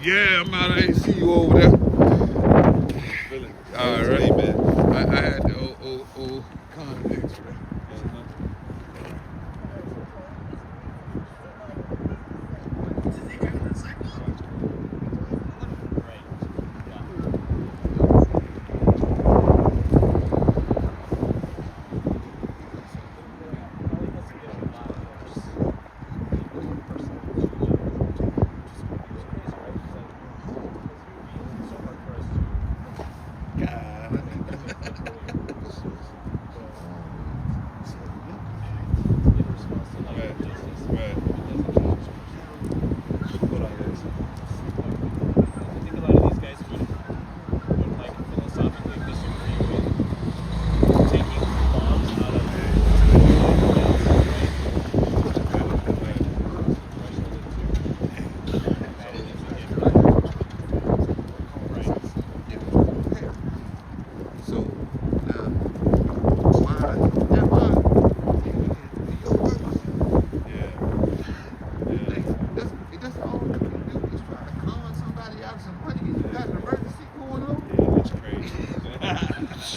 Yeah, I'm out. I ain't see you over there. All right, man. I had the old convicts, right?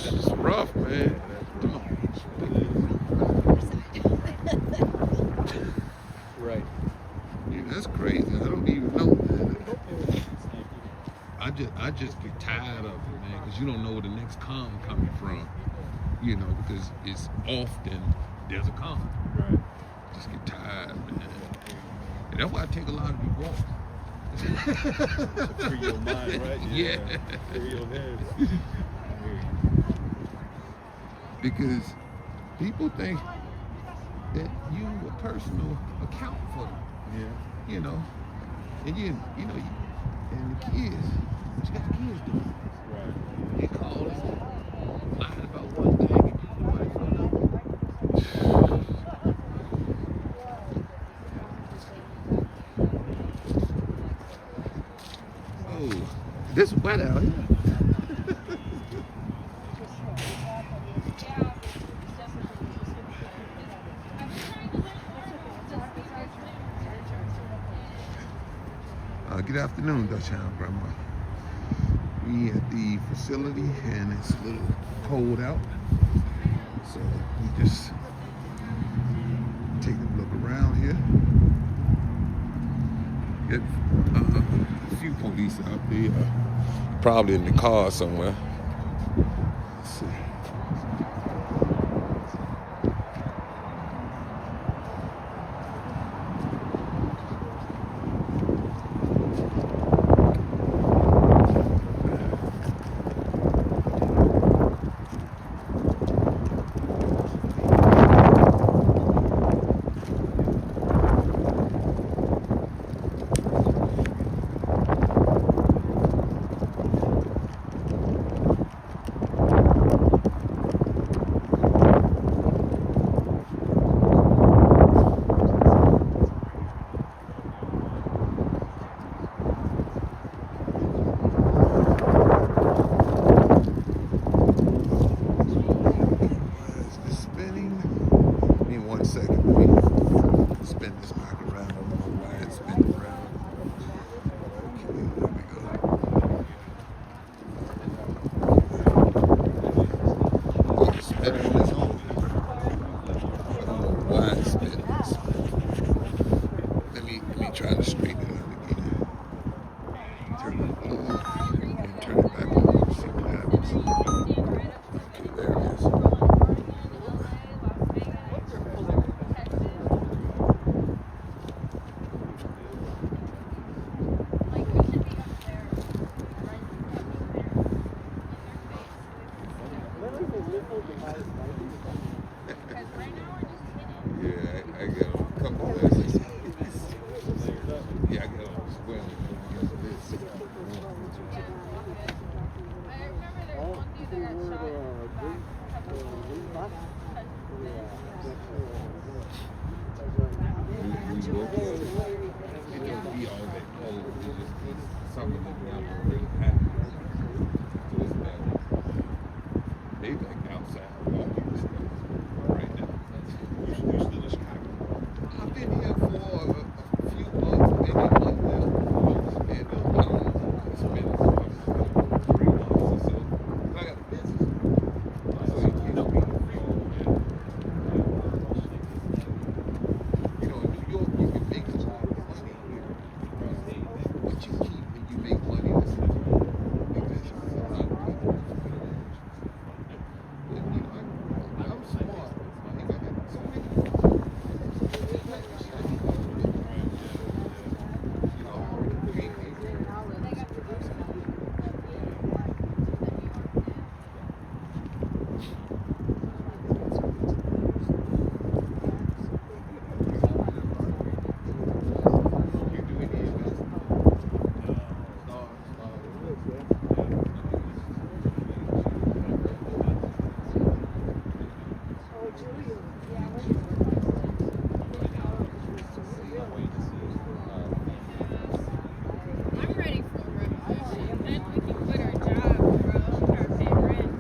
It's rough, man. Right. Yeah, that's crazy. I don't even know. I just get tired of it, man, because you don't know where the next calm coming from. You know, because it's often there's a calm. Right. Just get tired, man. And that's why I take a lot of these walks. Free your mind, right? Yeah. Free your head. Because people think that you a personal account for them. Yeah. You know, and you know, and the kids, what you got the kids doing? Right. They call us lying about one thing and doing money for another. Oh, this is wet out here. Good afternoon, Dutchtown Grandma. We at the facility and it's a little cold out, so we just take a look around here. Get a few police out there, probably in the car somewhere. Let's see. I've been here for a few months, maybe a month now, and It's been 3 months or so. I got a business. So you can't be, you know, in New York, you can make a lot of money here. But you keep, when you make money, that's because a lot of people, but, you know, I'm smart. Like, I got so many, you know, you do any investment. I'm ready for a revolution. Then we can quit our job, bro. Start paying rent.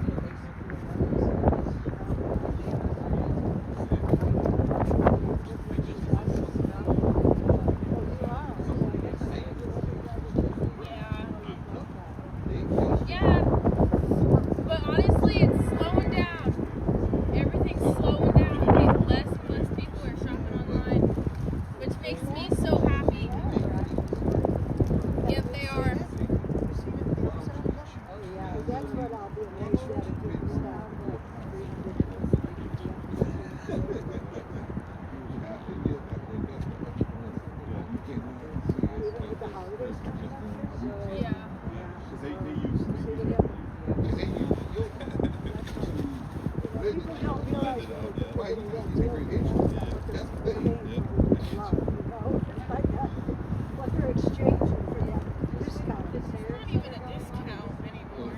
Yeah. But honestly, it's slowing down. Everything's slowing down. Like, less and less people are shopping online, which makes me so happy. Yep, they are. Yeah. Why you got these great issues? That's the thing. What they're exchanging for that discount. It's not even a discount anymore.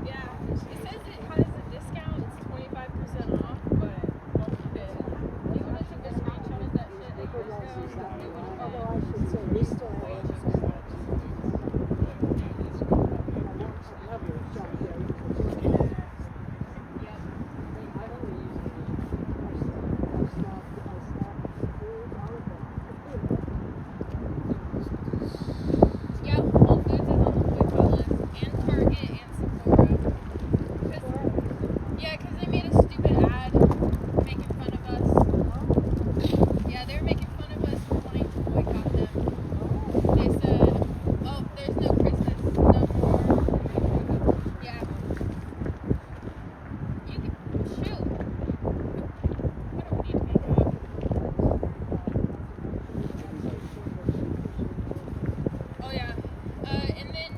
Yeah. It says it has a discount. It's 25% off, but don't keep it. You would have took a screenshot of that shit like this ago. It would have Although I should say we still have way some cheaper. another shop there. Yep. Yeah, Whole Foods is on the boycott list, and Target and Sephora. Because they made a stupid ad making fun of us. Yeah, they were making fun of us for wanting to boycott them. They said, oh, there's no Christmas no more. Yeah. You can, shoot. We don't need makeup. Oh yeah. And then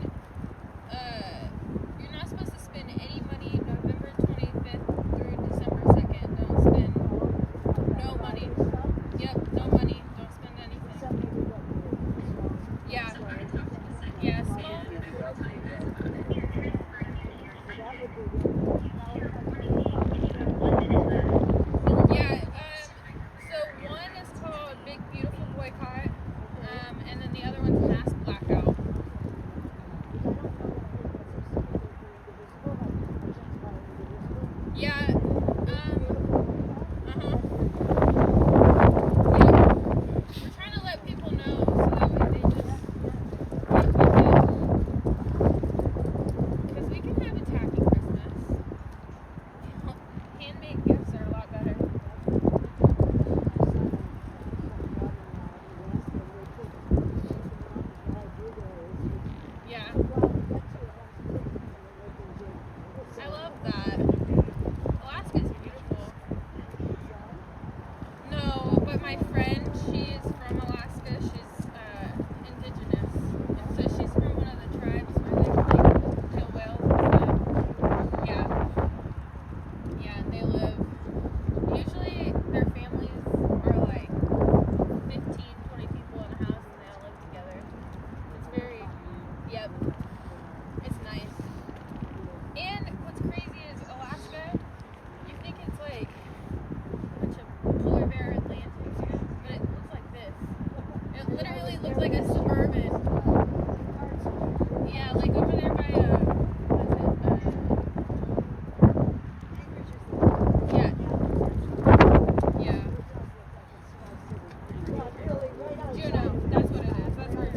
you're not supposed to spend any money November 25th through December 2nd. Don't spend no money. Yep, no money. Don't spend anything. Yeah. Yeah, small. Yeah, so one is called Big Beautiful Boycott, and then the other one's Mass Blackout. Yeah, yeah. We're trying to let people know so that way they just get with it. Because we can have a tacky Christmas. Handmade gifts are a lot better. Yeah. I love that. Alaska's beautiful. No, but my friend, she's from Alaska. She's indigenous. And so she's from one of the tribes where they can like kill whales and stuff. Yeah. Yeah, and they live, usually their families are like 15, 20 people in a house and they all live together. It's very, yep, it's nice. And what's crazy is Alaska, you think it's like a bunch of polar bear Atlantic, but it looks like this. It literally looks like a suburban. Yeah, like over there by, what is it, yeah. Yeah. Juneau, that's what it is. That's where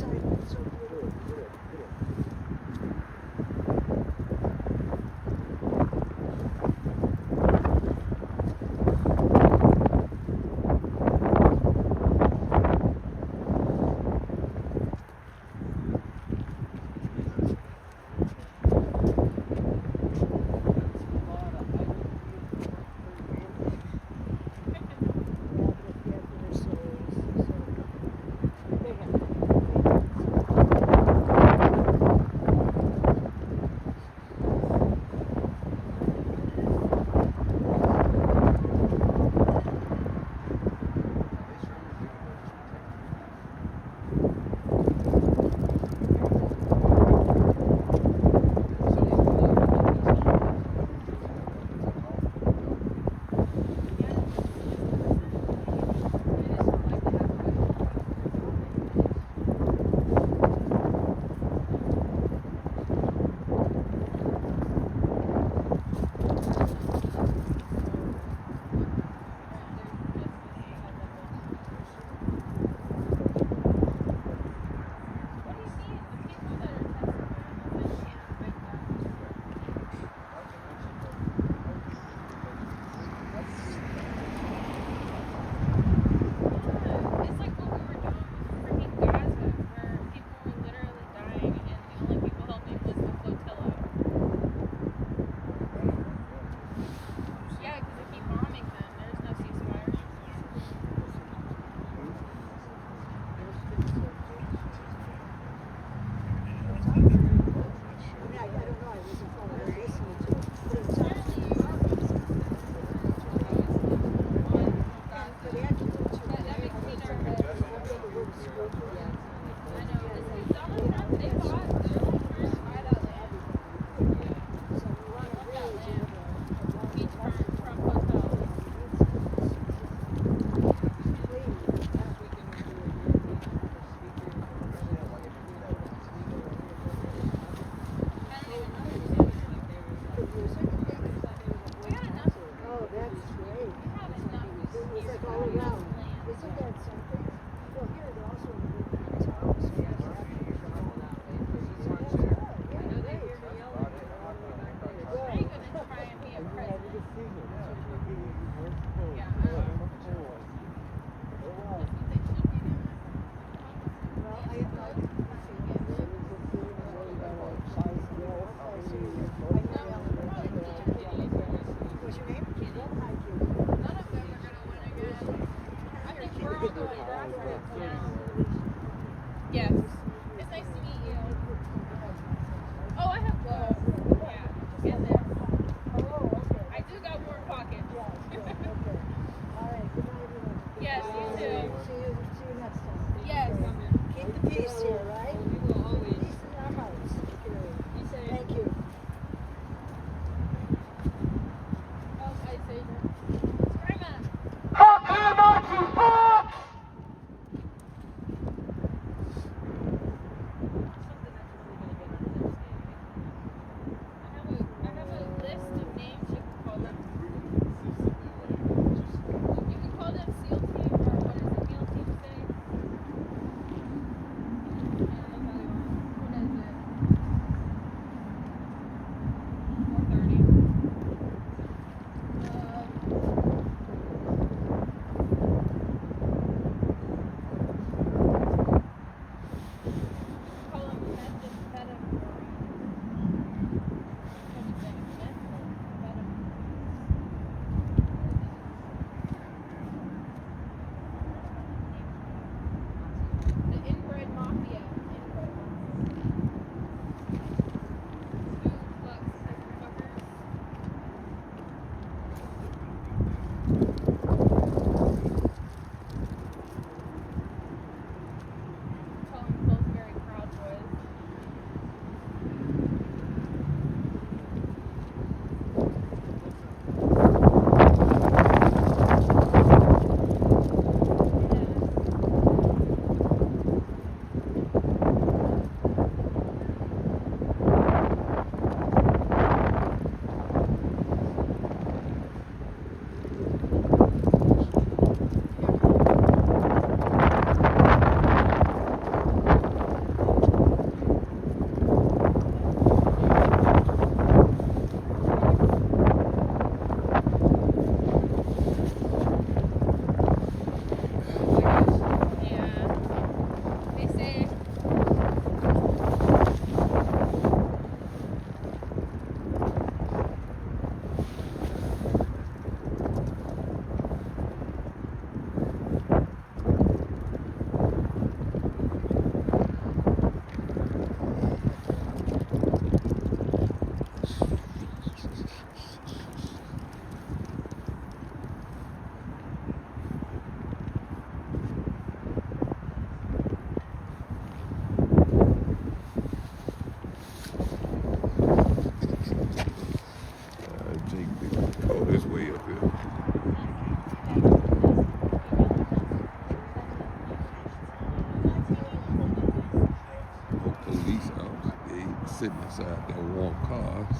all right? We will always. Peace in our hearts. Be safe. Thank you. Oh, ICE agent. Grandma. Fuck you, Nazi, fuck! I have a list of names you can call them. You can call them SEAL team or what is it, MEAL team today? I don't know how they want. What is it? 4:30. Call them the inbred mafia. Inbred mafia. Two bucks, fuckers. Call them Pillsbury Proud Boys. Yeah. They say Jake, go this way up here. No police out. They sitting inside their warm cars.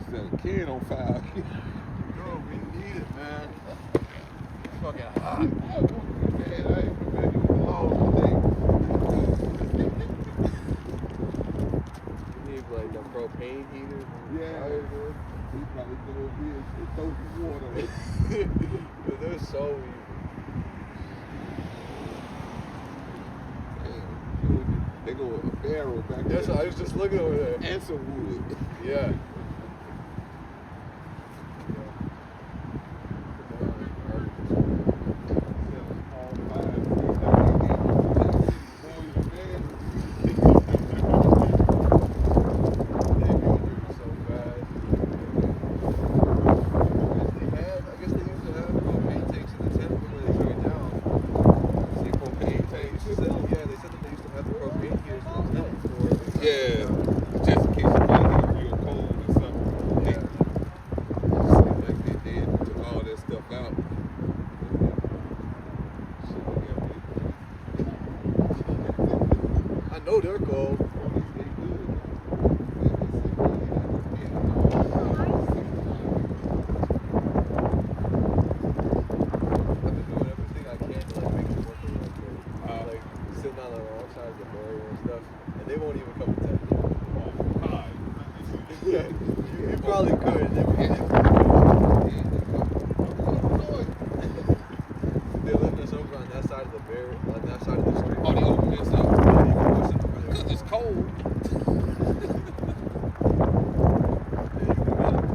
Set a kid on fire. Yo, we need it, man. It's fucking hot. Man, I ain't prepared to go long today. We need like the propane heaters. Yeah. He probably go over here and throw some water. But they're so easy. Damn, they go a barrel back there. That's what I was just looking over there. And some wood. Yeah. Yeah, just in case you get hit real cold or something. Yeah. Seems like they did took all that stuff out. I know they're cold. They do. You probably could. They left us over on that side of the barrier, on that side of the street. Oh, they open this up. Yeah, you can push it over there. Because it's cold.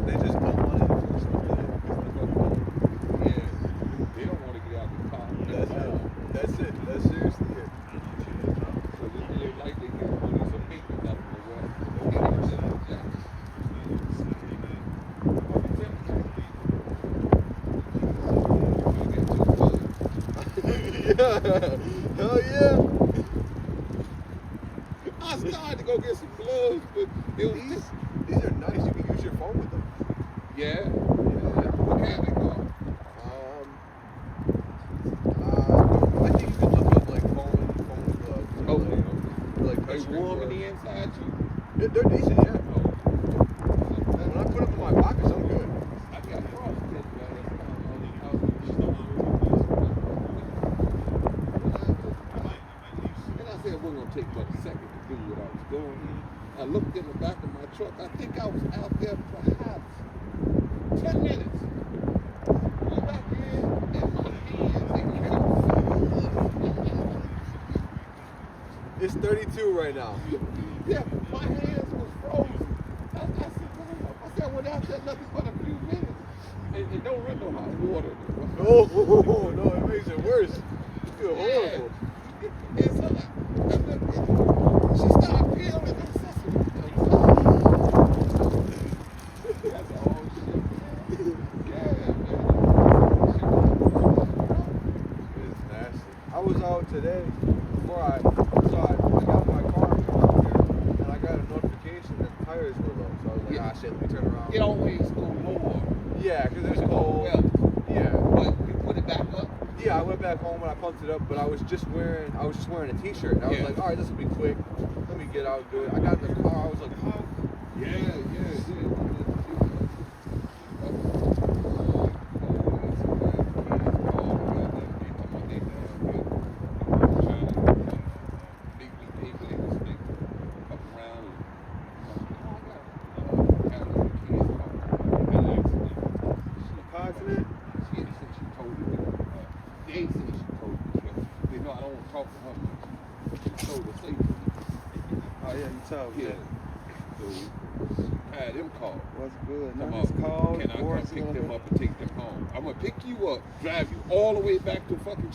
They just don't want to push it over there. Yeah. They don't want to get out the car. That's it. That's seriously it. So they like they get money some papers out of the way. They get it. Yeah. Hell yeah. I started to go get some gloves, but it was These are nice. You can use your phone with them. yeah. What kind they call? I think you can look up like phone gloves. Okay. Like They touchscreen warm in gloves. the inside too. They're decent, yeah. When I put them in my pockets, I'm good. I got frostbite, and I said it wasn't gonna take but a second to do what I was doing. I looked in the back of my truck. I think I was out there perhaps 10 minutes. Go back in, and my hands It's 32 right now. yeah, my hands was frozen. I said, damn. I said, I went out there nothing but a few minutes. And don't run no hot water. Oh, no, it makes it worse. You feel horrible. And so she started peeling her sesame. That's all shit. Yeah, It's nasty. I was out today before I got my car out here and I got a notification that the tires were low. So I was like, Yeah. shit, let me turn around. it always go lower. Yeah, because it's Cold cold. weather. Yeah. But you put it back up. Yeah, I went back home and I pumped it up, but I was just wearing a t-shirt. And I was Yeah. like, all right, this will be quick. Let me get out and do it. I got in the car. I was like, oh. Yeah. Continent? She said she told me. They said she told me. They know I don't want to talk to her much. She told her say to me. Oh, yeah, you told me. Yeah. So she had them called. What's good? Come Nothing's on. cold. Can I come Board's a pick little them bit- up and take them home? I'm gonna pick you up, drive you all the way back to fucking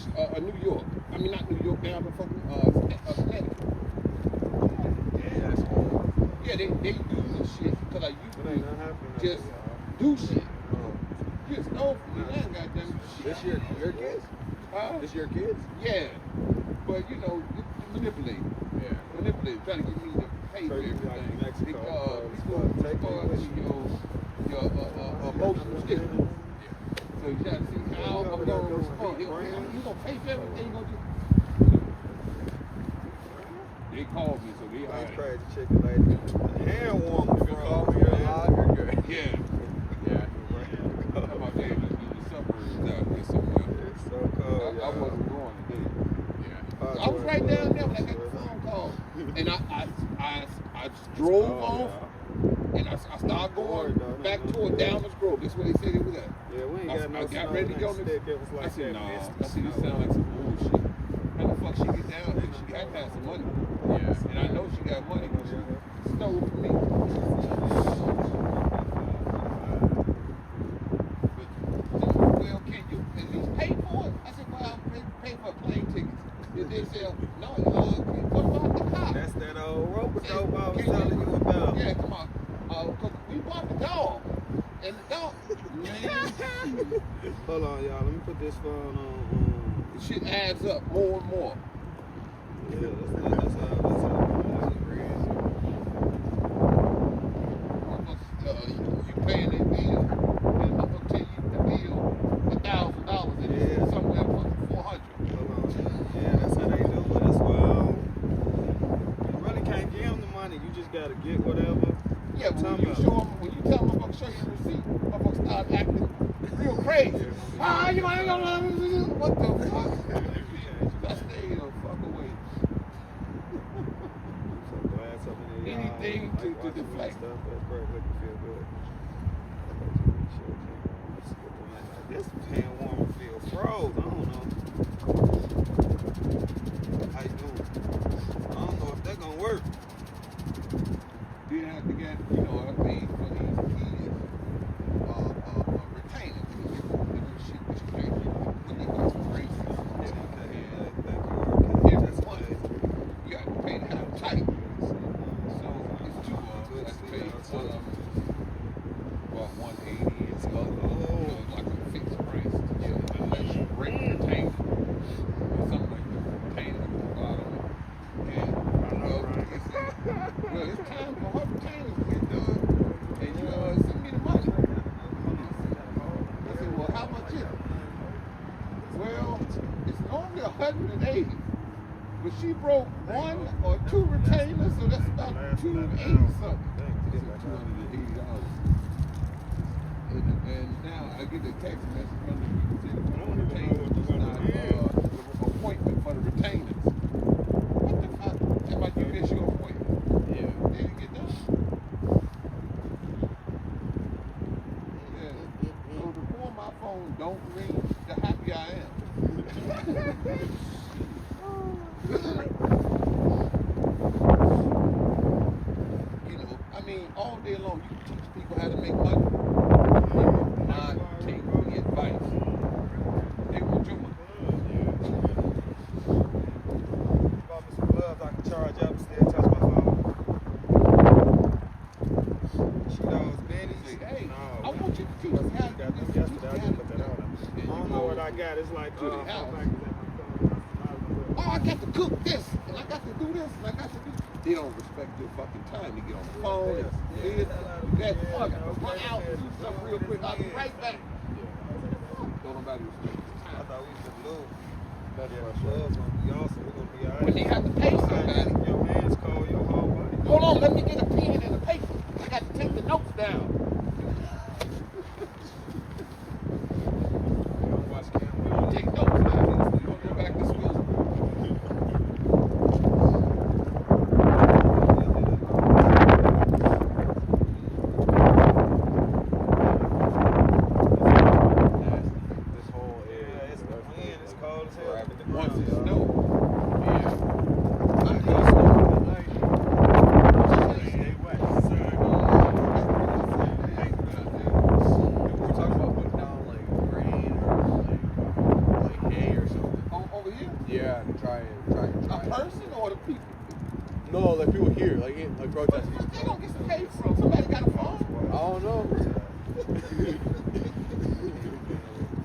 New York. I mean, not New York, down to fucking Connecticut. Yeah, that's horrible. Yeah, they do this shit because I used It ain't not happening. to just do shit. You just know for me, man, goddamn shit. This your kids? Huh? This your kids? Yeah, but you know, you manipulate, trying to get me to pay for Crazy everything. like Mexico, Because take your emotional stimulus. So you try to see how I'm gonna respond. You gonna pay for everything? You gonna do? They called me, so they all That's right. crazy, chicken lady. The hand warmer, You bro. call me, You're man. alive, you're good. Yeah. Yeah. My baby in the suburbs out here somewhere. It's so cold. I wasn't going today. Yeah. I was right down there when I got the phone call. And I drove off and I started going back toward Downers Grove. That's where they said it was at. Yeah, we ain't got no I got snow ready to go. next stick. It was like I said, that nah. misty I said, this snow. sounds like some bullshit. How the fuck she get down there? She got to have some money. Yeah. And I know she got money because she stole from me. Well, can you at least pay for it? I said, well, I'll pay for plane tickets. And they said, no, what about the car? That's that old rope dope I was Can telling you about. Yeah, come on. 'Cause we bought the dog. And the dog, man, Hold on, y'all. Let me put this phone on. the shit adds up more and more. Yeah, let's agree. You paying that bill. I'm gonna tell you the bill, $1,000 and it's somewhere fucking 400. Hold on. Yeah, that's how they do it. That's why you really can't give them the money. You just gotta get whatever. Yeah, but when you tell them I'm gonna show you the receipt, I'm gonna start acting real crazy. You might what the fuck? I stay the fuck away. So glad something in y'all. anything to watching deflect. stuff, that's probably make you feel good. This hand warmer feel froze. I don't know. How you doing? I don't know if that's gonna work. You have to get, you know, I mean, for these kids, retaining to get the shit straight when they get some races. Every month, you got to pay to have tight. So it's two of them. You have to pay one of them about 180 and the other one, like a fixed price. Unless you break the retainer or something like that, retainer at the bottom. And well, it's time for her retainer to get done, and you send me the money. I said, well, how much is it? Well, it's normally 180, but she broke one or two retainers, so that's about 280 something. It's $280. And now I get a text message from the people saying the retainers is not appointment for the retainers. What the fuck? Am I you miss your appointment? Yeah. Didn't get done. Yeah. So the phone, my phone don't ring, the happy I am. You know, I mean, all day long you can teach people how to make money. Not take the advice. They want your money. Bought me some gloves I can charge up and still touch my phone. She knows Benny. Hey, No. I want you to teach us how to do this. Yesterday, I just looked that out. I don't know what I got. It's like To the house. Oh, I got to cook this, and I got to do this, and I got to do. They don't respect your fucking time. They get on the phone and this, that. Oh, I got to run out and do something real quick. I'll be right back. Don't nobody respect your I time. thought we could lose. That's my gloves gonna be awesome. We're gonna be alright. When they have to pay somebody. Your hands cold, your whole body. Hold on, let me get a pen and a paper. I got to take the notes down. Watch camera. Take notes now. You don't go back to school. This whole area. It's the wind. It's cold as hell. Once it snows. Yeah. I know Stay wet. We're talking about putting down like rain or like hay or something. over here? Yeah, to try A and person or the people? No, like people here, like protesting. Where they gonna get some hay from? Somebody got a phone? I don't know.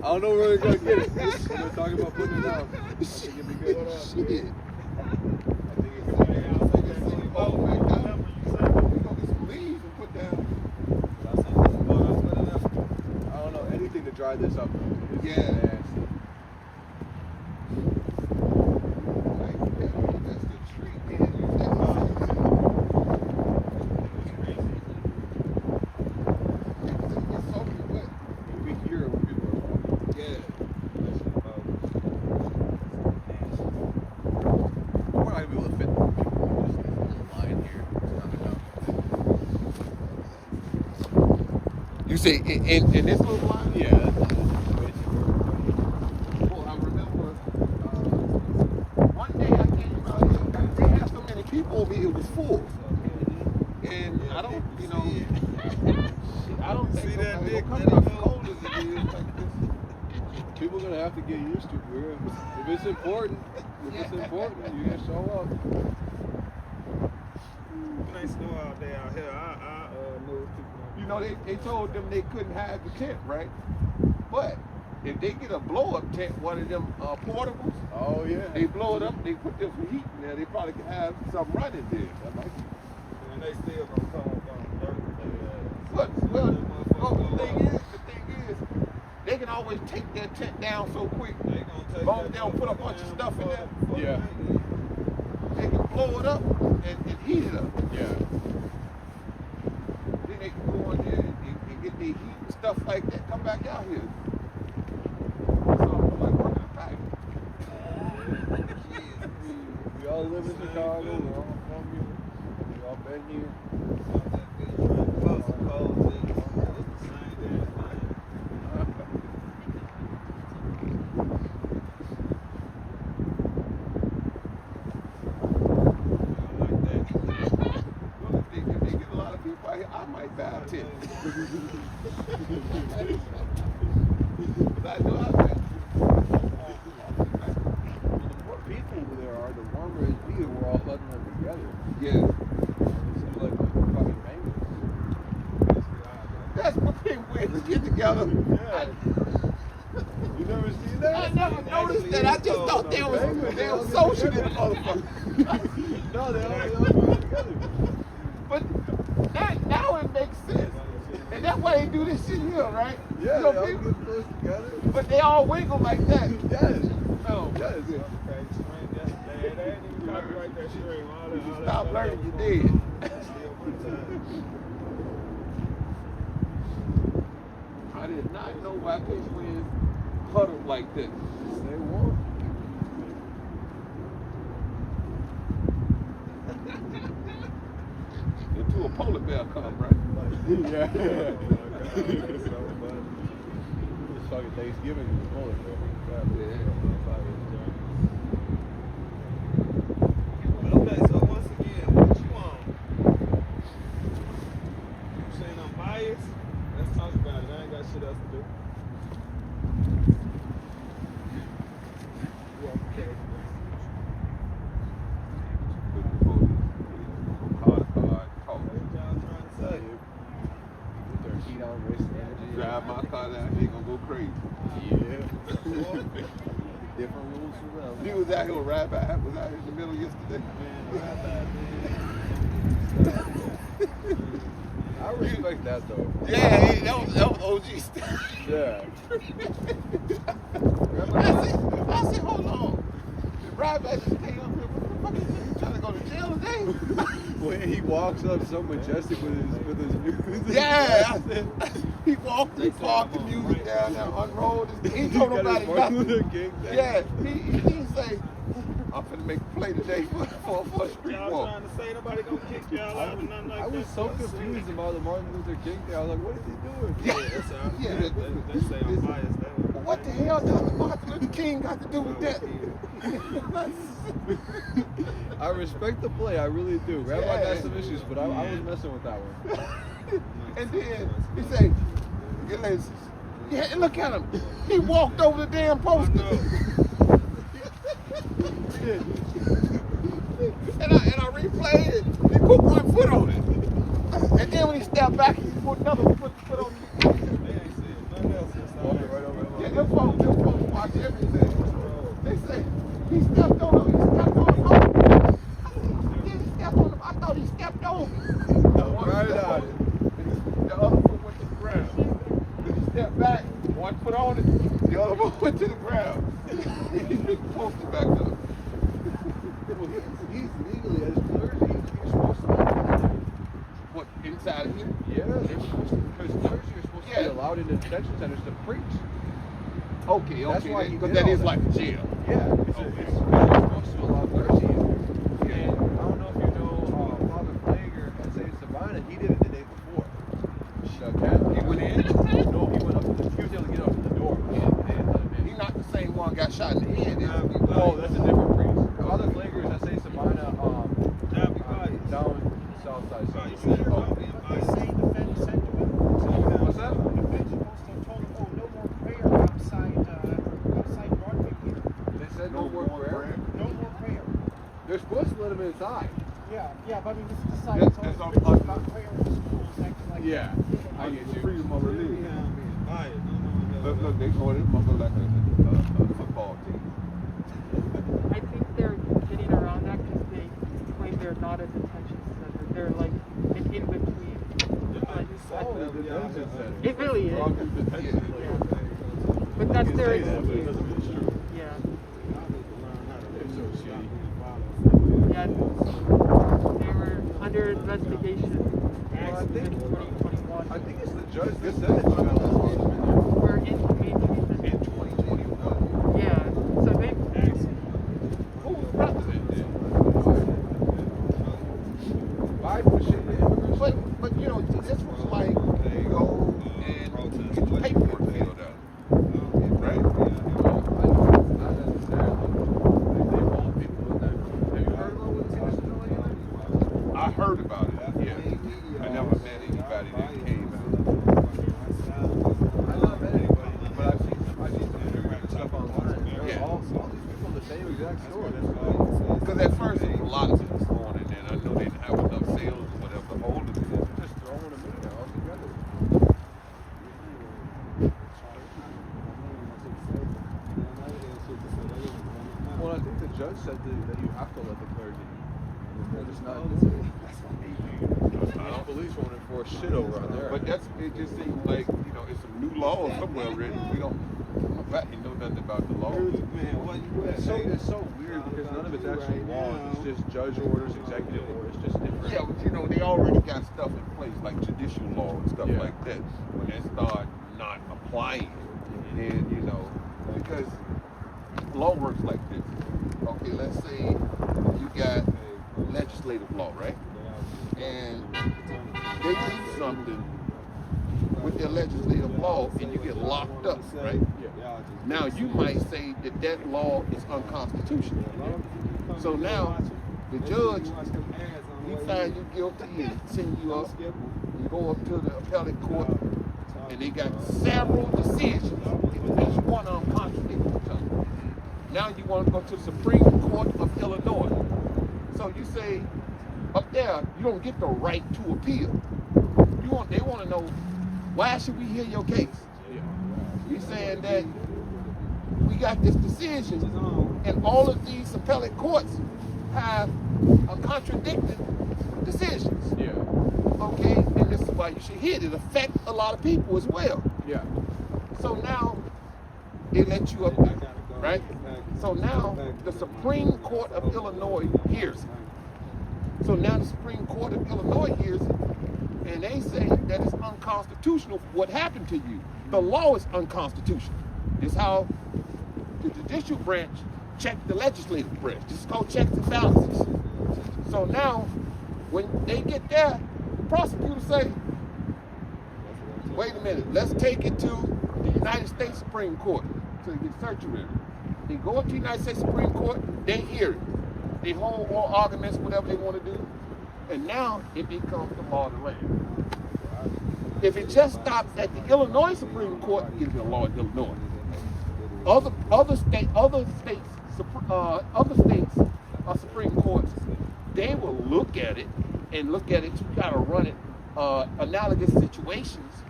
I don't know where they're gonna get it. They're talking about putting it down. I think it'd be good. Shit. Oh my God. We gonna get some leaves and put down. I don't know anything to dry this up. It's Yeah. nasty. Like, that's the tree, man. That's it's soaking wet. We hear when people are walking. Yeah. We're not gonna be able to fit people in this little line here. It's not enough. You say in this little line? Yeah, that's not enough. Well, I remember one day I came out here, they had so many people over here, it was full. And I don't, you know, I don't think See that nobody dick, gonna let come it out go. cold as it is like this. People are gonna have to get used to it. If it's important, you gotta show up. When they snow out there out here, I move people. You know, they told them they couldn't have the tent, right? But if they get a blow-up tent, one of them portables, Oh yeah. they blow it up, they put them for heat in there, they probably can have something running there. That might be. And they still gonna come on dirt. Well, the thing is, they can always take their tent down so quick. They gonna take Long as they don't put a bunch of stuff in there. Yeah. They can blow it up and heat it up. Yeah. Then they can go in there and get their heat and stuff like that. Come back out here. So I'm like working a pack. We all live in Chicago. We're all from here. Y'all been here? If they get a lot of people out here, I might buy a tent. But I know I bet. The more people there are, the warmer it be, and we're all huddling together. Yeah. It seems like we're fucking penguins. That's what penguins get together. Yeah. You never seen that? I never noticed that. I just thought they was social in the motherfucker. No, they all together. But now it makes sense. And that's why they do this shit here, right? Yeah, You know, they all people- get close together. but they all wiggle like that. Yes. No. Yes. You stop learning, you're dead. I did not know why penguins huddled like this. They won't. Until a polar bear come, right? Yeah. It's fucking Thanksgiving in the polar bear. Okay, so once again, what you on? You saying I'm biased? Let's talk about it. I ain't got shit else to do. With their heat on, wasting energy. Drive my car down here, gonna go crazy. Yeah. Different rules for them. He was out here with Rabbi. I was out here in the middle yesterday. I respect that though. Yeah, that was OG stuff. Yeah. I said, hold on. The Rabbi just came up here. What the fuck is this? You trying to go to jail today? When he walks up so majestic with his news. Yeah, I said, he walked, he parked the music down there, unrolled his, he told nobody nothing. Yeah, he say, I'm finna make a play today for a street Y'all walk. trying to say nobody gonna kick y'all out or nothing like that? I was so confused about the Martin Luther King thing. I was like, what is he doing? Yeah, that's how Yeah, they say I'm biased. what the hell does Martin Luther King got to do with that? I respect the play, I really do. Rabbi Yeah. got some issues, but I was messing with that one. And then he say, yeah, look at him. He walked over the damn poster. And I replayed it. He put one foot on it. And then when he stepped back, he put another foot on it. They ain't said nothing else since I Walking right over Yeah, him. them folks watch everything. They say, he stepped on him. I said, he stepped on him. I thought he stepped over him. Right on it. The other foot went to the ground. Then he stepped back, one foot on it, the other foot went to the ground. He picked the poster back up. He's legally, as clergy, you're supposed to be. What, inside of here? Yeah, because clergy are supposed to be allowed in detention centers to preach. Okay, That's why he because did that all is that. like a jail. Yeah, it's supposed to allow clergy in there. And I don't know if you know Father Flager at St. Sabina, he did it the day before. He went in? No, he went up to he was able to get up to the door. They didn't let him in. He's not the same one got shot in the head, is he? No, that's a different priest. Father Flager is at St. Sabina down south side. What's that? They said no more prayer. They're supposed to let him inside. Yeah, but I mean, this is the That's- side that's of on- about prayer in the schools, acting like Yeah, I get you. Freedom of religion. Look, Look, they call it mother like a football team. I think they're getting around that because they claim they're not a detention center. They're like an in between. Like, Detention center. it really is. Wrong with detention. Yeah. But that's You can their say that, but it excuse. doesn't mean it's true. Yeah. It's so shitty. Yeah. They were under investigation Well, I in think 2021. I think it's the judge that said it's not allowed. We're in inhumane treatment. In 2021. Yeah. So they. Who was president then? I never met anybody that came out. I not met anybody, but I've seen some weird stuff online. Yeah. All these people in the same exact store. Because at first there was a lot of people going in there, and I know they didn't have enough sales or whatever to hold it. Just throwing them in there all together. Well, I think the judge said that you have to let the clergy. They're just not doing it. Police won't enforce shit over on there. But it just seems like, you know, it's a new law somewhere already. We don't know nothing about the law. It's so weird because none of it's actually laws. It's just judge orders, executive orders, just different. Yeah, but you know, they already got stuff in place like judicial law and stuff Yeah. like that. When they start not applying it, then, you know, because law works like this. Okay, let's say you got legislative law, right? And they do something with their legislative law and you get locked up, right? Now you might say that that law is unconstitutional. So now the judge, he find you guilty and send you up. You go up to the appellate court and they got several decisions. Each one of them contradict each other. Now you want to go to the Supreme Court of Illinois. So you say, up there, you don't get the right to appeal. They want to know, why should we hear your case? You're saying that we got this decision and all of these appellate courts have a contradicting decisions. Yeah. Okay, and this is why you should hear it. It affects a lot of people as well. Yeah. So now they let you up there, right? So now the Supreme Court of Illinois hears it. So now the Supreme Court of Illinois hears it, and they say that it's unconstitutional for what happened to you. The law is unconstitutional. It's how the judicial branch checked the legislative branch. This is called checks and balances. So now, when they get there, the prosecutors say, wait a minute, let's take it to the United States Supreme Court so they get certiorari. They go up to the United States Supreme Court, they hear it. They hold oral arguments, whatever they want to do, and now it becomes the law of the land. If it just stops at the Illinois Supreme Court, it's the law of Illinois. Other states, Supreme Courts, they will look at it and look at it to kind of run it analogous situations,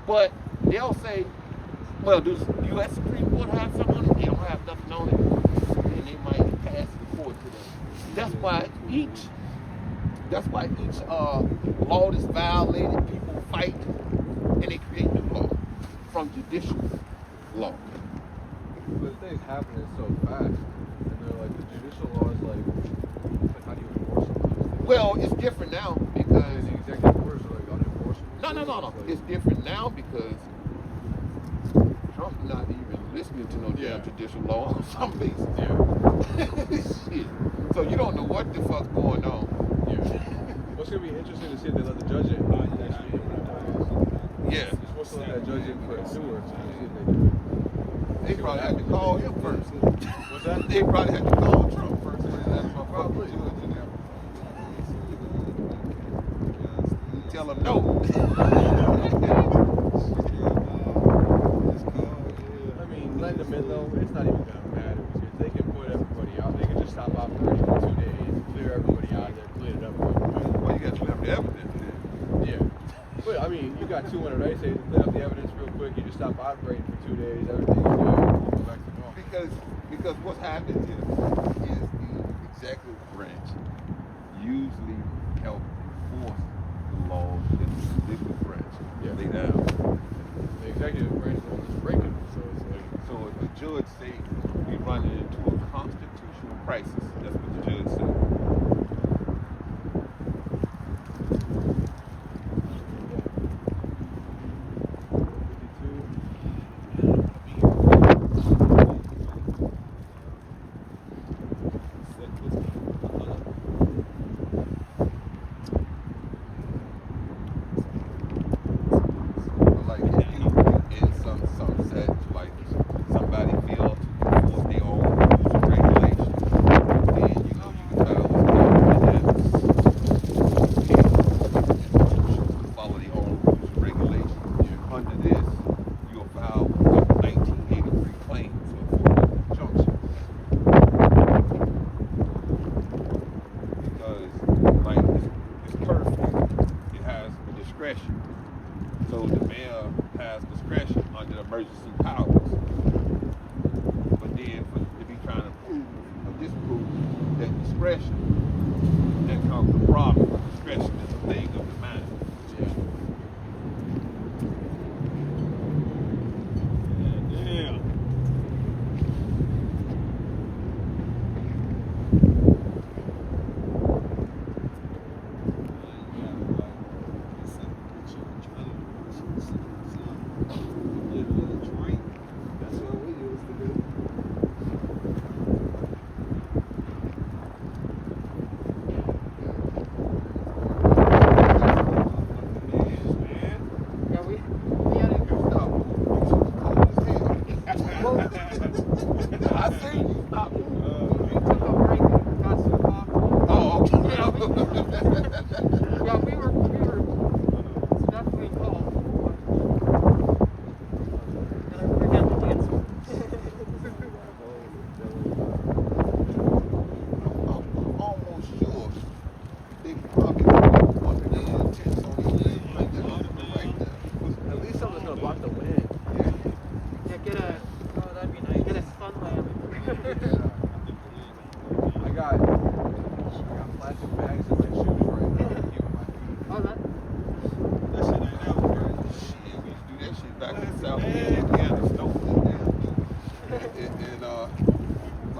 but they'll say, well, does the U.S. Supreme Court have something on it? They don't have nothing on it, and they might pass it forward to them. That's why each law is violated, people fight, and they create new law from judicial law. But things happening so fast, and they're like, the judicial law is like how do you enforce them? Well, it's different now because The executive orders are like unenforceable. no. It's different now because Trump's not even listening to no damn judicial law on some basis. Yeah. Shit. So you don't know what the fuck's going on. Yeah. What's gonna be interesting to see if they let the judge in next week. Yeah. You're supposed to let that judge in for a sewer, so see if they do it. They probably had to call him first. What's that? They probably had to call Trump first. Probably. Tell him no. I mean, letting them in though, it's not even gonna matter because they can put everybody out. They can just stop operating for 2 days, clear everybody out of there, clean it up real quick. Well, you got to clear up the evidence then. Yeah. But I mean, you got 200 ICE agents, clean up the evidence real quick. You just stop operating for 2 days. Everything's good. Go back to normal. Because what happens is the executive branch usually help enforce the laws that the judicial branch lay down. The executive branch is the one that's breaking them, so it's like. So if the judge say we running into a constitutional crisis, that's what the judge said. Like in some set, like somebody failed to enforce their own rules and regulations, discretion. So the mayor has discretion under emergency powers. But then to be trying to prove or disprove that discretion, that comes the problem. Discretion is a thing of the mind. Damn. That's what we used to do. Yeah, we had it. I see you. We took a break and got some coffee. Oh, okay. Yeah, we were it's definitely cold. And I forget the answer. I'm almost sure they probably want the tents on the end like that right there. At least something's gonna block the wind. Yeah, get a sun lamp. I got plastic bags in my shoes right now to keep my feet. Oh, that. That shit ain't never worked. Shit, we used to do that shit back in South Indiana, Stone, and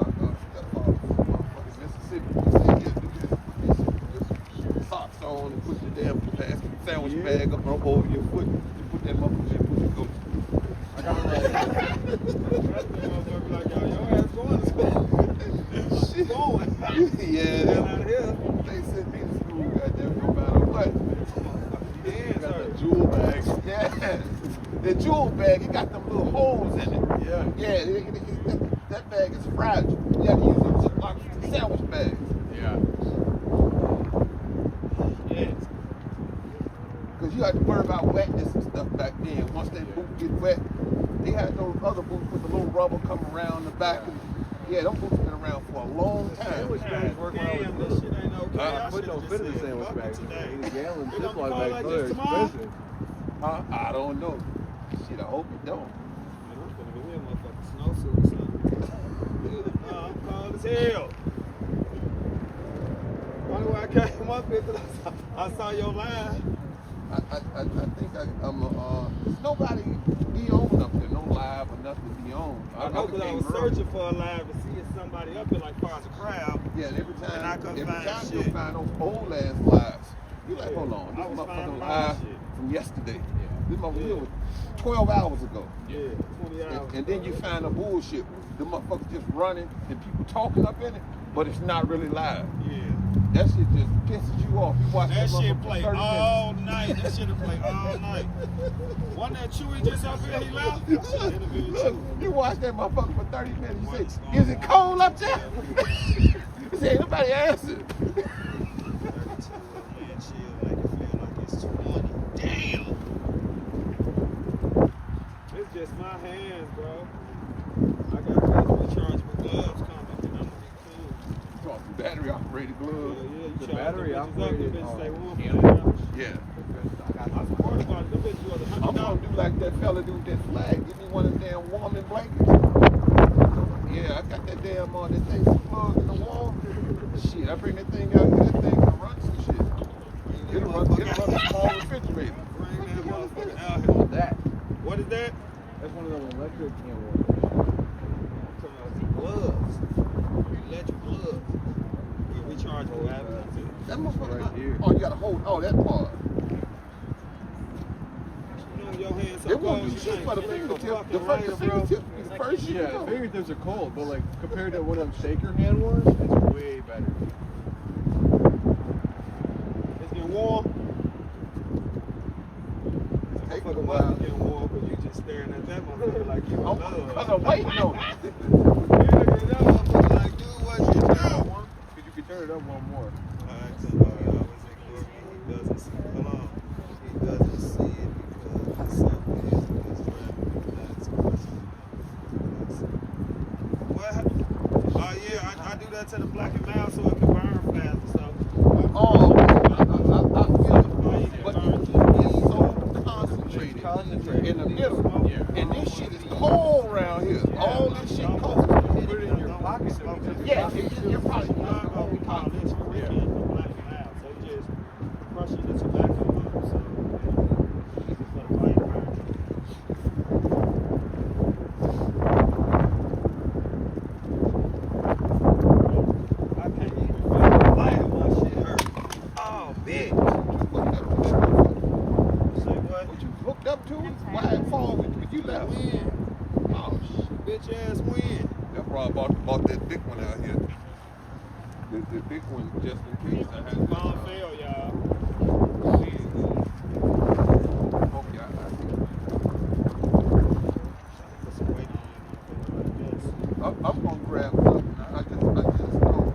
motherfucking Mississippi. We said, yeah, do this. Just socks on and put your damn plastic sandwich bag up over your foot. You put that motherfucker and put your goat. I got like That's the motherfucker like, yo, your ass going to school. Shit. Going. Yeah, Get out of here. they sent me to school, goddamn, no matter what. Yeah, Got sir. the jewel bags. Yeah. The jewel bag, it got them little holes in it. yeah. Yeah, that bag is fragile. You have to use them Ziploc sandwich bags. Yeah. Yes. Because you had to worry about wetness and stuff back then. Once that boot get wet, they had those other boots with the little rubber coming around the back. Yeah, those boots been around for a long time. Sandwich bags work when I was Damn, this little. shit ain't okay. I I put no should've fit in the just said sandwich fuck it bags. today. 80-gallon They gonna Ziploc call bags. like They're this tomorrow? expensive. Huh? I don't know. Shit, I hope it don't. Man, I'm finna go in motherfucking snowsuit or something. Nah, I'm cold as hell. Why do I came up here? 'Cause I saw your line. I think there's nobody be on up there, no live or nothing be on. I know, but I was searching for a live to see if somebody up there like far as a crowd. Yeah, and every And I time, couldn't every find time shit. you'll find those old ass lives. You like, Yeah. hold on, I this was motherfucker finding live shit. from yesterday. Yeah. This motherfucker Yeah. was 12 hours ago. Yeah, 20 hours. And then you find a bullshit one. The motherfucker just running and people talking up in it, but it's not really live. Yeah. That shit just pisses you off. You watch That shit motherfucker play for 30 all night. That shit play all night. Wasn't that Chewy just up here? He left? Interview Look, Chewy. you watch that motherfucker for 30 minutes. You say, is it cold up there? You say, ain't nobody answered. 32, man, chill, make it feel like it's 20. Damn! It's just my hands, bro. I got to rechargeable gloves coming, and I'm gonna be cool. Talking battery operated Yeah, gloves. you The charge battery them bitches up, operated, them bitches stay warm for camera. 8 hours. Yeah. I support about it. Them bitches was I'm gonna $100. do like that fella do with that flag. Give me one of them damn warming blankets. Yeah, I got that damn that thing plugged in the wall. Shit, I bring that thing out here, that thing can run some shit. It'll run a small refrigerator. Bring that motherfucker out here. That. What is that? That's one of those electric can warmers. I'm talking about gloves. Electric gloves. With rechargeable batteries too. That motherfucker Right here. Oh, you gotta hold. Oh, that part. You know your hands so It won't cold, do you shit can't for the get in fingertip. fucking The lighter, bro. fingertip be the first shit. Yeah, you know. fingertips are cold, but like compared to one of them shaker hand warmers, it's way better. It's getting warm. Take a Motherfucker while. must be getting warm because you just staring at that motherfucker like you in love. I'm waiting on it. You looking at that motherfucker like, dude, what you do? Because you can turn it up one more. Alright, somebody always ignore me. He doesn't see. Hold on. He doesn't see it because his selfie is in his traffic. That's what happened? Oh yeah, I do that to the black and mild so it can burn faster. So Oh, I feel it. But in the middle. And this shit is cold around here. All this shit cold. Put it in your pocket. Yeah, it's in your pocket. What you hooked up to? Why it fall when you left? Oh shit. Bitch ass wind. That's why I bought that big one out here. The big one just in case I had Bomb fail, y'all. Okay, I see. I'm gonna grab something. I just know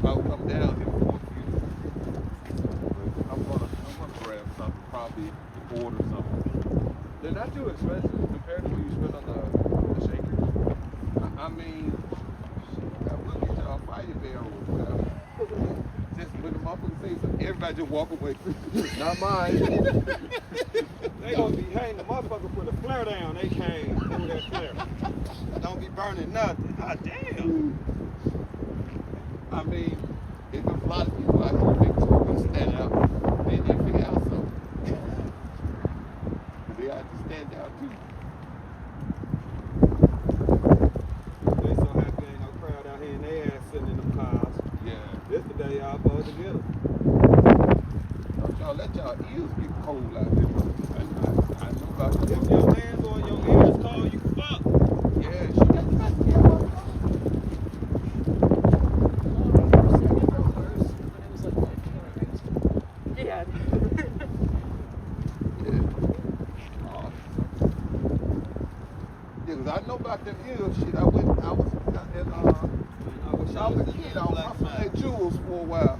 I'll come down here for a few. I'm gonna grab something, probably order something. They're not too expensive compared to what you spend on the shakers. I mean, I will get y'all fire barrel or whatever. Just when the motherfuckers say something, everybody just walk away. Not mine. They gonna be hating the motherfucker put a flare down. They can't do that flare. Don't be burning nothing. Ah, damn. I mean, if there's a lot of people out here big to stand out, they figure out something. They have to stand out too. They so happy ain't no crowd out here and they ass sitting in them cars. Yeah. This the day y'all supposed to get them. Don't y'all let y'all ears get cold out there. I know about that. If your hands or your ears cold, you fuck. Yeah, she got to get up. Yeah. Yeah, cause I know about them hills shit. I was a kid, I was hustling at Jewels for a while.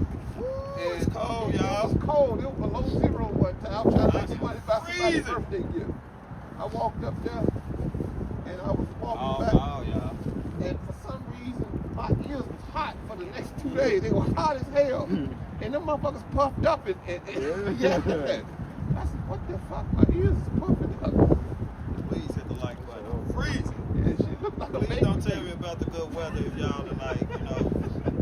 And It's cold, y'all. It was cold. It was below zero one time. I was trying to make some money buy somebody's birthday gift. I walked up there and I was walking back. y'all. And for some reason, my ears was hot for the next 2 days. They were hot as hell. And them motherfuckers puffed up and yeah. I said, what the fuck? My ears is puffing up. Please hit the like button. Freezing. Yeah, she looked like a Please baby. don't tell me about the good weather if y'all are like,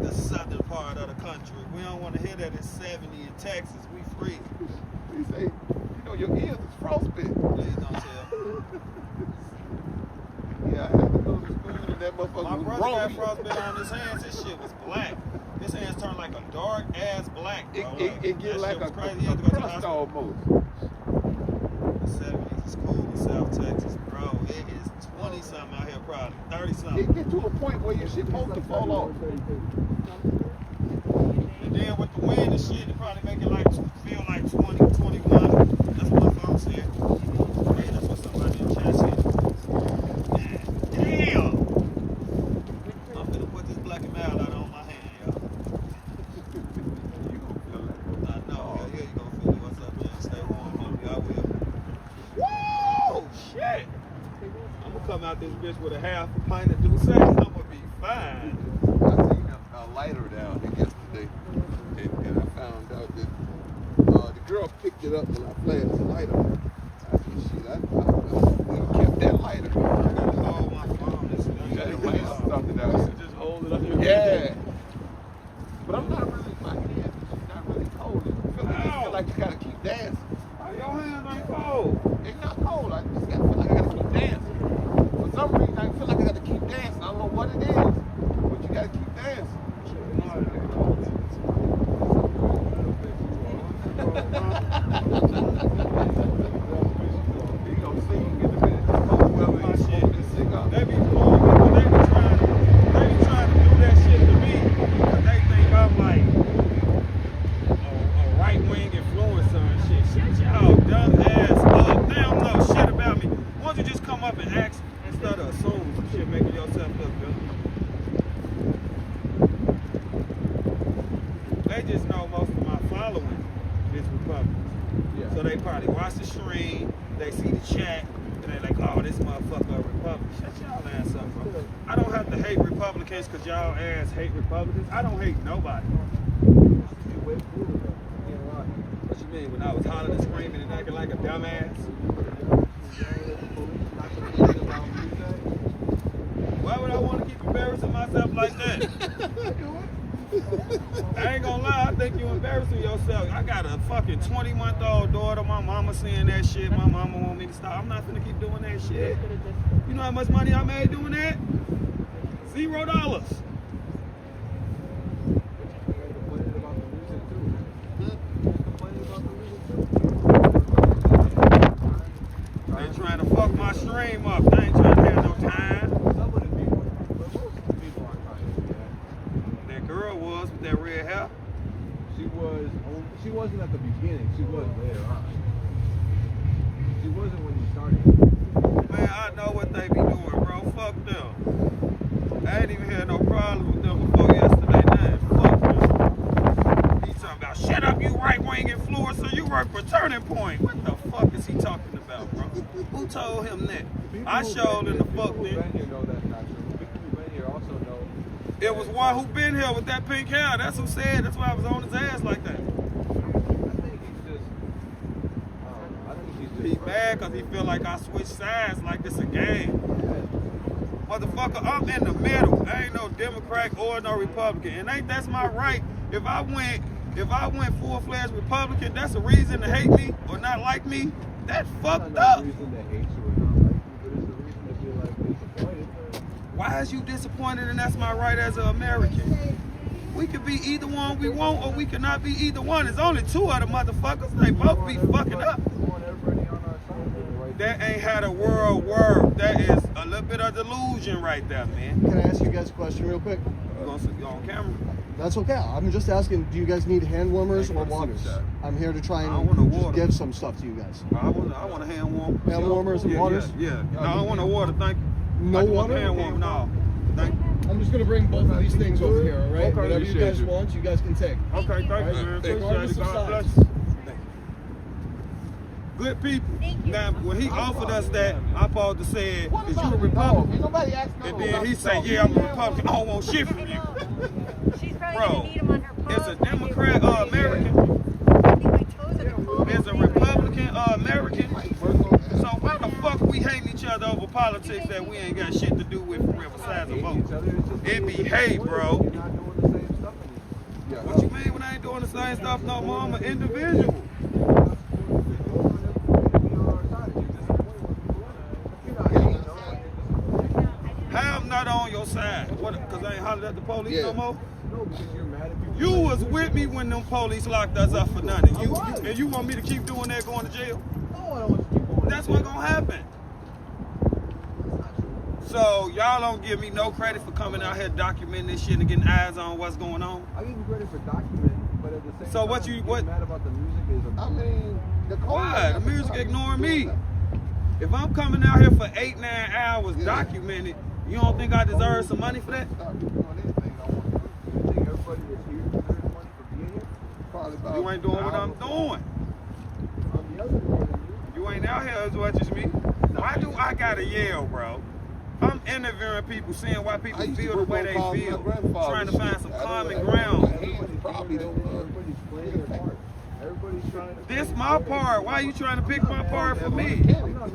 the southern part of the country. We don't want to hear that it's 70 in Texas. We freeze. He say, your ears is frostbitten. Please don't tell. Yeah, I had to go to school and that motherfucker My was brother wrong. got frostbite on his hands. His shit was black. His hands turned like a dark ass black, bro. It get That like shit was a crazy. He had to go to the crust hospital. almost. The 70s is cool in South Texas, bro. It is 20 something out here, probably 30 something. It get to a point where your shit supposed to fall off. And then with the wind and shit, it probably make it like feel like 20, 21. That's what my phone said. Man, that's what somebody in chat said. Damn! I'm finna put this black and mild out on my hand, y'all. You gonna feel like I know. Hell yeah, you gonna feel it. What's up, man? Stay warm, homie. I will. Woo! Shit! I'm gonna come out this bitch with a half a pint of Douce. I'm gonna be fine. I seen a lighter down here yesterday, and I found out that the girl picked it up when I flashed the lighter. I said, shit, I kept that lighter. Oh, my phone. This Something else. Just hold it up your Yeah. But I'm not really, my hands is not really cold. I feel like you gotta keep dancing. Your hands ain't cold. It's not cold. I just feel like I gotta keep dancing. For some reason, I feel like I gotta keep dancing. I don't know what it is, but you gotta keep dancing. You gonna sing in the minute. Whoever My you shit. smoke this cigar. They be blowing me, but they be trying to do that shit to me. But they think I'm like a right wing influencer and shit. Shut y'all dumb ass up. They don't know shit about me. Why don't you just come up and ask instead of assuming some shit, making yourself look good? They just know most of my following is Republicans. Yeah. So they probably watch the stream, they see the chat, and they like, oh, this motherfucker a Republican. Shut y'all ass up, bro. I don't have to hate Republicans because y'all ass hate Republicans. I don't hate nobody. But you mean, when I was hollering and screaming and acting like a dumbass? Why would I want to keep embarrassing myself like that? I ain't gonna lie, I think you embarrassing yourself. I got a fucking 20-month-old daughter. My mama seeing that shit. My mama want me to stop. I'm not gonna keep doing that shit. You know how much money I made doing that? $0. They trying to fuck my stream up. They ain't trying to have no time. That girl was with that red hair. She wasn't at the beginning. She was later on. She wasn't when you started. Man, I know what they be doing, bro. Fuck them. I ain't even had no problem with them before yesterday night. Fuck them. He's talking about, shut up, you right-wing influencer. You work for Turning Point. What the fuck is he talking about, bro? Who told him that? I showed in the fuck People who then. been here know that's not true. People who been here also know. It was one who been here with that pink hair. That's who said. That's why I was on his ass like that. I think he's just. He mad because he feel like I switched sides like this a game. Motherfucker, I'm in the middle. I ain't no Democrat or no Republican. And that's my right. If I went full-fledged Republican, that's a reason to hate me or not like me. That's fucked up. It's not a reason to hate you or not like you, but it's a reason to feel like disappointed. Why is you disappointed and that's my right as an American? We could be either one we want or we cannot be either one. There's only two other motherfuckers. They both be fucking up. That ain't how the world works. That is a little bit of delusion right there, man. Can I ask you guys a question real quick? You on camera? That's okay. I'm just asking, do you guys need hand warmers or waters? I'm here to try I want a and just water. give some stuff to you guys. I want a hand warmer. Hand warmers and waters? Yeah. No, I don't want no water, thank you. No I just want water? hand warmer, no. Thank you. I'm just gonna bring both of these things over here, all right? Okay. Whatever you guys want, you guys can take. Okay, thank you, man. Take Appreciate orders it. of God bless size. you. Good people. Now, when he offered us that, I'm supposed to say, is you a Republican? And then he say, yeah, I'm a Republican. I don't want shit from you. She's probably Bro, gonna need him on her phone. it's a Democrat or American. I think my toes are cold. There's a Republican or American. So why the fuck we hating each other over politics that we ain't got shit to do with for real besides a vote? It be hate, bro. What you mean when I ain't doing the same stuff no more? I'm an individual. How I'm not on your side? What? Because I ain't hollered at the police no more? You was with me when them police locked us up for nothing. And you want me to keep doing that, going to jail? That's what's gonna happen. So y'all don't give me no credit for coming out here documenting this shit and getting eyes on what's going on. I give you credit for documenting, but at the same So time, what getting mad about the music is I mean, why? The music ignoring me. If I'm coming out here for 8-9 hours documented, you don't think I deserve some money for that? You ain't doing what I'm doing. You ain't out here as much as me. Why do I gotta yell, bro? I'm interviewing people, seeing why people feel the way they feel, trying to find some common ground. This my part. Why are you trying to pick my part for me?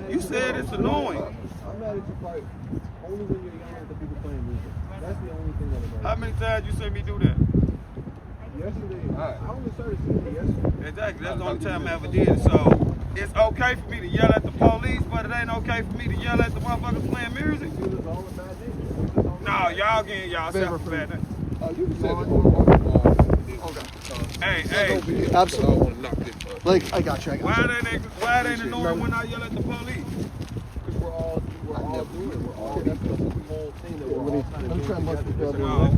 You said it's annoying. I'm mad at your part only when you're yelling at the people playing music. That's the only thing that annoys me. How many times you seen me do that? Yesterday, I only started seeing it yesterday. Exactly. That's the only time I ever did it. So it's okay for me to yell at the police, but it ain't okay for me to yell at the motherfuckers playing music. It was all a bad thing. No, y'all getting y'all self a bad thing. You can say that. Hey. Absolutely. Like, I got you. Why they ignoring when I yell at the police? Because we're all doing it. That's the whole thing that we're all trying to do together. No,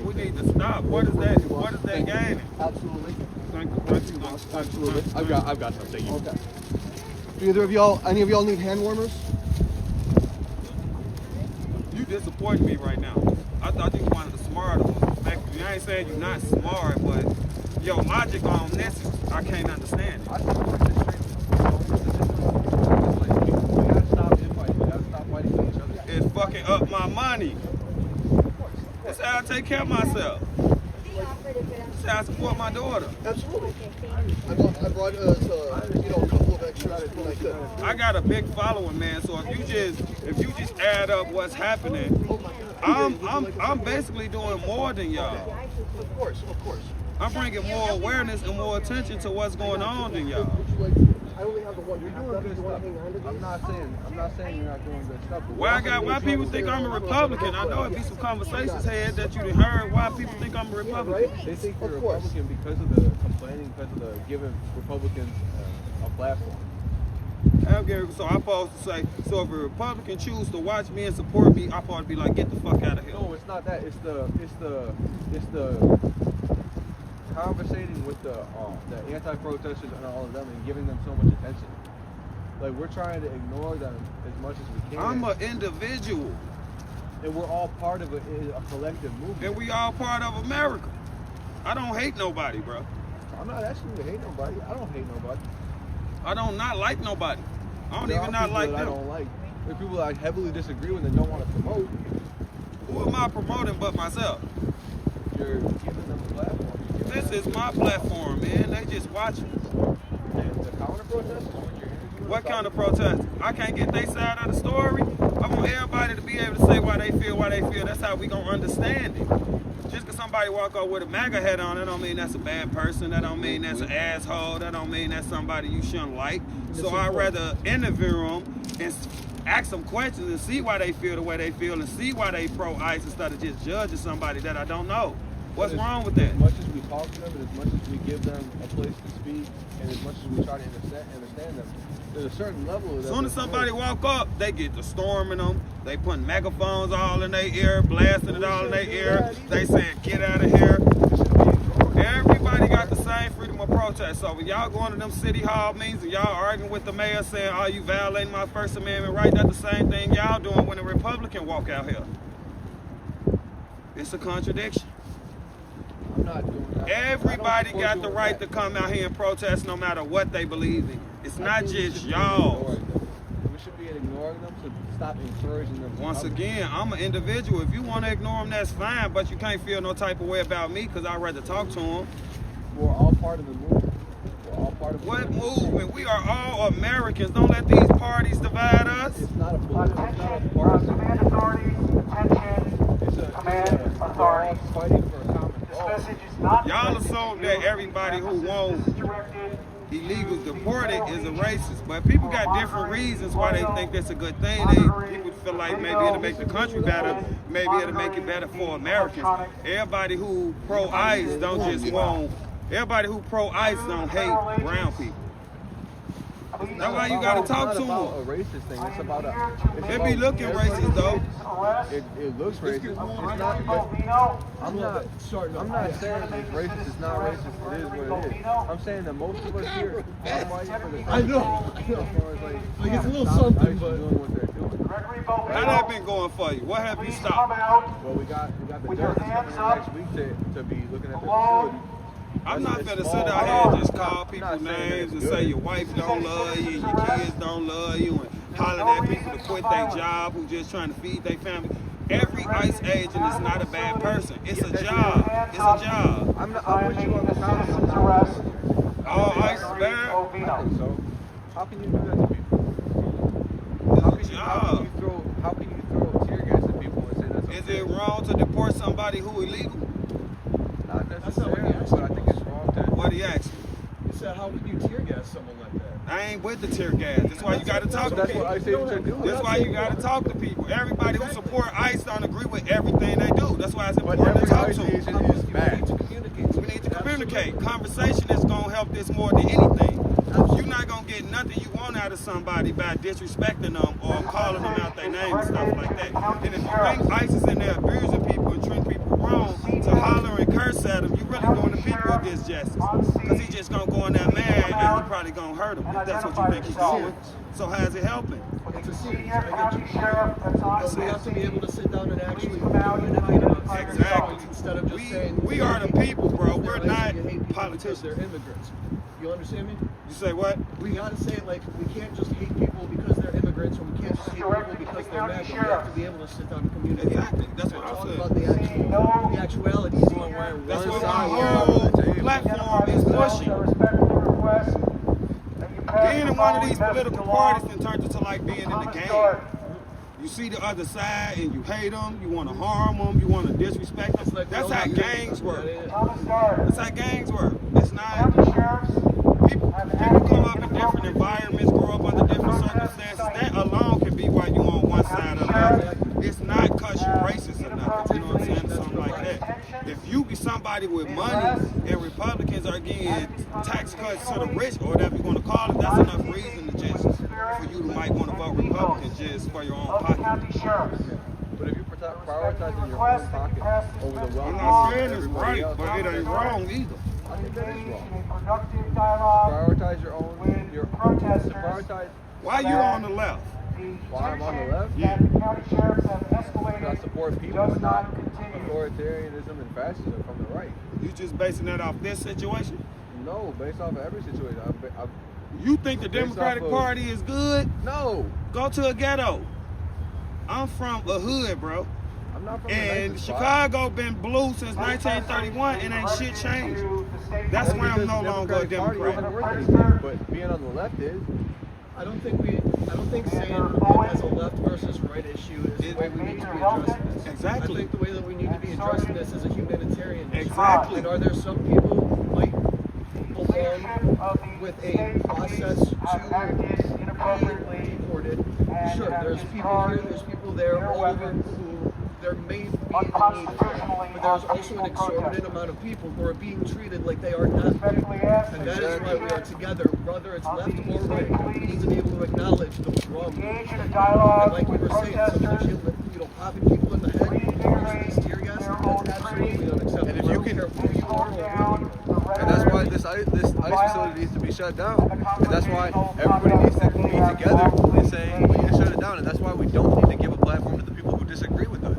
we need to stop. What is that gaining? Absolutely. Thank you. Absolutely. I've got something. Okay. Do any of y'all need hand warmers? You disappoint me right now. I thought you was one of the smarter ones. You ain't saying you're not smart, but your logic on this, I can't understand it. I think we're just we gotta stop infighting. We gotta stop fighting with each other. It's fucking up my money. That's how I take care of myself. Just asking for my daughter. Absolutely. I brought a couple of extras when I could. I got a big following, man. So if you just add up what's happening, I'm basically doing more than y'all. Of course. I'm bringing more awareness and more attention to what's going on than y'all. I only have the one. You're doing good stuff. I'm not saying you're not doing good stuff. Why people think I'm a Republican? I know it'd be some conversations had that you done heard. Why people think I'm a Republican? They think you're a Republican because of the complaining, because of the giving Republicans a platform. So I'm supposed to say, so if a Republican choose to watch me and support me, I'm supposed to be like, get the fuck out of here. No, it's not that. It's the conversating with the anti-protesters and all of them and giving them so much attention. Like, we're trying to ignore them as much as we can. I'm an individual. And we're all part of a collective movement. And we all part of America. I don't hate nobody, bro. I'm not asking you to hate nobody. I don't hate nobody. I don't not like nobody. I don't even not like them. I don't like. There's people that I heavily disagree with and don't want to promote. Who am I promoting but myself? You're giving them a platform. This is my platform, man. They just watching. And the counter protesters? What kind of protest? I can't get their side of the story. I want everybody to be able to say why they feel. That's how we gonna understand it. Just because somebody walk up with a MAGA hat on, that don't mean that's a bad person. That don't mean that's an asshole. That don't mean that's somebody you shouldn't like. So I'd rather interview them and ask them questions and see why they feel the way they feel and see why they pro-ICE instead of just judging somebody that I don't know. What's wrong with that? As much as we talk to them and as much as we give them a place to speak and as much as we try to understand them, there's a certain level of that. As soon as somebody walk up, they get to storming them. They putting megaphones all in their ear, blasting it all in their ear. They saying, get out of here. Everybody got the same freedom of protest. So when y'all going to them city hall meetings and y'all arguing with the mayor saying, oh, you violating my First Amendment right, that's the same thing y'all doing when a Republican walk out here. It's a contradiction. I'm not doing that. Everybody got the right to come out here and protest no matter what they believe in. It's not just y'all. We should be ignoring them to stop encouraging them. Once again, I'm an individual. If you want to ignore them, that's fine, but you can't feel no type of way about me because I'd rather talk to them. We're all part of the movement. We're all part of the What movement? We are all Americans. Don't let these parties divide us. It's not a political, it's not a partisan. Command authority, attention, command authority. Fighting for a common This cause. message is not Y'all assume that everybody who won't illegals deported is a racist, but people got different reasons why they think that's a good thing. People feel like maybe it'll make the country better, maybe it'll make it better for Americans. Everybody who pro-ICE don't just want, everybody who pro-ICE don't hate brown people. That's why you gotta talk to them. It's not about them. a racist thing. It's about a. It be looking racist though. It looks racist. It's not. I'm not saying it's racist. It's not racist. It is what it is. I'm saying that most of us here are fighting for the. I know. Like it's a little something, but doing what they're doing. How that been going for you? What have you stopped? Well, we got the judges coming in next week to be looking at the facility. I'm not gonna sit out here and just call people names and say your wife don't love you, and your kids don't love you, and holler at people to quit their job who just trying to feed their family. Every ICE agent is not a bad person. It's a job. It's a job. I'm with you on the topic. All ICE is bad. I think so. How can you do that to people? It's a job. How can you throw tear gas at people and say that's okay? Is it wrong to deport somebody who illegal? Not necessarily, but I think it's wrong to. What he asked me. he said, how would you tear gas someone like that? I ain't with the tear gas. That's why you gotta talk to That's people. what I say to do. That's why you gotta talk to people. Everybody who support ICE don't agree with everything they do. That's why it's But important to every talk ICE to them. agent is bad. We need to communicate. Conversation is gonna help this more than anything. You're not gonna get nothing you want out of somebody by disrespecting them or calling them out their name and stuff like that. And if you think ICE is in there abusing people and treating people wrong, to holler and curse at them, you really doing the people a disjustice. Because he's just gonna go in there mad and you probably gonna hurt him if that's what you think he's doing. So how's it helping? It's a series. I get you. So you have to be able to sit down and actually communicate about certain Exactly. topics instead of just saying We are the people, bro. We're not because politicians. they're immigrants. You understand me? You say what? We gotta say, like, we can't just hate people because they're immigrants, or we can't just hate people because they're MAGA. We have to be able to sit down and communicate. Exactly. That's what Talk I'm saying. about the actualities. That's what my whole platform is pushing. Being in one of these political parties can turn into like being in the game. You see the other side and you hate them, you want to harm them, you want to disrespect them. That's how gangs work. That's how gangs work. It's not. People come up in different environments, grow up under different circumstances. That alone can be why you on one side or the other. It's not because you're racist or nothing. You know what I'm saying? Something like that. If you be somebody with money and Republicans are getting tax cuts to the rich or whatever you want to call it, that's enough reason to just for you to might want to vote Republican just for your own pocket. But if you prioritizing your own pocket over the I'm well-being not of saying it's everybody right, else, but it ain't wrong either. I think that is wrong. Prioritize your own. Prioritize. Why you on the left? Why I'm on the left? Yeah. I support people and not authoritarianism and fascism from the right. You just basing that off this situation? No, based off of every situation. You think the Democratic Party is good? No. Go to a ghetto. I'm from a hood, bro. I'm not from And Chicago been blue since 1931 and ain't shit changed. That's why I'm no longer a Democrat. But being on the left is. I don't think saying it as a left versus right issue is the way we need to be addressing this. Exactly. I think the way that we need to be addressing this is a humanitarian issue. Exactly. And are there some people who might belong with a process to be deported? Sure, there's people here, there's people there, all over who there may be a need for, but there's also an exorbitant amount of people who are being treated like they are not people. And that is why we are together, whether it's left or right. We need to be able to acknowledge those wrong things. And like you were saying, some of the shit with, popping people in the head, using these tear gas, that's absolutely unacceptable. And if you can, and that's why this ICE facility needs to be shut down. And that's why everybody needs to be together and saying we need to shut it down. And that's why we don't need to give a platform to the people who disagree with us.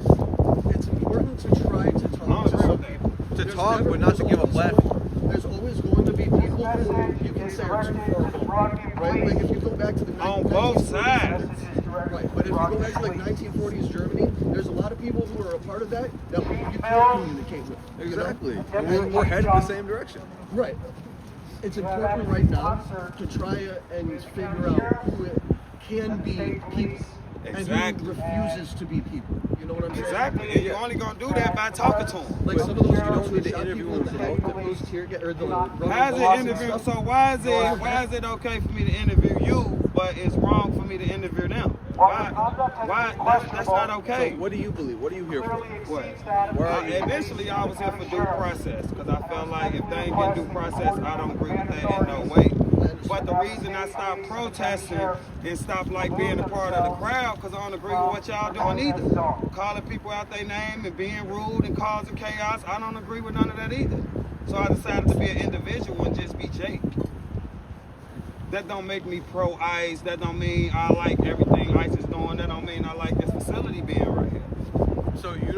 It's important to try to talk to some people. To talk, but not to give a platform. There's always going to be people who you can say are too far gone, right? Like if you go back to the On both sides. Right, but if you go back to like 1940s Germany, there's a lot of people who are a part of that you can't communicate with. Exactly. And we're headed the same direction. Right. It's important right now to try and figure out who it can be people and who refuses to be people. You know what I'm saying? Exactly. And you're only gonna do that by talking to them. Like some of those you don't need to shot interview people in them the to head know with those tear gas or the How's it interview? So why is it okay for me to interview you, but it's wrong for me to interview them? Why? That's not okay. So what do you believe? What are you here for? What? Where are you? Initially, I was here for due process because I felt like if they ain't get due process, I don't agree with that in no way. But the reason I stopped protesting and stopped like being a part of the crowd because I don't agree with what y'all doing either. Calling people out their name and being rude and causing chaos, I don't agree with none of that either. So I decided to be an individual and just be Jake. That don't make me pro-ICE. That don't mean I like everything ICE is doing. That don't mean I like this facility being right here. So you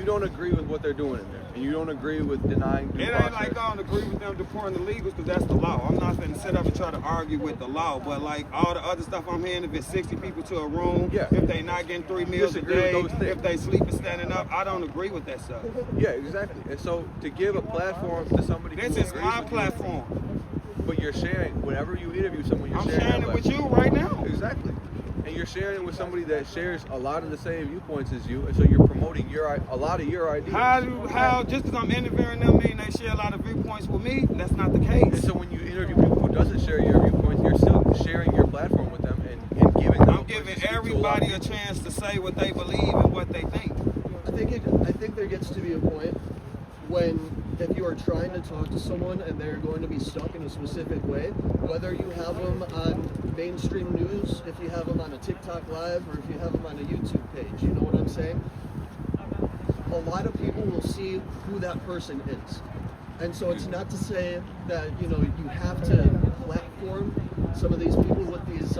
don't agree with what they're doing in there, and you don't agree with denying due It process. ain't like I don't agree with them deporting the illegals because that's the law. I'm not going to sit up and try to argue with the law, but like all the other stuff I'm hearing, if it's 60 people to a room, if they not getting 3 meals a day, if they sleeping standing up, I don't agree with that stuff. Yeah, exactly. And so to give a platform to somebody This who is agrees my with platform. you, but you're sharing, whenever you interview someone, you're I'm sharing sharing that it with platform. you right now. Exactly. And you're sharing it with somebody that shares a lot of the same viewpoints as you, and so you're promoting a lot of your ideas. How just because I'm interviewing them mean they share a lot of viewpoints with me? That's not the case. And so when you interview people who doesn't share your viewpoints, you're still sharing your platform with them and giving them. I'm giving everybody a chance to say what they believe and what they think. I think there gets to be a point when if you are trying to talk to someone and they're going to be stuck in a specific way, whether you have them on mainstream news, if you have them on a TikTok live, or if you have them on a YouTube page, you know what I'm saying? A lot of people will see who that person is. And so it's not to say that, you have to platform some of these people with these,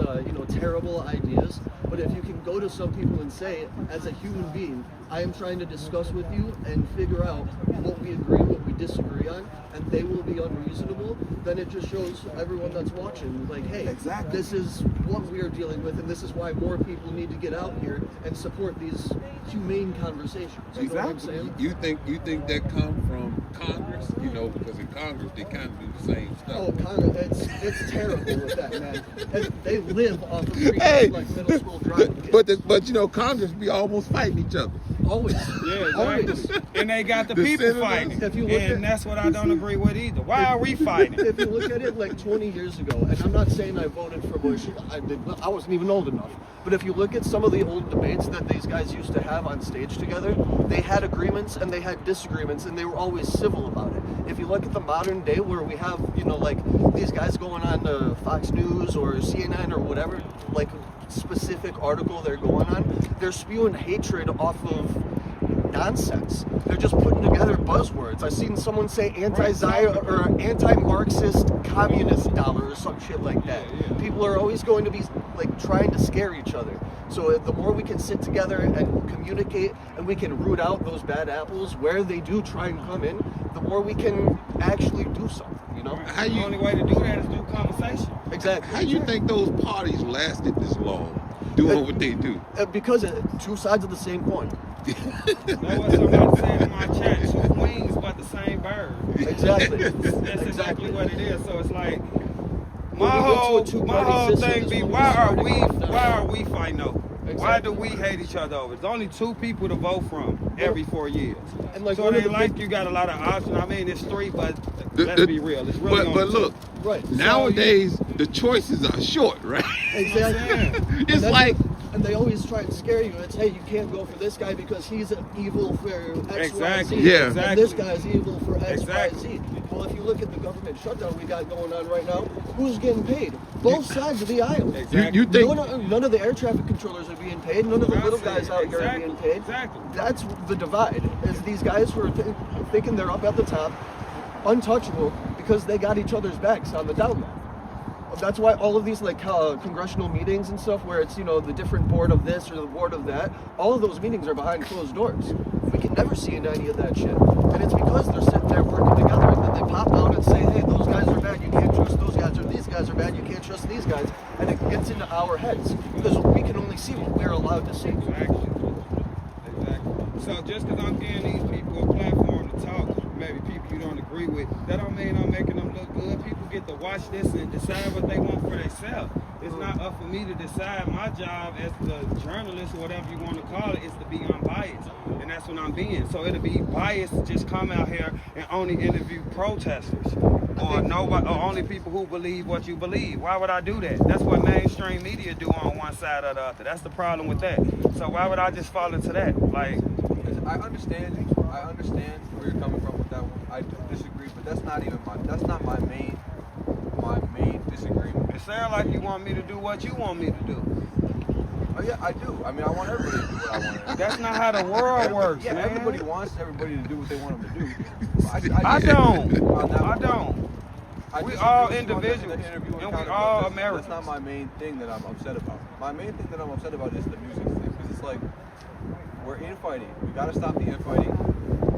terrible ideas, But if you can go to some people and say, as a human being, I am trying to discuss with you and figure out what we agree, what we disagree on, and they will be unreasonable, then it just shows everyone that's watching, like, hey, this is what we are dealing with, and this is why more people need to get out here and support these humane conversations. You know what I'm saying? You think that come from Congress? You know, because in Congress they kind of do the same stuff. Oh, Congress, it's terrible with that, man. And they live off of treating like middle school driving kids. But you know, Congress be almost fighting each other. Always. Yeah, exactly. Always. And they got the The people senators, fighting. if you look And at- that's what I don't agree with either. Why are we fighting? If you look at it like 20 years ago, and I'm not saying I voted for Bush, I wasn't even old enough, but if you look at some of the old debates that these guys used to have on stage together, they had agreements and they had disagreements, and they were always civil about it. If you look at the modern day where we have, you know, like these guys going on Fox News or CNN or whatever, like specific article they're going on, they're spewing hatred off of nonsense. They're just putting together buzzwords. I've seen someone say anti-Zion or anti-Marxist communist dollar or some shit like that. People are always going to be like trying to scare each other. So the more we can sit together and communicate and we can root out those bad apples where they do try and come in, the more we can actually do something, you know? The only way to do that is through conversation. Exactly. How you think those parties lasted this long, doing what they do? Because two sides of the same coin. That's what somebody said in my chat. Two wings, but the same bird. Exactly. That's exactly what it is. So it's like Well, my we went to a whole two-party system thing is be when we why started. are we fighting over? Why Exactly. do we hate each other over? There's only two people to vote from every 4 years. And like So one it of ain't the like big- you got a lot of options. I mean, it's three, but The- let's the- be real. It's really But only look, Right. nowadays the choices are short, right? Exactly. It's And that's like and they always try and scare you. It's, hey, you can't go for this guy because he's evil for X, Exactly. Y, Z. Yeah. And this guy's evil for X, Exactly. Y, Z. Well, if you look at the government shutdown we got going on right now, who's getting paid? Both sides of the aisle. Exactly. you think None of the air traffic controllers are being paid. None of the little guys out here are being paid. Exactly. That's the divide. Is these guys who are thinking they're up at the top, untouchable, because they got each other's backs on the down low. That's why all of these like congressional meetings and stuff, where it's, you know, the different board of this or the board of that, all of those meetings are behind closed doors. We can never see any of that shit, and it's because they're sitting there working together, and then they pop out and say, hey, those guys are bad, you can't trust those guys, or these guys are bad, you can't trust these guys, and it gets into our heads because we can only see what we're allowed to see. Exactly. So just because I'm giving these people a platform to talk, maybe people you don't agree with, that don't mean I'm making them look good. People get to watch this and decide what they want for themselves. It's not up for me to decide. My job as the journalist, or whatever you want to call it, is to be unbiased. And that's what I'm being. So it'll be biased to just come out here and only interview protesters. Or nobody, or only people who believe what you believe. Why would I do that? That's what mainstream media do on one side or the other. That's the problem with that. So why would I just fall into that? Like, I understand where you're coming from with that one. I do disagree, but that's not my main disagreement. it sounds like you want me to do what you want me to do. Oh yeah, I do. I mean, I want everybody to do what I want. To do. That's not how the world works, Yeah, man. everybody wants everybody to do what they want them to do. I don't. On that I one. don't. I We disagree all with you on that individuals, interview and we encounter, all but Americans. That's not my main thing that I'm upset about. My main thing that I'm upset about is the music thing, because it's like we're infighting. We gotta stop the infighting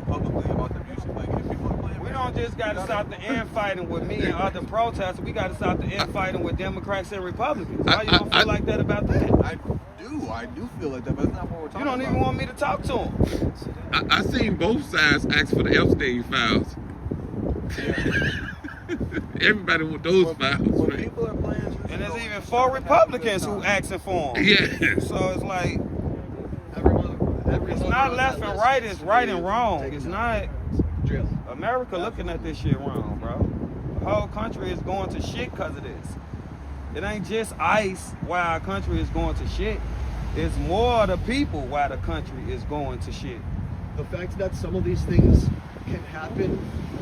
publicly about the music. Like if people are playing, We don't just got to stop the infighting with me and other protesters. We got to stop the infighting with Democrats and Republicans. Why you don't feel like that about that? I do feel like that, but that's not what we're talking You don't about. even want me to talk to them. I seen both sides ask for the Epstein files. Everybody want those files. When Right? people are playing music, And there's though, even it's 4 not Republicans having who a good time. asking for them. Yeah. So it's like, Every it's voter not on left that and list right, it's should right be and wrong. taken It's out. not Jail. America looking at this shit wrong, bro. The whole country is going to shit because of this. It ain't just ICE why our country is going to shit. It's more the people why the country is going to shit. The fact that some of these things can happen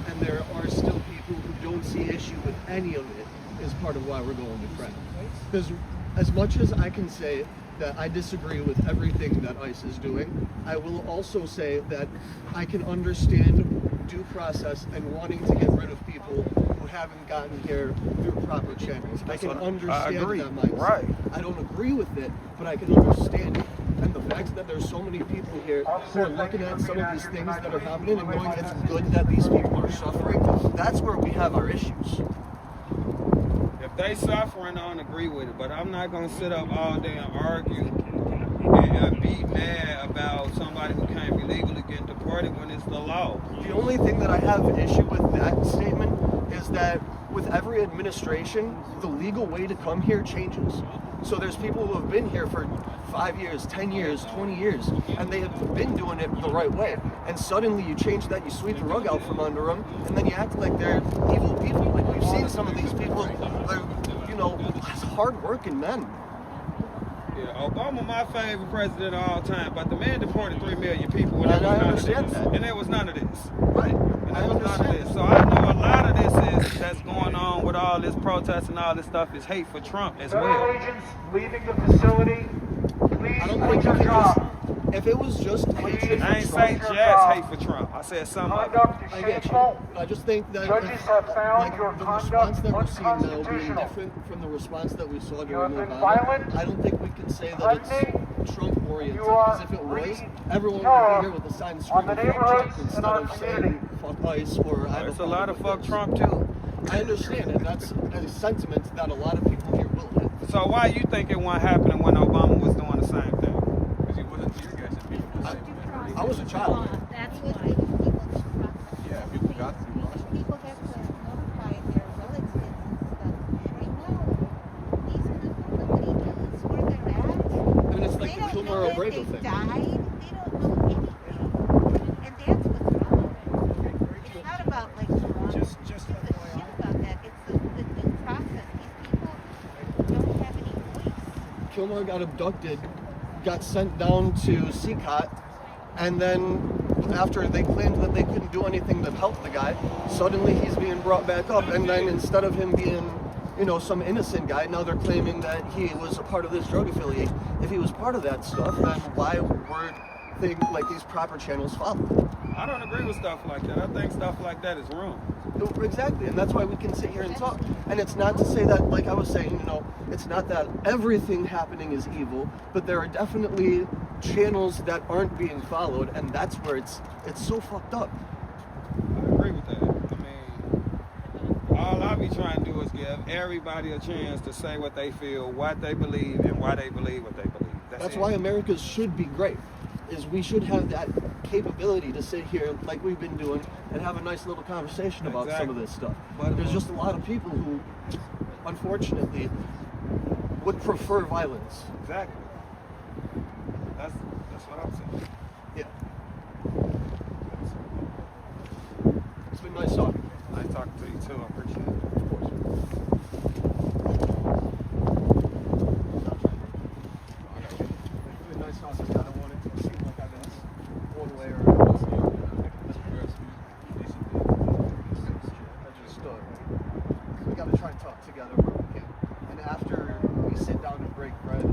and there are still people who don't see issue with any of it is part of why we're going to crap. Because as much as I can say that I disagree with everything that ICE is doing, I will also say that I can understand due process and wanting to get rid of people who haven't gotten here through proper channels. I can understand agree. that mindset. Right. I don't agree with it, but I can understand it. And the fact that there's so many people here who are looking at some of these things that are happening and knowing it's good that these people are suffering, that's where we have our issues. If they suffering, I don't agree with it. But I'm not gonna sit up all day and argue and be mad about somebody who came illegally getting deported when it's the law. The only thing that I have an issue with that statement is that with every administration, the legal way to come here changes. So there's people who have been here for 5 years, 10 years, 20 years, and they have been doing it the right way. And suddenly you change that, you sweep the rug out from under them, and then you act like they're evil people. Like we've seen some of these people, they're, you know, hard-working men. Yeah, Obama my favorite president of all time, but the man deported 3 million people when And there was I none understand of this. that. And there was none of this. Right. And there was none of this. So I know a lot of this that's going on with all this protest and all this stuff is hate for Trump as Federal well. agents leaving the facility, please I don't quit think you your can job. just, if it was just hatred I ain't for say Trump, just hate for Trump. I said some of it. Conduct is I get you. shameful. I just think that Judges if, have found like, your the conduct response that we're seeing now being unconstitutional. different from the response that we saw You during have been Obama, violent, I don't think we can say that threatening, it's Trump-oriented, you are because if it was, wreaking everyone would terror be here with a sign on screaming the fuck neighborhoods Trump and instead our of community. saying fuck ICE or I have There's a problem lot of with fuck this. Trump too. I understand it. That's a sentiment that a lot of people here will have. So why you think it wasn't happening when Obama was doing the same thing? Because he wasn't tear gassing people. I was a child. That's why people Yeah, people got to be cautious. people get to notify their relatives and stuff. Right now, these people, nobody knows where they're at. I mean, it's like They the don't Kilmer know if O'Brien they thing. died. They don't know anything. And that's what's wrong. It's not about like Just the shit about that. It's the due process. These people don't have any voice. Kilmer got abducted, got sent down to CCOT, and then after they claimed that they couldn't do anything to help the guy, suddenly he's being brought back up, and then instead of him being, you know, some innocent guy, now they're claiming that he was a part of this drug affiliation. If he was part of that stuff, then why were things like these proper channels followed? I don't agree with stuff like that. I think stuff like that is wrong. Exactly, and that's why we can sit here and talk. And it's not to say that, like I was saying, you know, it's not that everything happening is evil, but there are definitely channels that aren't being followed, and that's where it's so fucked up. I agree with that. I mean, all I be trying to do is give everybody a chance to say what they feel, what they believe, and why they believe what they believe. That's it. why America should be great, is we should have that capability to sit here like we've been doing and have a nice little conversation about some of this stuff. But There's just a lot of people who, unfortunately, would prefer violence. Exactly. That's what I'm saying. Yeah. It's been nice talking. Nice talking to you too. I appreciate it. Of course. It's been nice talking. I don't want it to seem like I'm in one way or another. I just, we gotta try and talk together where we can. And after we sit down and break bread,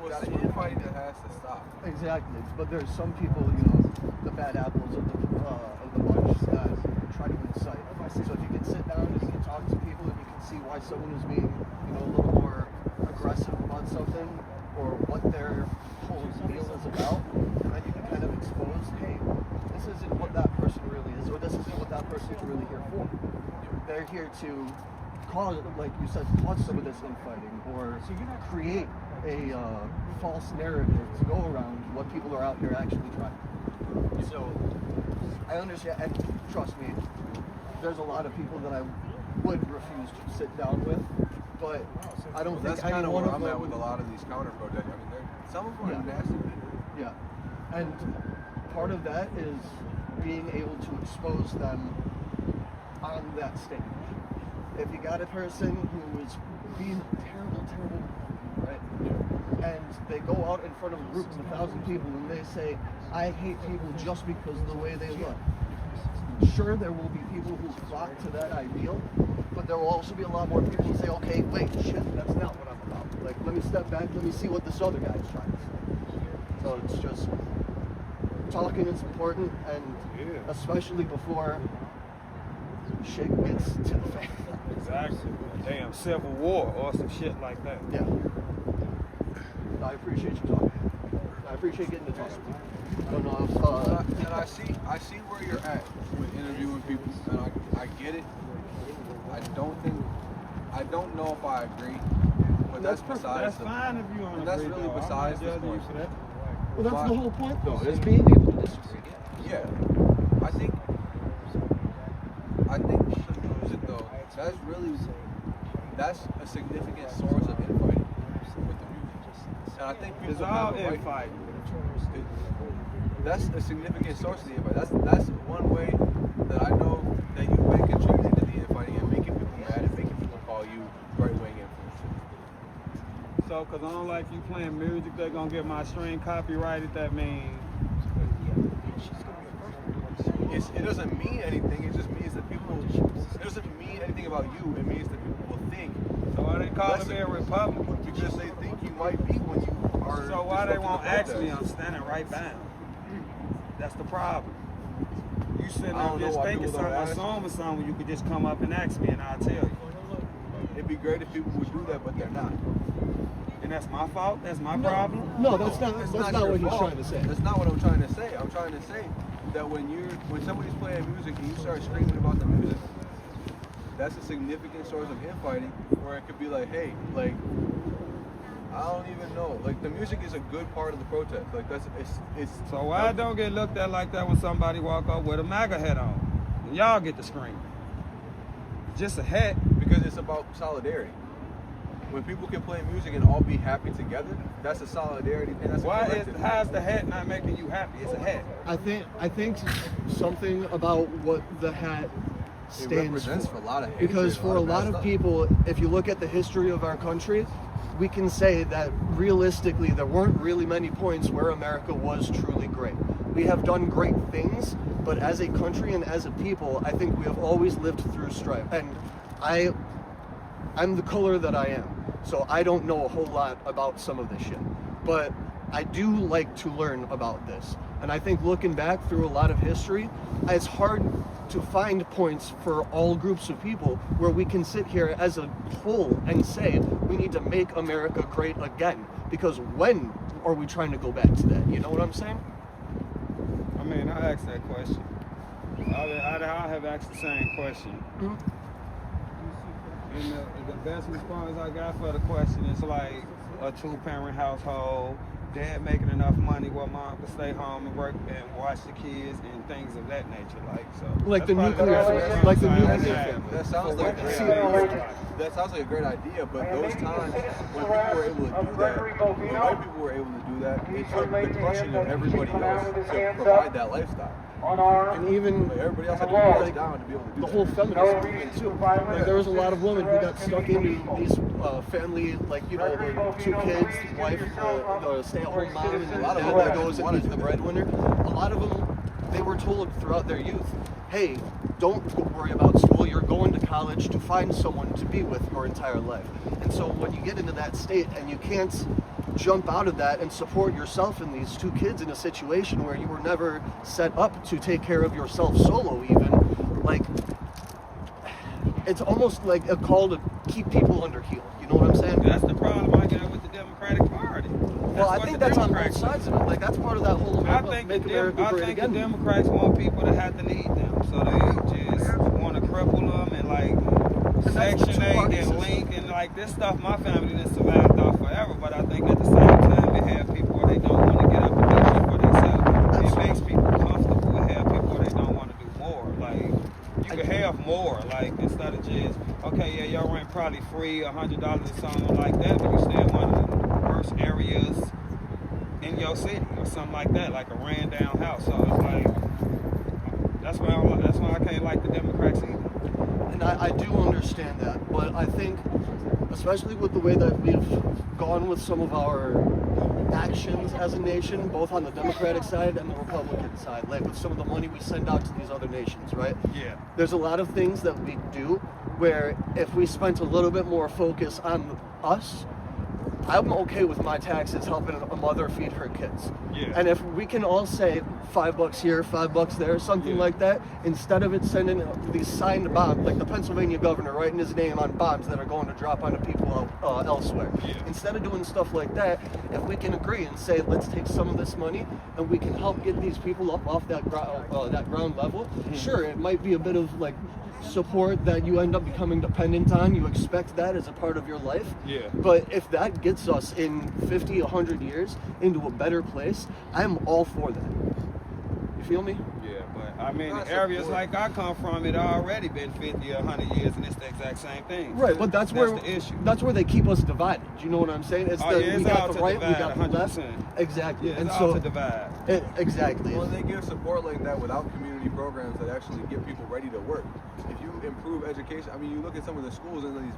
Well, it's the infighting that has to stop. exactly. But there's some people, you know, the bad apples of the bunch that try to incite. So if you can sit down and you can talk to people and you can see why someone is being, you know, a little more aggressive about something or what their whole deal is about, and then you can kind of expose, hey, this isn't what that person really is, or this isn't what that person's really here for. They're here to cause, like you said, cause some of this infighting or create a false narrative to go around what people are out here actually trying. So I understand, and trust me, there's a lot of people that I would refuse to sit down with, but I don't think That's kind any of one where of I'm them. at with a lot of these counter protests. I mean, some of them are Yeah. nasty. Yeah, and part of that is being able to expose them on that stage. If you got a person who is being terrible, right, and they go out in front of a group of 1,000 people and they say, I hate people just because of the way they look. Sure, there will be people who flock to that ideal, but there will also be a lot more people who say, okay, wait, shit, that's not what I'm about. Like, let me step back, let me see what this other guy's trying to say. So it's just, talking is important, and especially before shit gets to the fan. Exactly. Damn civil war or some shit like that. Yeah. I appreciate you talking. I appreciate getting to talk to you. I don't know if, And I see where you're at with interviewing people, and I get it. I don't know if I agree, but that's besides. That's fine if you don't That's agree, really though. besides I'm the not judging you point. for that. well, that's But- the whole point, though, is being able to disagree. Yeah, I think the music though, that's a significant source of infighting with the music. And I think people It's all have a right- infighting. That's a significant source of the infighting. That's one way that I know that you may contribute to the infighting and making people mad and making people call you right-wing influencers. So, cause I don't like you playing music, they're gonna get my string copyrighted. That means It doesn't mean anything. It just means that people. It doesn't mean anything about you. It means that people will think. so why they calling less me of a you Republican? because they think you might be when you are. So why they won't ask disrupting me? the I'm protest. standing right down. That's the problem. You sitting I there don't know just why thinking people don't something, ask. assuming something, you could just come up and ask me and I'll tell you. It'd be great if people would do that, but they're not. And that's my fault? That's my problem? No, that's not It's what your he's fault. trying to say. That's not what I'm trying to say. I'm trying to say that when somebody's playing music and you start screaming about the music, that's a significant source of infighting. Where it could be like, hey, like, I don't even know. Like, the music is a good part of the protest. Like, it's. So why it don't get looked at like that when somebody walk up with a MAGA hat on? And y'all get to scream. Just a hat. Because it's about solidarity. When people can play music and all be happy together, that's a solidarity thing. That's a collective thing. How's the hat not making you happy? It's a hat. I think something about what the hat It stands represents for. for a lot of hatred, Because for a bad lot of stuff. people, if you look at the history of our country, we can say that realistically there weren't really many points where America was truly great. We have done great things, but as a country and as a people, I think we have always lived through strife. And I'm the color that I am, so I don't know a whole lot about some of this shit. But I do like to learn about this. And I think looking back through a lot of history, it's hard to find points for all groups of people where we can sit here as a whole and say we need to make America great again. Because when are we trying to go back to that? You know what I'm saying? I mean, I asked that question. I have asked the same question. Mm-hmm. And the best response I got for the question is like a two-parent household, dad making enough money where mom could stay home and work and watch the kids and things of that nature. Like the that's probably nuclear best family, like the response I nuclear had. family. That sounds like a great idea. That sounds like a great idea, but those times when people were able to do that, when white people were able to do that, it took the crushing of everybody else to provide that lifestyle. And even Like, everybody else had to be crushed down to be able to do the that. whole feminist movement too. Like there was a lot of women who got stuck into these family, like the 2 kids, wife, the stay-at-home mom, and A lot of dad them that actually goes and wanted he's the to. breadwinner. A lot of them, they were told throughout their youth, hey, don't worry about school. You're going to college to find someone to be with your entire life. And so when you get into that state and you can't jump out of that and support yourself and these 2 kids in a situation where you were never set up to take care of yourself solo even, like, it's almost like a call to keep people under heel. You know what I'm saying? That's the problem I got with the Democratic Party. Well, I think that's on both sides of it. Like, that's part of that whole I think Make America Great the Again. Democrats want people to have to lead them, so they just want to cripple them and like Section 8 and Link and like this stuff. My family done survived off forever, but I think at the same time they have people where they don't want to get up and do shit for themselves. It makes people comfortable to have people where they don't want to do more. Like you could have more, like instead of just okay, yeah, your rent probably free, $100 or something like that, but you stay in one of the worst areas in your city or something like that, like a ran down house. So it's like that's why I can't like the Democrats either. And I do understand that, but I think, especially with the way that we've gone with some of our actions as a nation, both on the Democratic side and the Republican side, like with some of the money we send out to these other nations, right? Yeah. There's a lot of things that we do where if we spent a little bit more focus on us, I'm okay with my taxes helping a mother feed her kids. Yeah. And if we can all say $5 here, $5 there, something like that, instead of it sending these signed bombs, like the Pennsylvania governor writing his name on bombs that are going to drop onto people elsewhere. Yeah. Instead of doing stuff like that, if we can agree and say, let's take some of this money and we can help get these people up off that ground level. Sure, it might be a bit of like support that you end up becoming dependent on. You expect that as a part of your life. Yeah. But if that gets us in 50, 100 years into a better place, I'm all for that. You feel me? Yeah, but I mean, Not the areas support. like I come from, it already been 50 or 100 years, and it's the exact same thing. Right, but that's where the issue. That's where they keep us divided. Do you know what I'm saying? It's Oh, yeah, we it's all got the to right, we divide, got the left. 100%. Exactly. Yeah, And it's all so to divide. exactly. Well, they give support like that without community programs that actually get people ready to work. If you improve education, I mean, you look at some of the schools in these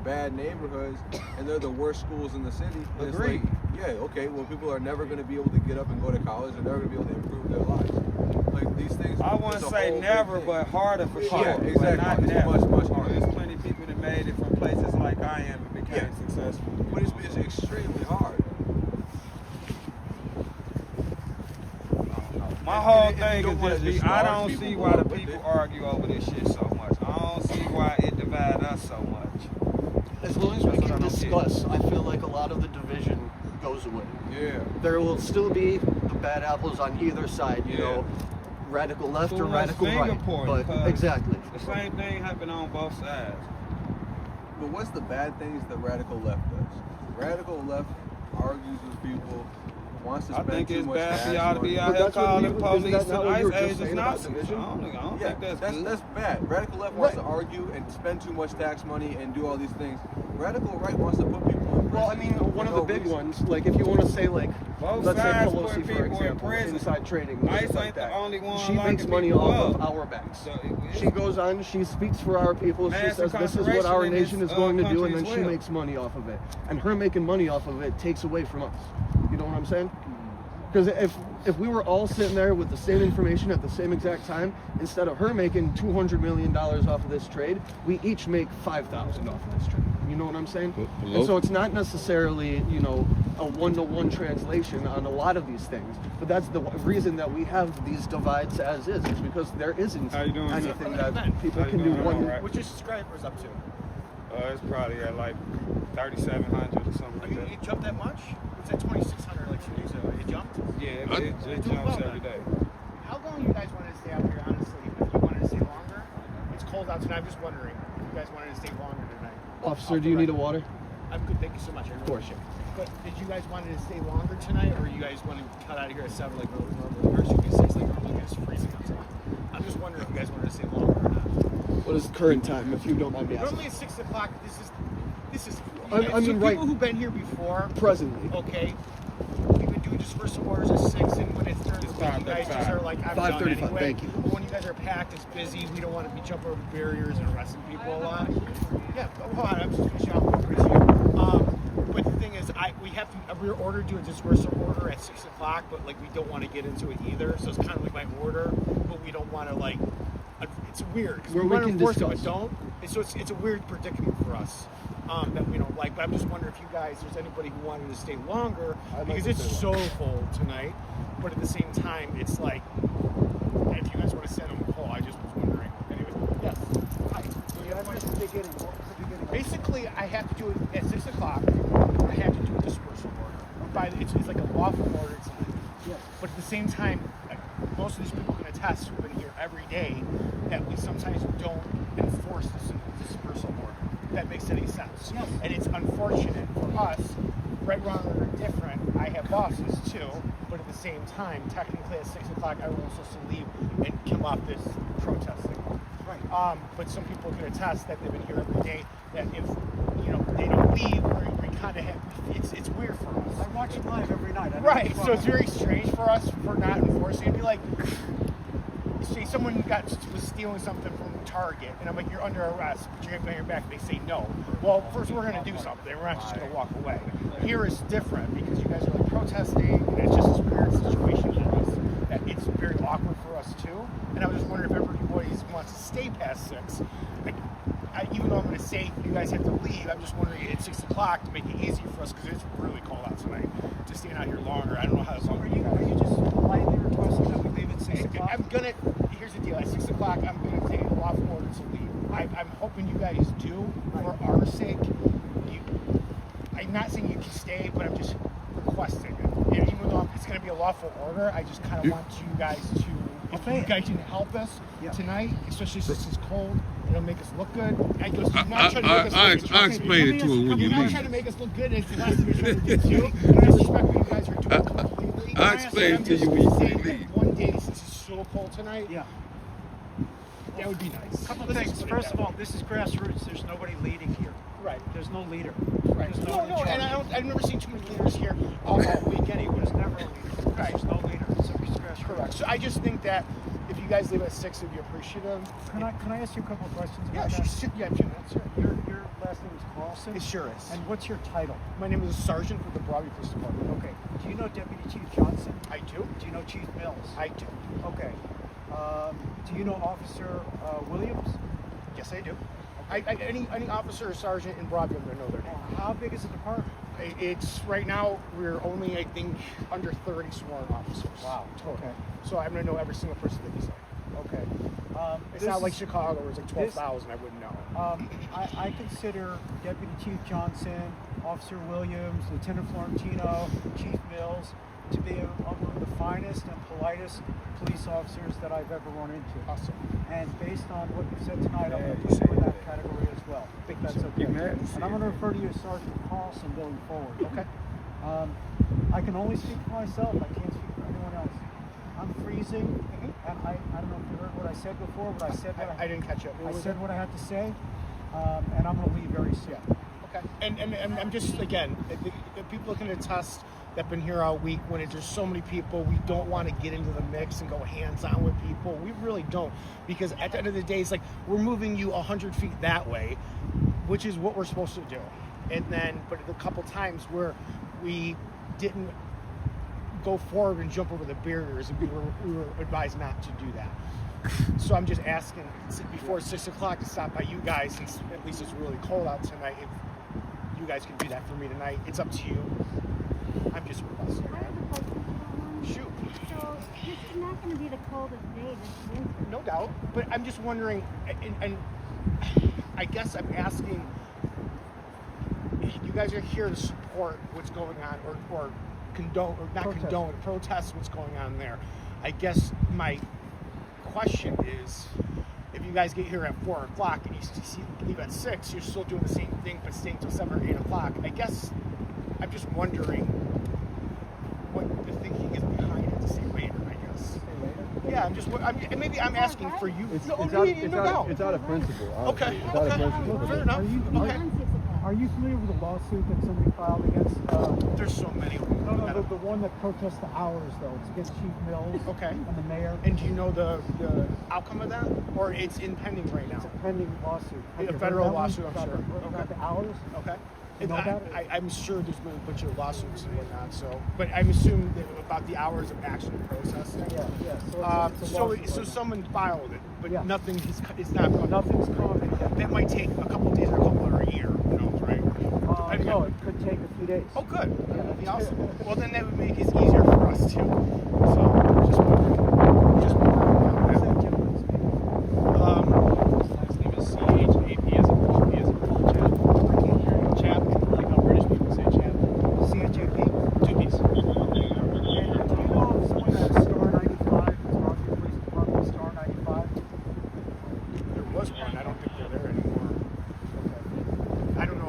bad neighborhoods, and they're the worst schools in the city. And it's Agreed. like, yeah, okay, well, people are never going to be able to get up and go to college. They're never going to be able to improve their lives. Like these things. I wouldn't it's a say whole never, big thing. but harder for sure. Yeah, But exactly. not It's never. much, much harder. There's plenty of people that made it from places like I am and became successful. But it's extremely hard. My whole And you thing don't is wanna just be, just I charge don't people see who why are the with people it. argue over this shit so much. I don't see why it divides us so much. As long as we can discuss, I feel like a lot of the division goes away. Yeah. There will still be the bad apples on either side, you know, radical left Too or much radical finger right. pointing, But 'cause exactly. The same thing happened on both sides. But what's the bad things the radical left does? Radical left argues with people, wants to I spend think too it's much bad for tax y'all to be money. out But here that's what calling you- police isn't that and not what ICE you were just agents saying about Nazis. I division? don't Yeah, think that's good. that's bad. Radical left wants Right. to argue and spend too much tax money and do all these things. Radical right wants to put people in prison. Well, I mean, one of for the no big reason. ones, like if you want to say like, Both let's say sides Pelosi, put for people in example, prison. inside trading, and ICE stuff like ain't the that. only one She locking makes money people off of up. our backs. So it's- She goes on, she speaks for our people, she Mass says this is what incarceration our in nation this, is going to do, country and then as she well. makes money off of it. And her making money off of it takes away from us. You know what I'm saying? Because if we were all sitting there with the same information at the same exact time, instead of her making $200 million off of this trade, we each make $5,000 off of this trade. You know what I'm saying? And so it's not necessarily, you know, a one-to-one translation on a lot of these things. But that's the reason that we have these divides as is because there isn't How you doing, sir? anything that people How you can do doing? one. All right. What's your subscribers up to? It's probably at like 3,700 or something like that. It jumped that much? It was at 2,600 like 2 days ago. It jumped? Yeah, it Doing jumps well, every then. day. How long you guys wanted to stay out here, honestly? If you wanted to stay longer? It's cold out tonight. I'm just wondering if you guys wanted to stay longer tonight. Officer, do you need a water? I'm good. Thank you so much. I really Of course. appreciate it. But did you guys wanted to stay longer tonight, or you guys want to cut out of here at 7 like normal? Or should we 6 like normal? It's freezing outside. I'm just wondering if you guys wanted to stay longer or not. What is the current time, if you don't mind me asking? Normally it's 6 o'clock. This is. I mean, so right- people who've been here before. Presently. Okay. We've been doing dispersal orders at 6, and when it's during the week, you guys just are like, I'm done 5:35, anyway. thank you. But when you guys are packed, it's busy. We don't want to be jumping over barriers and arresting people a lot. Yeah, but hold on, I'm just finishing off with Chris here. But the thing is, we have to, we're ordered to do a dispersal order at 6 o'clock, but like we don't want to get into it either. So it's kind of like my order, but we don't want to like. It's weird because Where we we want to can enforce it, but discuss. don't. And so it's a weird predicament for us. That we don't like, but I'm just wondering if you guys, there's anybody who wanted to stay longer because it's so cold tonight. But at the same time, it's like, if you guys want to send them a call, I just was wondering. Anyways, yes. Hi. Basically, I have to do it at 6 o'clock. I have to do a dispersal order. It's like a lawful order tonight. Yes. But at the same time, most of these people can attest who've been here every day that we sometimes don't enforce this dispersal order. If that makes any sense. Yes. And it's unfortunate for us, right, wrong, or indifferent. I have bosses too, but at the same time, technically at 6 o'clock, I will also leave and come off this protesting. Right. But some people can attest that they've been here every day. That if they don't leave, we kind of have. It's weird for us. I watch it live every night. Right, so it's very strange for us for not enforcing. It'd be like, say someone was stealing something from Target, and I'm like, you're under arrest, but you're going to your back. They say no. Well, first we're going to do something. We're not just going to walk away. Here it's different because you guys are like protesting, and it's just this weird situation for us that it's very awkward for us too. And I was just wondering if everybody wants to stay past 6. Like, even though I'm going to say you guys have to leave, I'm just wondering at 6 o'clock to make it easier for us because it's really cold out tonight to stand out here longer. I don't know how long. Are you just politely requesting that we leave at 6 o'clock? I'm gonna. Here's the deal. At 6 o'clock, I'm gonna take a lawful order to leave. I'm hoping you guys do for our sake. I'm not saying you can stay, but I'm just requesting it. And even though it's gonna be a lawful order, I just kind of want you guys to. If you guys can help us tonight, especially since it's cold, it'll make us look good. I explain it to her when you You're not leave. trying to make us look good. It's the last thing you're trying to do too. And I respect what you guys are doing completely. I explain it to you when you leave. One day since it's so cold tonight. Yeah. That would be nice. A couple of things. First of all, this is grassroots. There's nobody leading here. Right. There's no leader. Right. There's No, and I've never seen too many leaders here all week anyway. There's never a leader. Right. There's no leader. It's grassroots. Correct. So I just think that if you guys leave at 6, it'd be appreciative. Can I ask you a couple of questions Yeah, about that? yeah, 2 minutes. Sure. Your last name is Carlson? It sure is. And what's your title? My name is Sergeant with the Broadview Police Department. Okay. Do you know Deputy Chief Johnson? I do. Do you know Chief Mills? I do. Okay. Do you know Officer Williams? Yes, I do. Any officer or sergeant in Broadview, I'm going to know their name. How big is the department? It's right now we're only I think under 30 sworn officers. Wow. Total. Okay. So I'm going to know every single person that he's like. Okay. It's not like Chicago where it's like 12,000. I wouldn't know. I consider Deputy Chief Johnson, Officer Williams, Lieutenant Florentino, Chief Mills to be among the finest and politest police officers that I've ever run into. Awesome. And based on what you said tonight, I'm going to put you in that category as well. I think that's okay. And I'm going to refer to you as Sergeant Carlson going forward. Okay. I can only speak for myself. I can't speak for anyone else. I'm freezing, and I don't know if you heard what I said before, but I said what I didn't catch up. I said what I had to say, and I'm going to leave very soon. Okay. And I'm just, again, the people that can attest that have been here all week, when there's so many people, we don't want to get into the mix and go hands-on with people. We really don't. Because at the end of the day, it's like we're moving you 100 feet that way, which is what we're supposed to do. And then, but a couple times where we didn't go forward and jump over the barriers, and we were advised not to do that. So I'm just asking before 6 o'clock to stop by you guys, since at least it's really cold out tonight. If you guys can do that for me tonight, it's up to you. I'm just requesting. I have a question. Shoot. So this is not going to be the coldest day this winter. No doubt, but I'm just wondering, and I guess I'm asking, you guys are here to support what's going on, or condone, or not condone, protest what's going on there. I guess my question is, if you guys get here at 4 o'clock and you leave at 6, you're still doing the same thing but staying till 7 or 8 o'clock. I guess I'm just wondering what the thinking is behind it to say later, I guess. Yeah, maybe I'm asking for you. It's out of principle. Honestly. Okay. It's out of principle. Fair enough. Are you familiar with the lawsuit that somebody filed against? There's so many. No, the one that protests the hours, though. It's against Chief Mills. Okay. And the mayor. And do you know the outcome of that, or it's in pending right now? It's a pending lawsuit. A federal lawsuit, I'm sure. About the hours. Okay. You know about it? I'm sure there's been a bunch of lawsuits and whatnot. So, but I'm assuming that about the hours of action and protesting. Yeah. So someone filed it, but Yeah. nothing. It's not. Nothing's coming yet. That might take a couple of days or a couple or a year. Who knows, right? No, it could take a few days. Oh, good. That'd be awesome. Well, then that would make it easier for us too. So, just wondering. His name is CHAP. He is a British chap. Chap, like how British people say chap. CHAP. 2 P's. Do you know someone at Star 95? Broadview Police Department, Star 95? There was one. I don't think they're there anymore. Okay. I don't know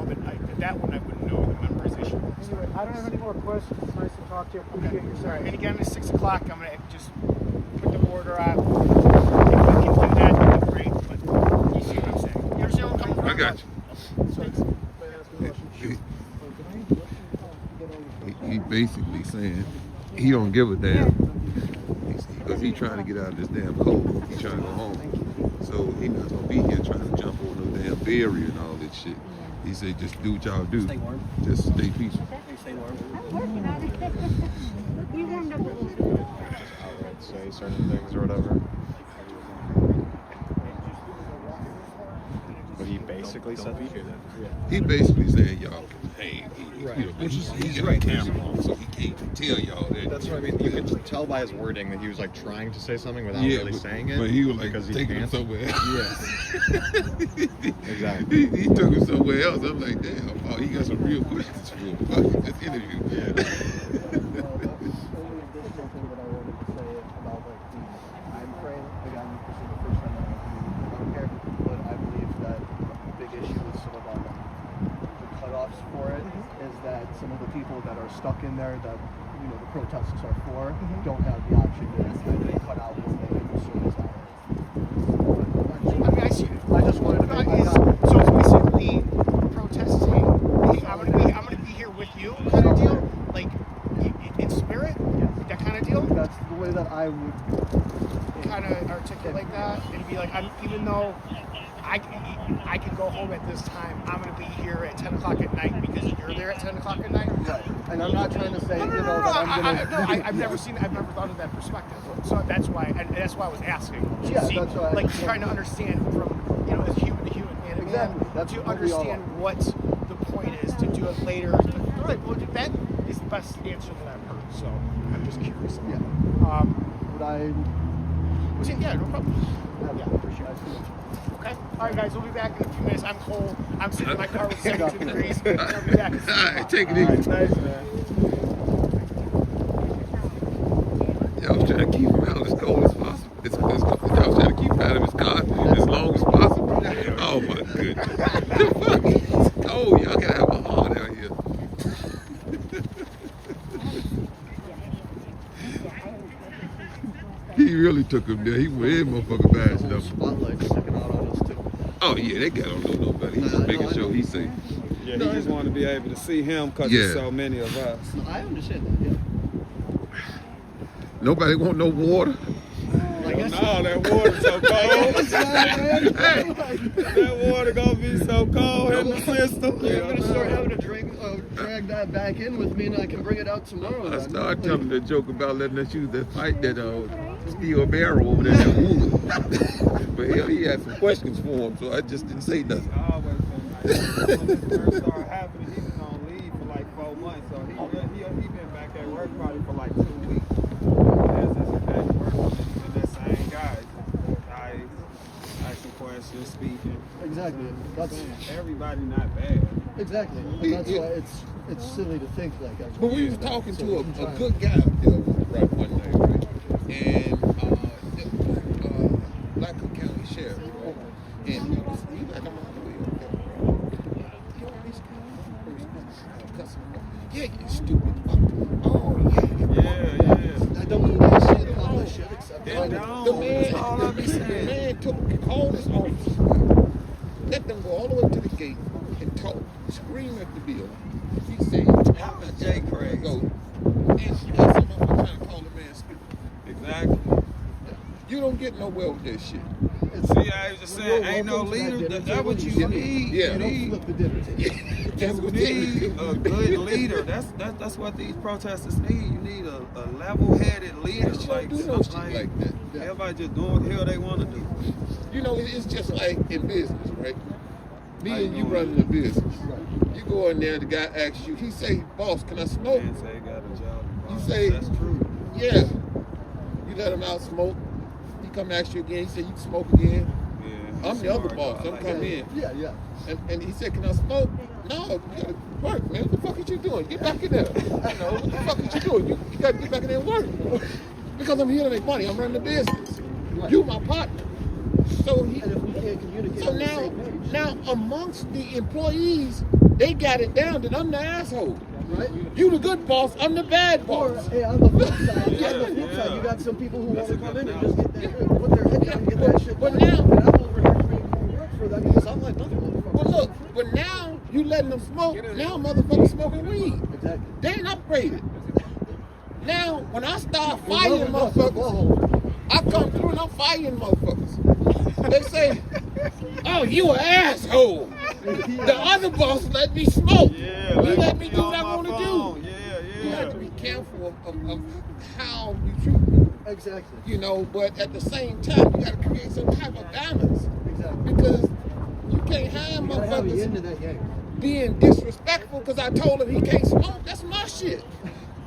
that one. I wouldn't know the memorization. Anyway, I don't have any more questions. It's nice to talk to you. Appreciate your All right. service. And again, it's 6 o'clock. I'm gonna just put the order out. If we can do that, that'd be great. But you see what I'm saying? You understand where I'm coming from? I got you. He basically saying he don't give a damn because he trying to get out of this damn cold. He trying to go home. So he not gonna be here trying to jump on no damn barrier and all that shit. He said just do what y'all do. Stay warm. Just stay peaceful. Stay warm. I'm working on it. You warmed up a little bit. Outright say certain things or whatever. But he basically basically said that. He basically saying y'all can hang. Right. You know, Which is, he he's got right. a camera on, so he can't tell y'all that. That's what I mean. You could tell by his wording that he was like trying to say something without really saying it. But he was like because he taking can't. it somewhere else. Yeah. Exactly. He took it somewhere else. I'm like, damn, oh, he got some real questions for him. Fuck this interview. Only additional thing that I wanted to say about like the time frame. Again, this is the first time that I'm on here, but I believe that a big issue with some of the cutoffs for it is that some of the people that are stuck in there that the protests are for don't have the option to cut out when they service hours. I mean, I see it. I just wanted to make So it's basically protesting. I'm gonna be here with you, kind of deal. Like in spirit, that kind of deal. That's the way that I would kind of articulate that and be like, even though I can go home at this time, I'm gonna be here at 10 o'clock at night because you're there at 10 o'clock at night. Right. And I'm not trying to say that I'm gonna. I've never thought of that perspective. So that's why I was asking. Yeah, that's why. Like trying to understand from as human to human, man, exactly. That's to what we all understand what the point is to do it later. All right, well, that is the best answer that I've heard. So I'm just curious. Yeah. But yeah, no problem. I appreciate it. Okay. All right, guys. We'll be back in a few minutes. I'm cold. I'm sitting in my car with 72 degrees. I'll be back. All right, take it easy. Nice, man. I was trying to keep him out as cold as possible. I was trying to keep him out of his car as long as possible. Oh my goodness. It's cold. Y'all gotta have a heart out here. He really took him there. He went in motherfucker bad stuff. Spotlight sticking out on us too. Oh yeah, they got on nobody. He's just making sure he's safe. Yeah, he just want to be able to see him because there's so many of us. I understand that, yeah. Nobody want no water? No, that water's so cold. That water gonna be so cold in the system. I'm gonna start having to drag that back in with me, and I can bring it out tomorrow. I started telling the joke about letting us use that fight that steel barrel over there in Wooloo. But hell, he had some questions for him, so I just didn't say nothing. I always been like that. When it first started happening, he was on leave for like 4 months, so he been back at work probably for like 2 weeks. As his back to work, and that same guy, asking questions, speaking. Exactly. That's everybody not bad. Exactly. And that's why it's silly to think like that. But we was talking to a good guy right one night, right? And Black Cook County Sheriff, right? And he like, I'm on the way over there, bro. Yeah, you stupid fuck. Oh yeah. I don't do that shit, all that shit except the man called his officer, let them go all the way to the gate and talk, scream at the bill. He said, how about J. Craig go? And you got some of them trying to call the man stupid. Exactly. You don't get nowhere with that shit. See, I was just saying, ain't no leader. That's what you need. Yeah. You need. You need a good leader. That's what these protesters need. You need a level-headed leader. Like that. Everybody just doing what the hell they want to do. You know, it's just like in business, right? Me and you running a business. Right. You go in there, the guy asks you, he say, boss, can I smoke? Man say he got a job. You say, that's true. Yeah. You let him out smoke. He come ask you again. He said, you can smoke again. Yeah. I'm the other boss. I'm come in. Yeah. And he said, can I smoke? No, you gotta work, man. What the fuck are you doing? Get back in there. You know, what the fuck are you doing? You gotta get back in there and work. Because I'm here to make money. I'm running the business. Right. You my partner. So now amongst the employees, they got it down that I'm the asshole. Right? You the good boss, I'm the bad boss. Or, hey, on the flip side, you got some people who want to come in and just get that, put their head down and get that shit done. And I'm over here trying to work for them because I'm like nothing motherfucker. Well look, but now you letting them smoke, now motherfuckers smoking weed. Exactly. They ain't upgraded. Now, when I start firing motherfuckers, I come through and I'm firing motherfuckers. They say, oh, you an asshole. The other boss let me smoke. Yeah, you let me do what I want to do. Yeah. You have to be careful of how you treat people. Exactly. You know, but at the same time, you got to create some type of balance. Exactly. Because you can't have You gotta have a yin to motherfuckers that yang. being disrespectful because I told him he can't smoke. That's my shit.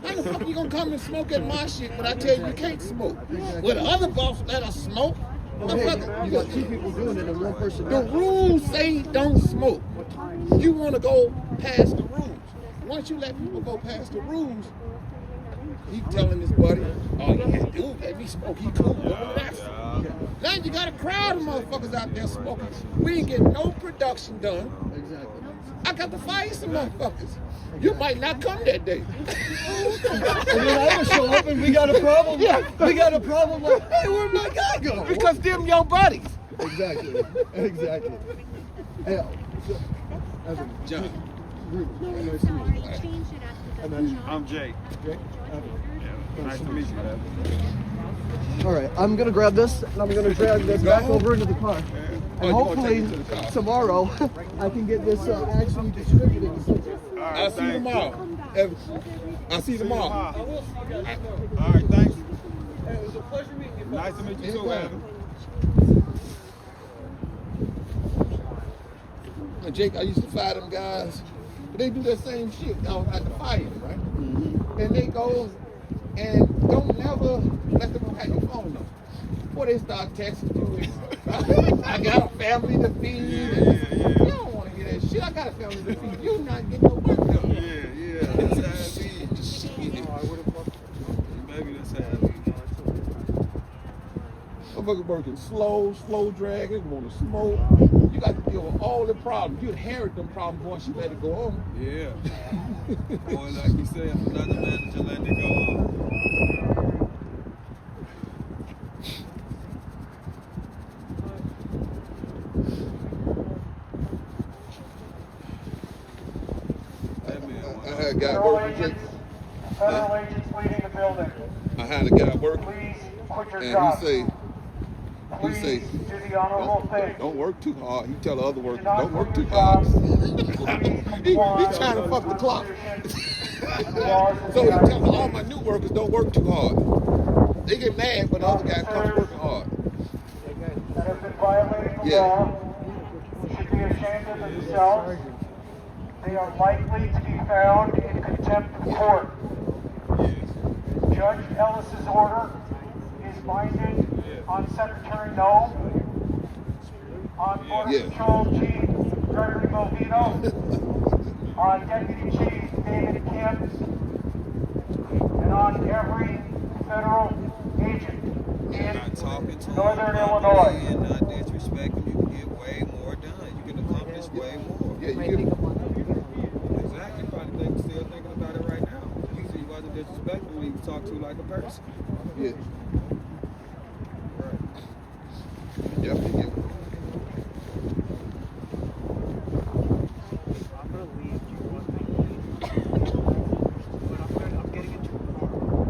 How the fuck you gonna come and smoke at my shit when I tell you can't smoke? Well, the other boss let us smoke. Hey, you got two people doing it and one person The not. rules say don't smoke. You want to go past the rules. Once you let people go past the rules, he telling his buddy, oh, he had to let me smoke. He cool. Now you got a crowd of motherfuckers out there smoking. We ain't getting no production done. Exactly. I got to fire some motherfuckers. You might not come that day. And then I would show up and we got a problem. Yeah. We got a problem like, hey, where'd my guy go? Because them your buddies. Exactly. Exactly. Hey, Evan. John. Nice to meet you. Evan. I'm Jake. Jake? Evan. Nice to meet you, man. All right, I'm gonna grab this and I'm gonna drag this back over into the car. Oh, And you gonna hopefully take it to the car. tomorrow I can get this actually distributed. I'll see you tomorrow. Evan, I'll see you tomorrow. All right, thanks. Hey, it was a pleasure meeting you. Nice to meet you too, Evan. Jake, I used to fire them guys, but they do that same shit. I was at the fire, right? And they go and don't never let them have your phone number. Before they start texting you, I got a family to feed. You don't want to hear that shit. I got a family to feed. You're not getting no work done. Yeah, that's how it is. Maybe that's how it is. Motherfucker working slow drag. They want to smoke. You got to deal with all the problems. You inherit them problems once you let it go on. Yeah. Boy, like you said, another manager letting it go on. I had a guy working. Federal agents leaving the building. I had a guy working, Please quit your and job. he Please say, do the honorable thing. don't work too hard. He tell the other workers, Do not don't work quit too your hard. job. he trying to fuck the clock. So he telling all my new workers, don't work too hard. They get mad when the other guy comes working hard. That have been violating the law should be ashamed of themselves. They are likely to be found in contempt of court. Judge Ellis's order is binding on Secretary No, on Border Patrol Chief Gregory Movino, on Deputy Chief David Kim, and on every federal agent in Northern Illinois. And not disrespecting, you can get way more done. You can accomplish way more. Yeah, you get Exactly. Probably still thinking about it right now. You see, he wasn't disrespectful when he was talked to like a person. Yeah. Definitely get I'm gonna leave. Do you want me to leave? But I'm getting into a car.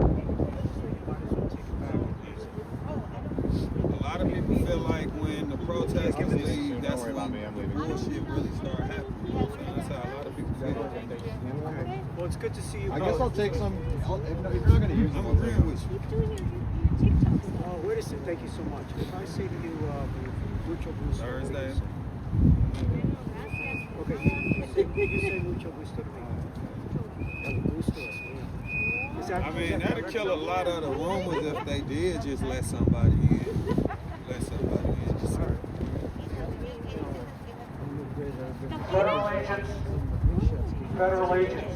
Might as well take it back. A lot of people feel like when the protesters leave, that's when bullshit really start happening. You know what I'm saying? That's how a lot of people feel. Well, it's good to see you. I guess I'll take some. If you're not going to use them, I'm agreeing with you. Oh, wait a second. Thank you so much. If I say to you, mucho gusto. Thursday. Okay, you say mucho gusto to me. El gusto es mío. Is that, I mean, that'd kill a lot of the rumors if they did just let somebody in. Let somebody in. Just Federal agents.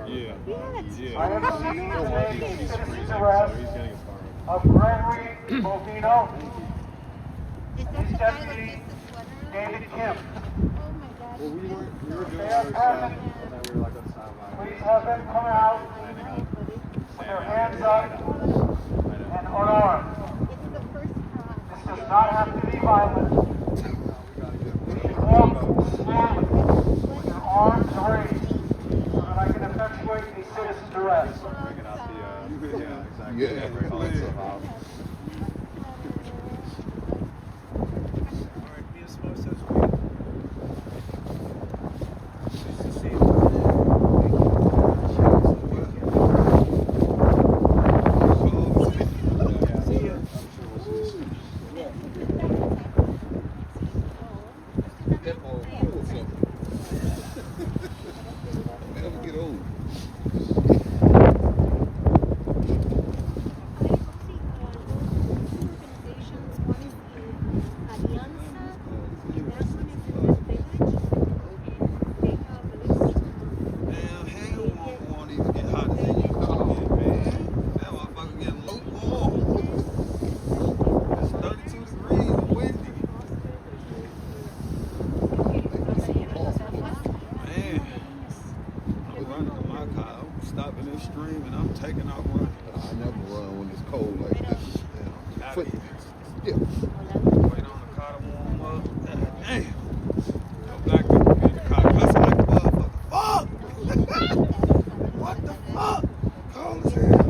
yeah. I am seeking to make citizen's arrest of Gregory Movino, his deputy David Kim. They are present. Please have them come out with their hands up and unarmed. This does not have to be violent. You should walk slowly with your arms raised so that I can effectuate a citizen's arrest. cold. Damn, hell won't even get hot as it used to get, man. That motherfucker getting lukewarm. It's 32 degrees and windy. Man, I'm running in my car. I'm stopping this stream and I'm taking off running. I never run when it's cold like this. Foot, yeah. Wait on the car to warm up. Damn. Go back to the car. Cussing like a motherfucker. Fuck! What the fuck? Cold as hell.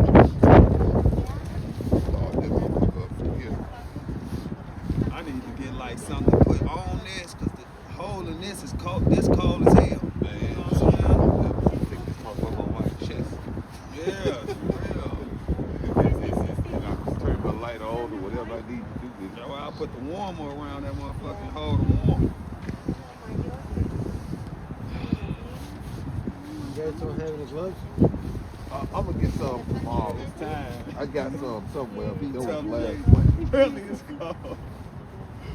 I need to get like something to put on this because the hole in this is cold. This cold as hell. Man, you know what I'm saying? Take this motherfucker on my chest. Yeah, for real. Turn my light on or whatever I need to do. That's why I put the warmer around that motherfucking hole to warm. You guys don't have any gloves? I'm gonna get some tomorrow. It's time. I got some somewhere. But those Tell me. last Monday. Really, it's cold.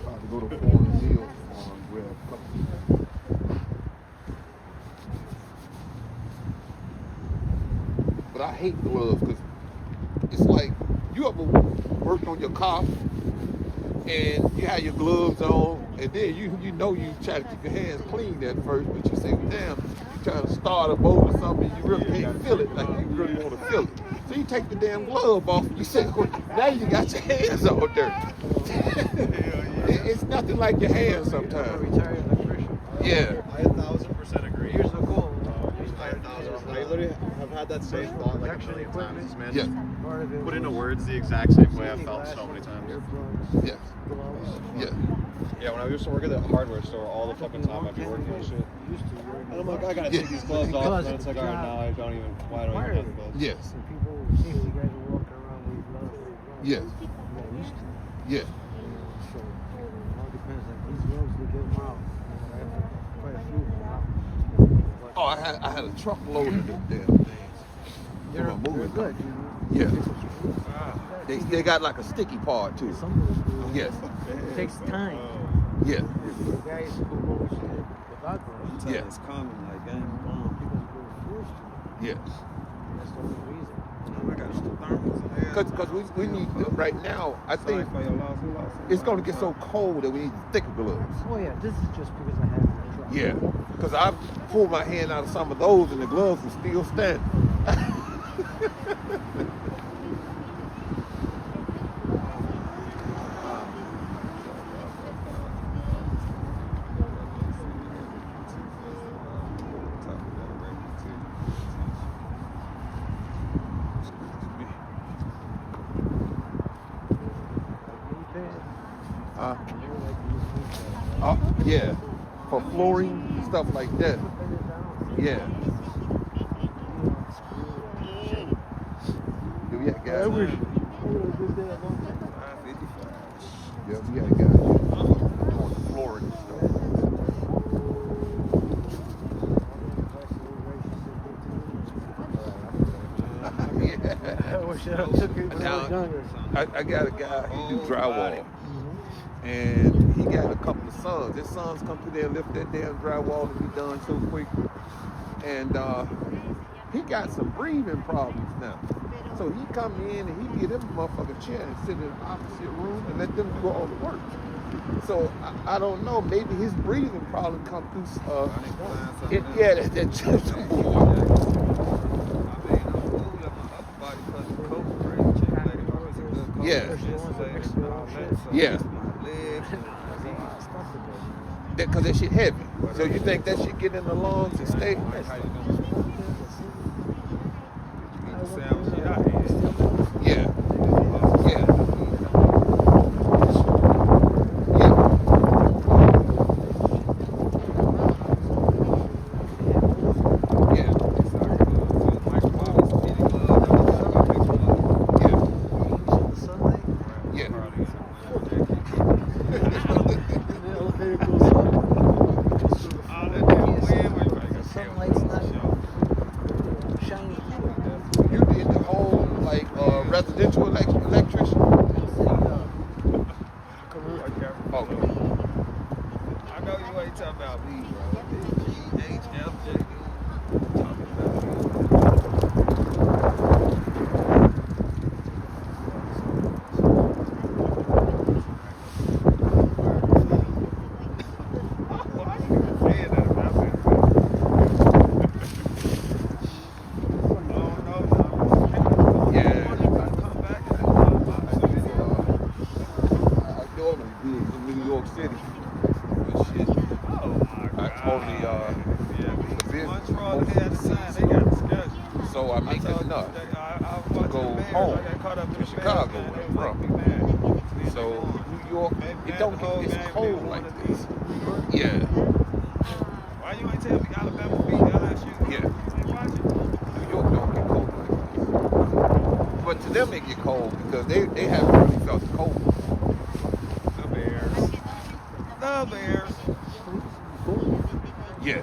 About to go to Florida Hill tomorrow and grab a couple. But I hate gloves because it's like you ever worked on your car and you have your gloves on and then you know you try to keep your hands clean at first, but you say, damn, you try to start a boat or something, you really can't feel it like you really want to feel it. So you take the damn glove off and you say, well, now you got your hands all dirty. It's nothing like your hands sometimes. Retired electrician. Yeah. I 1000% agree. Years ago. I literally have had that same thought like a million times, man. Yeah. Part of it Put into was words the exact same way I've felt so many times. earplugs, Yeah. gloves. Yeah. Yeah, when I used to work at the hardware store, all the fucking time I'd be working on shit. Used to wear And I'm like, I gotta Yeah. take these gloves off, and then it's like, alright, now I don't even, why do I even have the gloves? Yes. So people, safety guys are walking around with gloves. Yes. Yeah, used to. Yeah. So it all depends. Like these gloves, they get them out. I have quite a few of them out. But Oh, I had a truckload of them damn things. they're From a moving good. company. You know? Yeah. They got like a sticky part too. Some of them, Yes. it takes time. Yeah. The guys who go shit without gloves, Yeah. It's coming like you know, damn. people go forced to. Yes. That's the only reason. I got some thermals in there. Because we need right now. I Sorry think for your loss. We lost it's going to get so cold that we need thicker gloves. Oh yeah, this is just because I have the truck. Yeah. Because I pulled my hand out of some of those and the gloves were still standing. Yeah. For flooring, stuff like that. Yeah. Yeah, we had guys. Yeah, we had guys on the flooring and stuff. I wish I took it when I was Now, younger. I got a guy, he do drywall. And he got a couple of sons. His sons come through there and lift that damn drywall and be done so quick. And he got some breathing problems now. So he come in and he get them motherfucking chair and sit in the opposite room and let them do all the work. So I don't know, maybe his breathing problem come through that just yeah. Yeah. Because that shit heavy. So you think that shit get in the lungs and stay? Yeah. Yeah. Sunlight's not residential electrician? Okay. I know you ain't talking about me, bro. GHFJ. So I make enough to go home to Chicago where I'm from. So New York, it don't get it's cold like this. Yeah. Why you ain't tell me Alabama beat LSU? Yeah. New York don't get cold like this. But to them it get cold because they haven't really felt the cold. The Bears. The Bears. Yeah.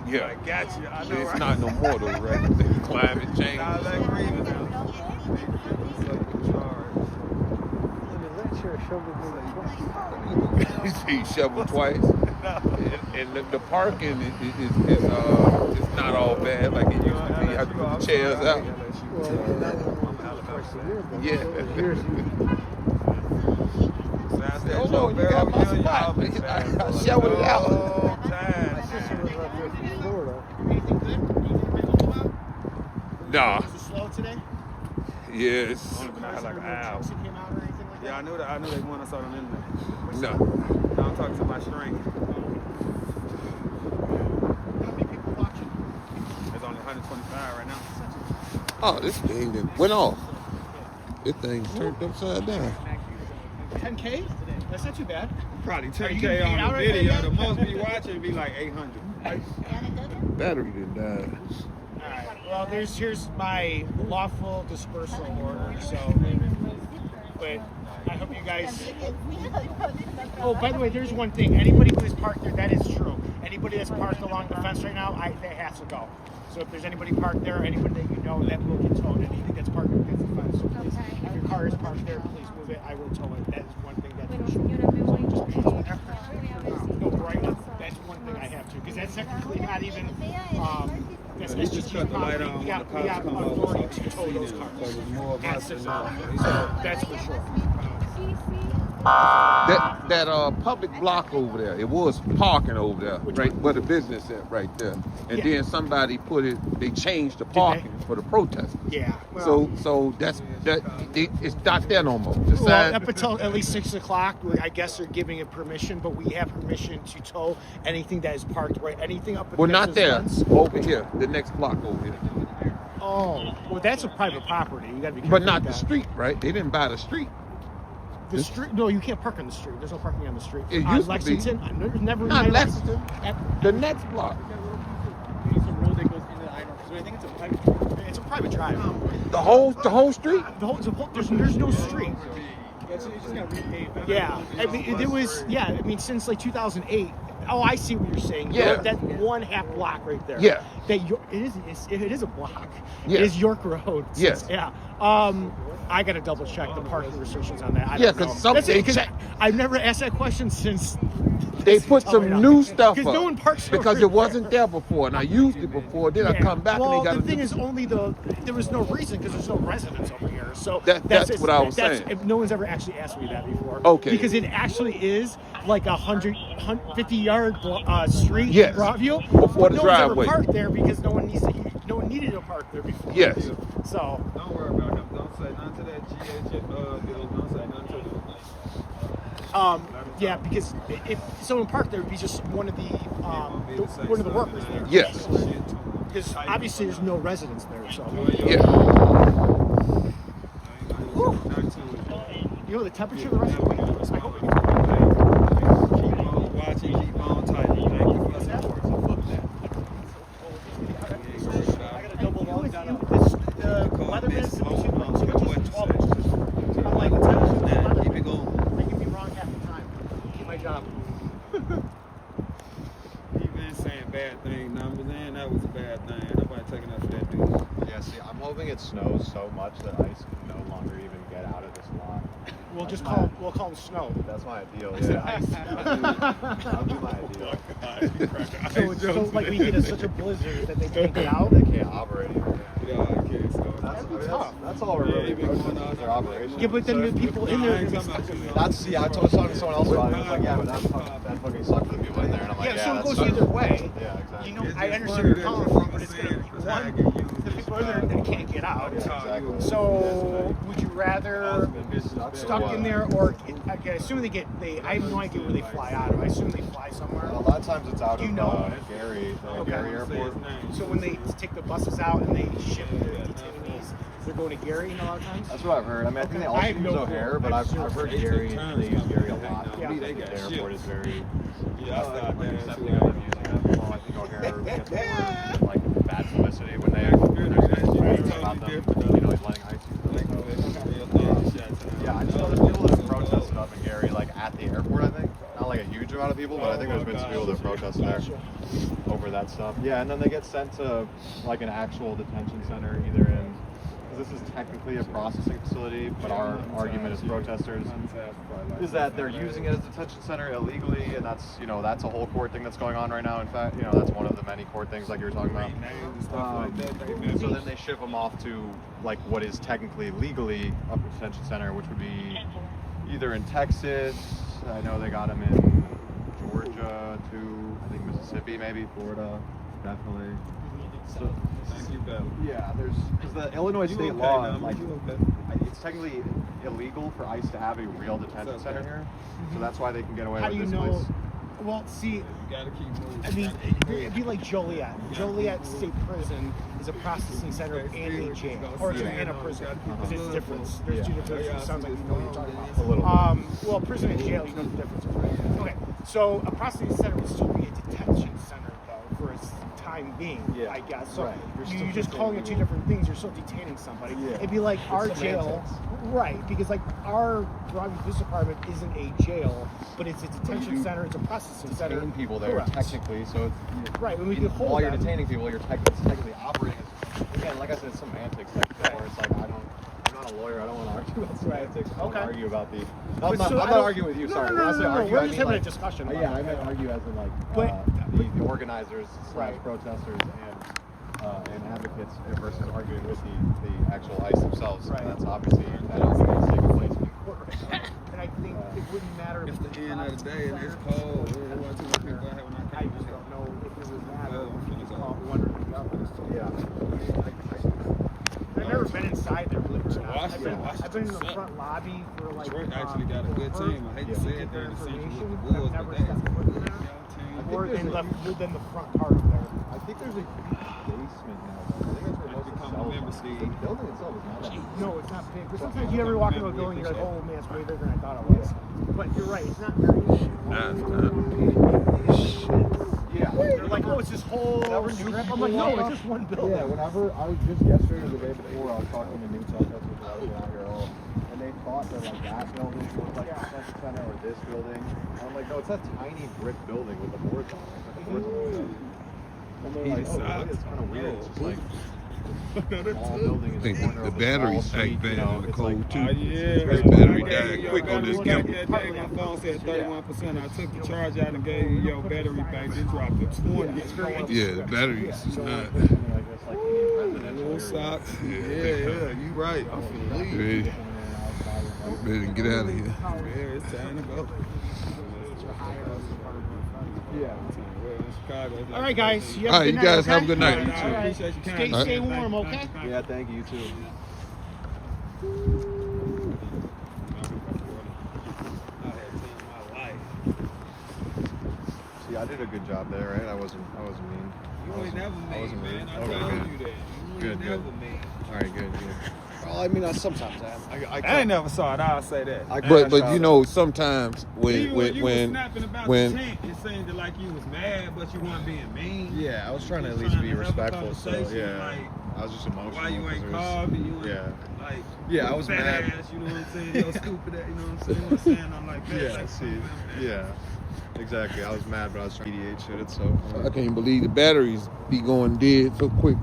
Yeah, I got you. I know, it's right? not no more though, right? Climate change. Nah, they grieving now. He shoveled twice. And the parking is not all bad like it used to be. I put the chairs out. Yeah. Oh no, you got my spot. I shoveled it out. Nah. Was it slow today? Yes. Only been out like an hour. Yeah, I knew that. I knew they won. I saw it on the internet. No. Now I'm talking to my string. How many people watching? There's only 125 right now. Oh, this thing that went off. This thing turned upside down. 10K? That's not too bad. Probably Are you 10K getting on the paid video. out The right most now? be watching be like 800. Battery didn't die. Alright, well here's my lawful dispersal order, so but I hope you guys oh, by the way, there's one thing. Anybody who is parked there, that is true. Anybody that's parked along the fence right now, they have to go. So if there's anybody parked there, anybody that you know, that will get towed. Anything that's parked against the fence, so please, if your car is parked there, please move it. I will tow it. That is one thing that's for sure. So just no, right now, that's one thing I have to, because that's technically not even that's just cut the light on we got authority to tow those cars. So that's for sure. That public block over there, it was parking over there, right where the business at right there. And then somebody they changed the parking for the protesters. Yeah. Well, So it's not there no more. The well, sign, up until at least 6 o'clock, I guess they're giving it permission, but we have permission to tow anything that is parked right, anything up. well, not there. Fence. Over here, the next block over here. Oh, well, that's a private property. You got to be careful. But not with the that. street, right? They didn't buy the street. The street? No, you can't park on the street. There's no parking on the street. It used Lexington? to be. There's never. Not in my life- Lexington. The next block. It's a road that goes into the island. So I think it's a private. It's a private drive. The whole street. There's no street. Yeah, so you just got repaved. Yeah, I mean, there was. Yeah, I mean, since like 2008. Oh, I see what you're saying. Yeah. That one half block right there. Yeah. It is a block. Yeah. It is York Road. Yes. Yeah. I gotta double check the parking restrictions on that. I Yeah, don't know. 'cause because I've never asked that question since. They put some new stuff up because no one parks because over it wasn't there before, and I used it before. Then I come back well, and they got the thing is, there was no reason because there's no residents over here. So that's what I was saying. If no one's ever actually asked me that before. Okay. Because it actually is like 150-yard street Yes. in Broadview. Before the no driveway. one's ever parked there because no one needed to park there before. Yes. So Don't worry about them. Don't say nothing to that GH deal. Don't say nothing to them. yeah, because if someone parked there, it'd be just one of the workers there. Yes. Because obviously there's no residents there. So Yeah. you know the temperature of the rest of the week. I hope it Keep on watching, keep on typing. Thank you for the support. So fuck that. I got a double wall down. The weatherman is supposed to be 12 inches. I'm like, the temperature. Keep it going. They get me wrong half the time. Keep my job. He been saying bad thing numbers, and that was a bad thing. Nobody taking up for that dude. Yeah, see, I'm hoping it snows so much that ICE can no longer even get out of this lot. We'll That's just my- we'll call them snow. That's my ideal. I said Yeah. ice. That'll be my ideal. So like we get such a blizzard that they can't get out. They can't operate even. Yeah, okay, so That'd be tough. That's all we're really protesting is their operation. Yeah, but then the people in there are gonna be stuck in there. That's I was talking to someone else about it. He was like, yeah, but that fucking sucks for the people in there. And I'm like, Yeah, yeah, so it that goes sucks. either way. Yeah, exactly. You know, I understand where you're coming from, but it's gonna one, the people in there that can't get out. Exactly. So would you rather stuck in there or I assume I have no idea where they fly out of. I assume they fly somewhere. A lot of times it's out Do you of know? Gary, Okay. Gary Airport. So when they take the buses out and they ship the detainees, they're going to Gary a lot of times? That's what I've heard. I mean, I think they also I have use no O'Hare, clue. but I've heard Gary, they use Gary a lot. Yeah. I think the airport is very Yeah, I started like there accepting too. of using it. Well, I think O'Hare gets more like bad publicity when there's about them, you know, like letting ICE use them. Yeah, I just know there's people that have protested up in Gary, like at the airport, I think. Not like a huge amount of people, but I think there's been some people that have protested there over that stuff. Yeah, and then they get sent to like an actual detention center, either in, because this is technically a processing facility, but our argument as protesters is that they're using it as a detention center illegally, and that's, you know, that's a whole court thing that's going on right now. In fact, you know, that's one of the many court things like you were talking about. So then they ship them off to like what is technically legally a detention center, which would be either in Texas. I know they got them in Georgia, too. I think Mississippi, maybe Florida, definitely. So, Thank you, Bill. yeah, there's because the Illinois You state okay law, now, like, you okay? it's technically illegal for ICE to have a real detention okay. center here. So that's why they can get away How with do you this know? place. Well, see, You gotta keep moving. I mean, it'd be like Joliet. Joliet State Prison is a processing center and a jail, or it's and a prison. Because it's different. There's two different. It sounds like you know what you're talking about. A little bit. Well, prison and jail, you know the difference. Okay, so a processing center would still be a detention center, though, for its time being, Yeah. I guess. So Right. You're you're still just calling it two detaining different things. You're still detaining somebody. Yeah. It'd be like our It's jail. semantics. Right, because like our Broadview Police Department isn't a jail, but it's a detention center, it's a processing center. Detain people there Correct. technically, so it's, Right, when we can hold while you're them. detaining people, you're technically operating. Again, like I said, it's semantics. Like, where it's like I'm not a lawyer. I don't want to argue about semantics. I want to Okay. argue about the. But I'm not, so I'm I not don't- arguing with you. No, Sorry. no, When I no, say no, no, argue, we're I just mean, having a like, discussion about yeah, it. I meant argue as in like But- the organizers / Right. protesters and advocates versus arguing with the actual ICE themselves. Right. And that's obviously that argument is taking place in court right now. And I think it wouldn't matter It's if the end of the day and it's cold. It wasn't too many people out here when I I came just in. don't know if it would matter Oh, if you okay. call one or the other. Yeah. I've never been inside there, believe it or not. Washington I've been in the sucks. front lobby for like Detroit actually got a good team. I hate to say it, their they're the Central with information, the but I've Bulls, never but they stepped foot in there. Or there's within the front part of there. I think there's a basement now. Though. I think that's where most of the become a cells member are. seat. The building itself is not that big. No, it's not big. But sometimes you ever walk into a building, you're like, oh man, it's way bigger than I thought it was. But you're right, it's not very big. Yeah. They're like, oh, it's this whole strip. I'm like, no, it's just one building. Yeah, whenever I was just yesterday or the day before, I was talking to new protesters when I was out here all, and they thought that like that building was like the detention center or this building. And I'm like, no, it's that tiny brick building with the boards on it. Like, the boards on it. And they're like, oh, really? It's kind of weird. It's just like a small building in I think the corner the of a batteries small street, act bad you know, in the it's cold like, too. Yeah. That battery died quick on this That gimbal. day my phone said 31%. I took the charge out and gave you your battery back. It dropped to 20. Yeah, the batteries is not. like this, like Little socks. Yeah, you right. Ready, ready to get out of here. Yeah, it's time to go. Yeah. All right, guys. You All have right, a you good guys night, have a good night. okay? You too. All right. Appreciate your Stay, time. stay warm, okay? Yeah, thank you, you too. See, I did a good job there, right? I wasn't mean. You ain't never I wasn't mean, rude. man. I Okay, told good. you that. You Good, ain't good. never mean. All right, good. Well, I mean, sometimes I am. I ain't never saw it. I'll say that. But you know, sometimes you was when snapping about when the chant, it seemed like you was mad, but you weren't being mean. Yeah, I was trying to You at was least be trying to have a respectful. So conversation, yeah, like, I was just emotional. why you 'cause ain't it was- called me? You ain't, Yeah. like, Yeah, I was fat mad. Ass, you know what I'm saying? Yo, stupid ass, you know what I'm saying? You know what I'm saying? I'm like, man, Yeah, like, see, yeah, exactly. I was mad, but I was trying to mediate shit. So I can't believe the batteries be going dead so quick.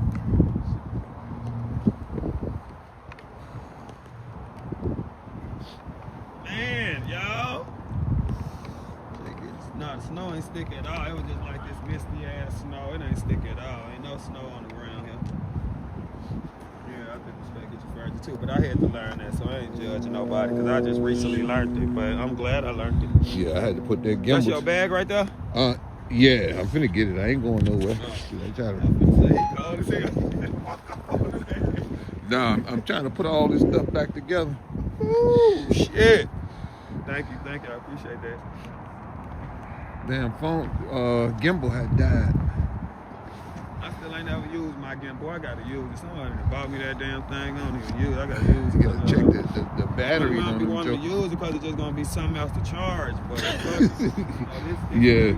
stick at all. It was just like this misty ass snow. It ain't stick at all. Ain't no snow on the ground here. Yeah, I think the state gets you further too. But I had to learn that, so I ain't judging nobody because I just recently learned it. But I'm glad I learned it. Yeah, I had to put that gimbal. That's your bag right there? Yeah, I'm finna get it. I ain't going nowhere. I'm trying I'm trying to put all this stuff back together. Ooh, shit. Thank you. I appreciate that. Damn phone, gimbal had died. I still ain't never used my gimbal. I gotta use it. Somebody that bought me that damn thing. I don't even use it. I gotta use it. You gotta check the batteries I on don't them. want to use it because it's just gonna be something else to charge. But Yeah,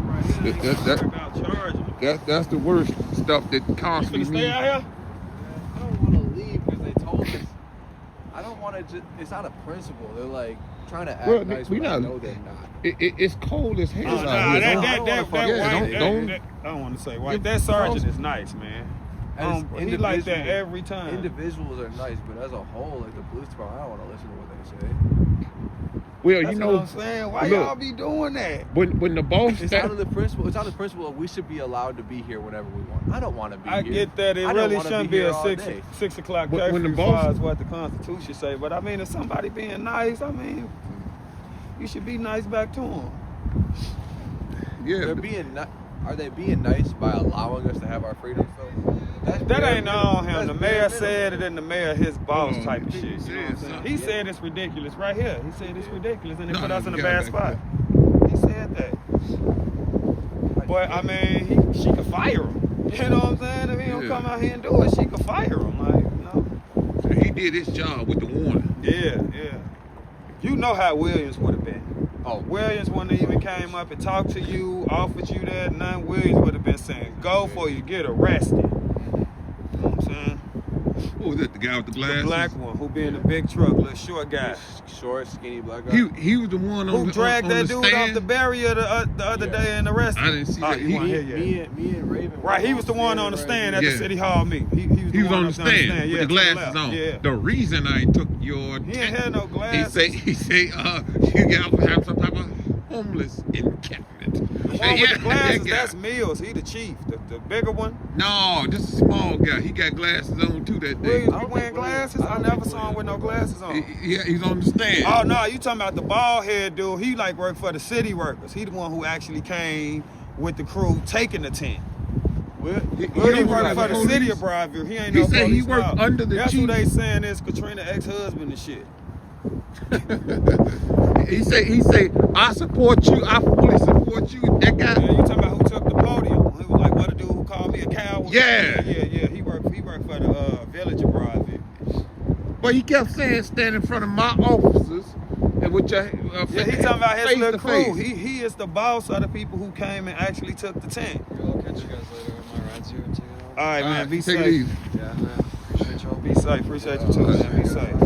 about charging. that's the worst stuff that constantly. You finna stay out here? I don't want to leave because they told us. I don't want to just. It's not a principle. They're like trying to act nice, but I know they're not. It's cold as hell out I here. don't want to say white. That sergeant is nice, man. He like that every time. Individuals are nice, but as a whole, like the police department, I don't want to listen to what they say. Well, That's you know, what I'm saying. Why y'all be doing that? When the boss, it's out of the principle. It's out of the principle of we should be allowed to be here whenever we want. I don't want to be here. I get that it really shouldn't be a 6 o'clock curfew when the as boss far as what the Constitution say. But I mean, if somebody being nice, I mean, you should be nice back to them. Yeah, they're being. Are they being nice by allowing us to have our freedom? That ain't on him. The mayor said it, and the mayor his boss type of shit. You know what I'm saying? He said it's ridiculous right here. He said it's ridiculous, and they put us in a bad spot. He said that. But I mean, she could fire him. You know what I'm saying? If he don't come out here and do it, she could fire him. Like, you know. So he did his job with the warning. Yeah. You know how Williams would have been. Oh, Williams wouldn't have even came up and talked to you, offered you that, none. Williams would have been saying, go for you, get arrested. You know what I'm saying? Who was that, the guy with the glasses? The black one, who be in the big truck, little short guy. Short, skinny black guy. He was the one who dragged that dude stand? off the barrier the other day and arrested. I didn't see that. You weren't here yet. Me and Raven. Right, he was the one on the stand at the City Hall meeting. He was on the stand with the glasses on. Yeah. The reason I took your he ain't had no glasses. He say, you got to have some type of homeless encampment. The one with the glasses, that's Mills. He the chief. The bigger one? No, this is a small guy. He got glasses on too that day. Williams be wearing glasses? I never saw him with no glasses on. Yeah, he's on the stand. Oh no, you talking about the bald head dude. He like worked for the city workers. He the one who actually came with the crew taking the tent. He worked for the city of Broadview. He ain't no police. He said he worked under the That's chief. who they saying is Katrina ex-husband and shit. He say, I support you. I fully support you. That guy. Yeah, you talking about who took the podium? He was like, what a dude who called me a coward. Yeah. Yeah. He worked for the village of Broadview. But he kept saying, stand in front of my officers and with your he talking about his little crew. He is the boss of the people who came and actually took the tent. I'll catch you guys later on my rides here too. All right, man. Be take safe. it easy. Yeah, man. Appreciate y'all. Be safe. Appreciate you too, man. Be safe.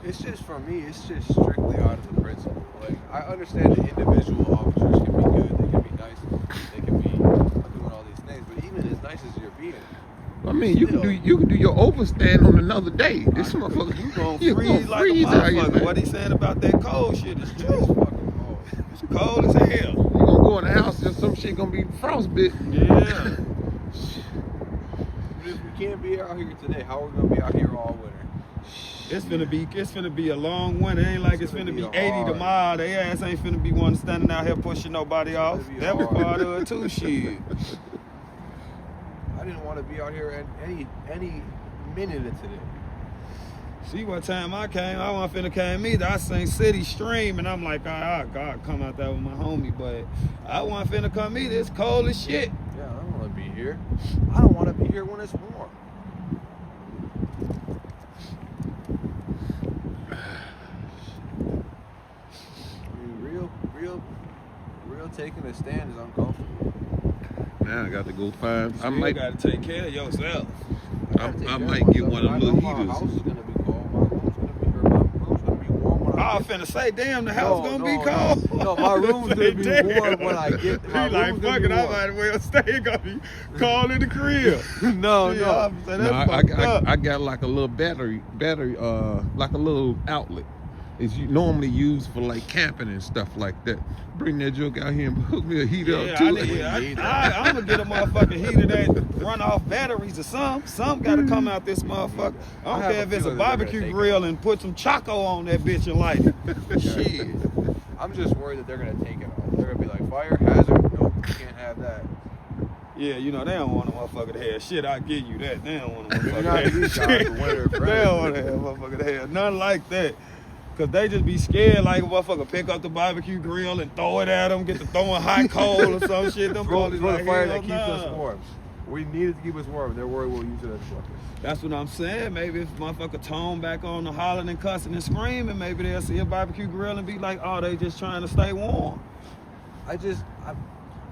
It's just for me. It's just strictly out of the principle. Like I understand the individual officers can be good. They can be nice. They can be doing all these things. But even as nice as you're being. I mean, you can do your overstand on another day. This motherfucker, you gonna freeze like a motherfucker. What he saying about that cold shit is true. It's cold as hell. You gonna go in the house and some shit gonna be frostbit. Yeah. If we can't be out here today, how are we gonna be out here all winter? It's finna be a long one. It ain't like it's finna be 80 tomorrow. Their ass ain't finna be one standing out here pushing nobody off. That was part of it too, shit. I didn't want to be out here at any minute of today. See what time I came? I wasn't finna came either. I seen City Stream and I'm like, I come out there with my homie, but I wasn't finna come either. It's cold as shit. Yeah, I don't want to be here. I don't want to be here when it's warm. I mean, real taking a stand is uncomfortable. Now I got to go find. I might gotta take care of yourself. I might get one of them little heaters. My house is gonna be cold. My room's gonna be warm when I was finna say, damn, the house gonna be cold. No, my room's gonna be warm when I get. He like, fuck it, I might as well stay. It's gonna be cold in the crib. No. I got like a little battery, like a little outlet. is normally used for like camping and stuff like that. Bring that joke out here and hook me a heater up too. I'm gonna get a motherfucking heater that run off batteries or something. Some gotta come out this motherfucker. I don't care if it's a barbecue grill and put some Choco on that bitch and light it. Shit. I'm just worried that they're gonna take it off. They're gonna be like, fire hazard. Nope, you can't have that. Yeah, you know, they don't want a motherfucker to have shit. I give you that. They don't want a You're motherfucker not to have these shit. guys for winter They don't want to have a motherfucker to have nothing like that. Cause they just be scared like a motherfucker pick up the barbecue grill and throw it at them, get to throwing hot coal or some shit. Them Throw police the like, fire hell that keeps us nah. warm. We need it to keep us warm. They're worried we'll use it as a weapon. That's what I'm saying. Maybe if motherfucker tone back on the hollering and cussing and screaming, maybe they'll see a barbecue grill and be like, oh, they just trying to stay warm.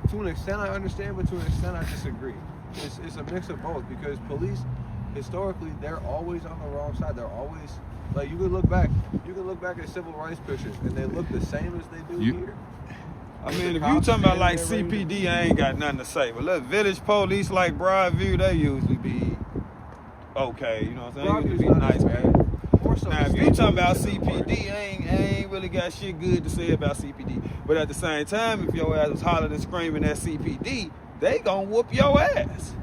To an extent I understand, but to an extent I disagree. It's a mix of both because police, historically, they're always on the wrong side. They're always, like, you can look back at civil rights pictures and they look the same as they do here. I mean, if you talking about like CPD, I ain't got nothing to say. But look, village police like Broadview, they usually be okay. You know what I'm saying? Usually be nice, man. Now, if you talking about CPD, I ain't really got shit good to say about CPD. But at the same time, if your ass was hollering and screaming at CPD, they gonna whoop your ass.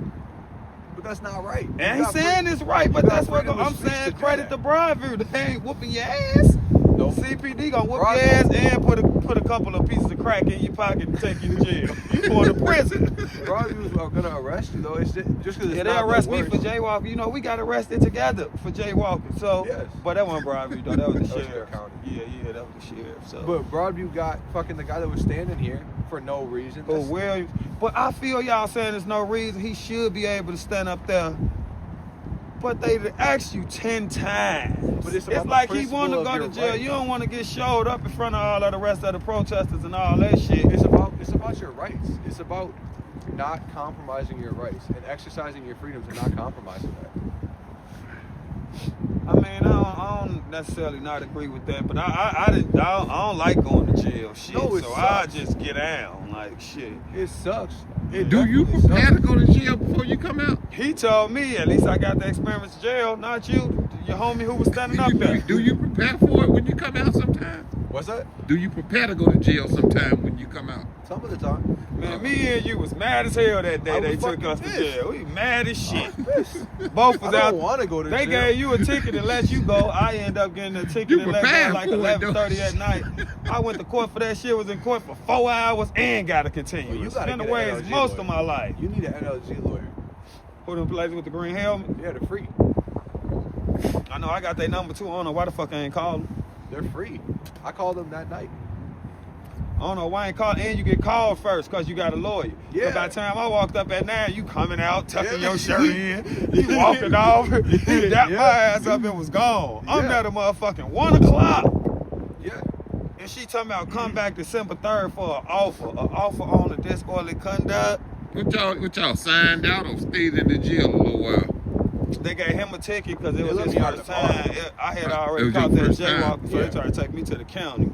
But that's not right. I ain't saying it's right, but that's what I'm saying. Credit to Broadview. They ain't whooping your ass. No. CPD gonna whoop your ass and put a couple of pieces of crack in your pocket and take you to jail. You going to prison. Broadview's gonna arrest you though. It's just because they arrest me for jaywalking. You know, we got arrested together for jaywalking. So, yes. But that wasn't Broadview though. That was the sheriff. County. Yeah, that was the sheriff. So. But Broadview got fucking the guy that was standing here for no reason. Oh, well, but I feel y'all saying there's no reason he should be able to stand up there. But they asked you 10 times. But it's like he want to go to jail. Right. You don't want to get showed up in front of all of the rest of the protesters and all that shit. It's about your rights. It's about not compromising your rights and exercising your freedoms and not compromising that. I mean, I don't necessarily not agree with that, but I don't like going to jail, shit. No, so I just get down, like shit. It sucks. Do you prepare to go to jail before you come out? He told me, at least I got the experience in jail, not you, your homie who was standing up there. Do you prepare for it when you come out sometime? What's that? Do you prepare to go to jail sometime when you come out? Some of the time. Man, me and you was mad as hell that day they took us to jail. We mad as shit. Both was out. I don't want to go to jail. They gave you a ticket and let you go. I end up getting a ticket and let go like 11:30 at night. I went to court for that shit. Was in court for 4 hours and got to continue. Well, you got to spend away most of my life. You need an NLG lawyer. Who them places with the green helmet? Yeah, they're free. I know I got their number too. I don't know why the fuck I ain't called them. They're free. I called them that night. I don't know why I ain't called, and you get called first because you got a lawyer. Yeah. But by the time I walked up at 9, you coming out, tucking your shirt in, you walking off, you got my ass up and was gone. I'm at a motherfucking 1 o'clock. Yeah. And she talking about come back December 3rd for an offer on a disorderly conduct. What y'all signed out or stayed in the jail a little while? They gave him a ticket because it was his first time. I had already caught that jaywalking, so they tried to take me to the county.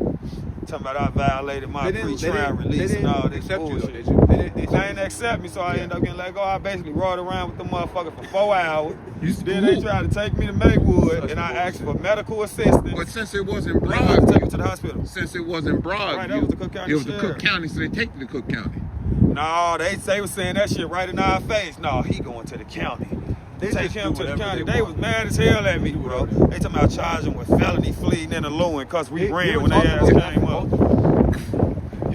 Talking about I violated my pre-trial release and all this bullshit. They didn't accept me, so I ended up getting let go. I basically rode around with the motherfucker for 4 hours. Then they tried to take me to Maywood, and I asked for medical assistance. But since it wasn't Broadview, take me to the hospital. Since it wasn't Broadview, Right, that was the Cook County. It was the Cook County, so they take you to Cook County. No, they was saying that shit right in our face. No, he going to the county. They take him to the county. They was mad as hell at me, bro. They talking about charging with felony fleeing and alluring because we ran when they ass came up.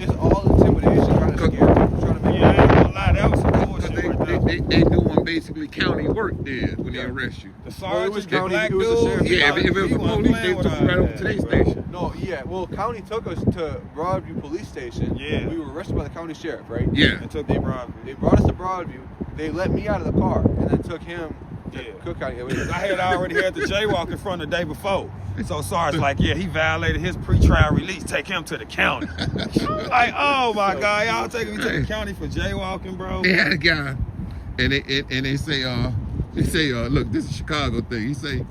It's all intimidation, trying to scare people, trying to make I ain't gonna lie, that was some bullshit. They doing basically county work there when they arrest you. The sergeant, was the county, black it was the dude. sheriff. Yeah, if it was the police, they took you right over to their station. No, yeah. Well, county took us to Broadview Police Station. Yeah. We were arrested by the county sheriff, right? Yeah. They brought They brought us to Broadview. They let me out of the car and then took him to Cook County. I had already had the jaywalking from the day before. So Sarge's like, yeah, he violated his pre-trial release. Take him to the county. Like, oh my God, y'all taking me to the county for jaywalking, bro? They had a guy, and they say, look, this is Chicago thing. He say,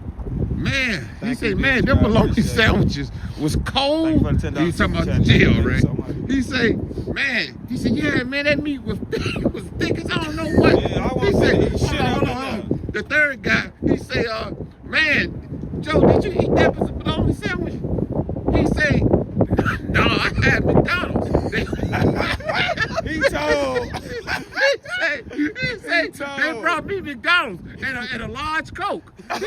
man, them bologna sandwiches was cold. He's talking about the jail, right? He say, yeah, man, that meat was thick as I don't know what. Yeah, He said, hold on. The third guy, he say, man, Joe, did you eat that bologna sandwich? They brought me McDonald's and a large Coke. He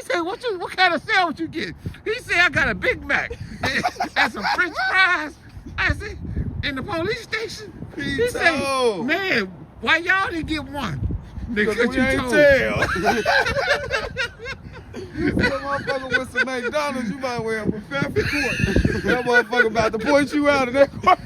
said, what kind of sandwich you get? He said, I got a Big Mac and some French fries. I said, in the police station? He said, man, why y'all didn't get one? Because we ain't tell. You see a motherfucker with some McDonald's, you might wear prepare for court. That motherfucker about to point you out of that court.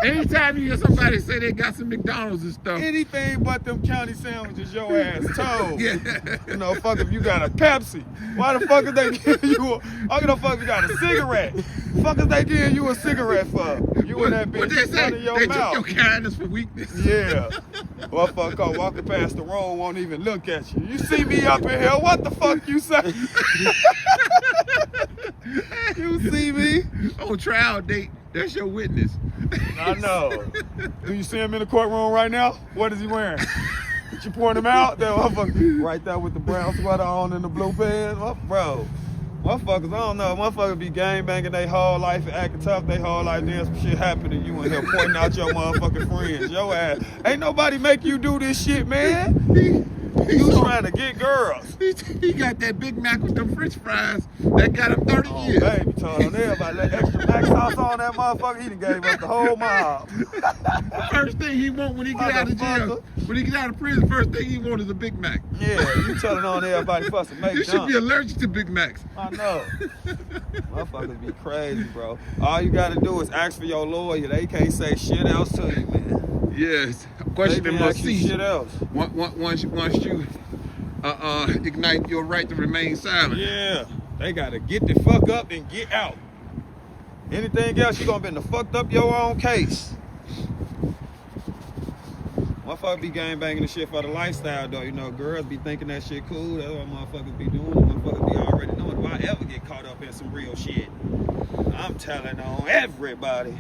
Anytime you hear somebody say they got some McDonald's and stuff. Anything but them county sandwiches, your ass told. Yeah. You know, fuck if you got a Pepsi. Why the fuck is they giving you a, I don't fuck if you got a cigarette. Fuck is they giving you a cigarette for? You and that bitch in front of your mouth. Took your kindness for weakness. Yeah. Motherfucker walking past the road won't even look at you. You see me up in here, what the fuck you say? You see me? On trial date, that's your witness. I know. Do you see him in the courtroom right now? What is he wearing? Did you point him out? That motherfucker right there with the brown sweater on and the blue pants. Bro, motherfuckers, I don't know. Motherfuckers be gangbanging their whole life and acting tough their whole life. Then some shit happen to you in here pointing out your motherfucking friends. Your ass. Ain't nobody make you do this shit, man. You trying to get girls. He got that Big Mac with them French fries that got him 30 years. Baby, told on everybody that extra mac sauce on that motherfucker. He done gave up the whole mob. First thing he want when he get out of jail, when he get out of prison, first thing he want is a Big Mac. Yeah, you telling on everybody for some make. You should be allergic to Big Macs. I know. Motherfuckers be crazy, bro. All you gotta do is ask for your lawyer. They can't say shit else to you, man. Yes. Question They must ask you shit else. Once you ignite your right to remain silent. Yeah. They gotta get the fuck up and get out. Anything else, you gonna be in the fucked up your own case. Motherfuckers be gangbanging the shit for the lifestyle, though. You know, girls be thinking that shit cool. That's what motherfuckers be doing. Motherfuckers be already knowing. If I ever get caught up in some real shit, I'm telling on everybody.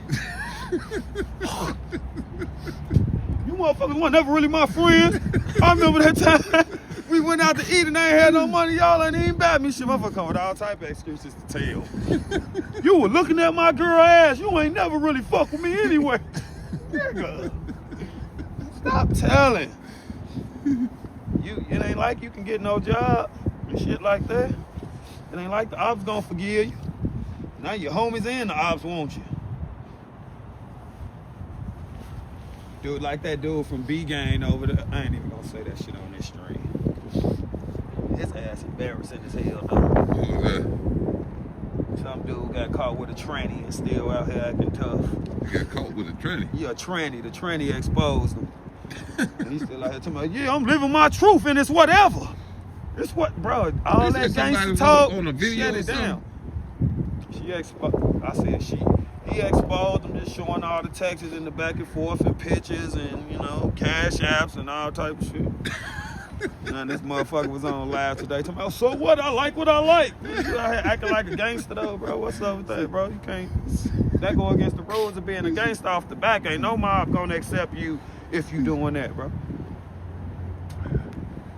You motherfuckers weren't never really my friends. I remember that time we went out to eat and I ain't had no money. Y'all ain't even buy me shit. Motherfucker come with all type of excuses to tell. You were looking at my girl ass. You ain't never really fuck with me anyway. Nigga. Stop telling. It ain't like you can get no job and shit like that. It ain't like the ops gonna forgive you. Now your homies and the ops want you. Dude, like that dude from B Gang over there. I ain't even gonna say that shit on this stream. His ass embarrassing as hell, though. Some dude got caught with a tranny and still out here acting tough. You got caught with a tranny? Yeah, a tranny. The tranny exposed him. And he's still out here talking about, yeah, I'm living my truth and it's whatever. It's what, bro, all that gangster talk, on a video shut it down. She exposed, I said she. He exposed them, just showing all the texts in the back and forth and pictures and, you know, cash apps and all type of shit. And this motherfucker was on live today talking about, so what? I like what I like. You out here acting like a gangster though, bro. What's up with that, bro? You can't. That go against the rules of being a gangster off the back. Ain't no mob gonna accept you if you doing that, bro.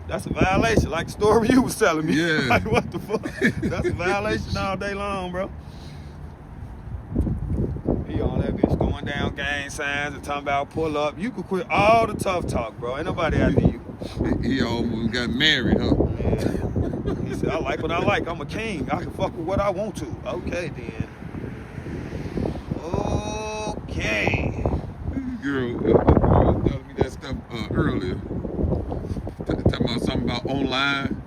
That's a violation, like the story you was telling me. Yeah. Like, what the fuck? That's a violation all day long, bro. He on that bitch going down gang signs and talking about pull up. You could quit all the tough talk, bro. Ain't nobody after you. He almost got married, huh? Yeah. He said, I like what I like. I'm a king. I can fuck with what I want to. Okay, then. Okay. Girl was telling me that stuff earlier. Talking about something about online.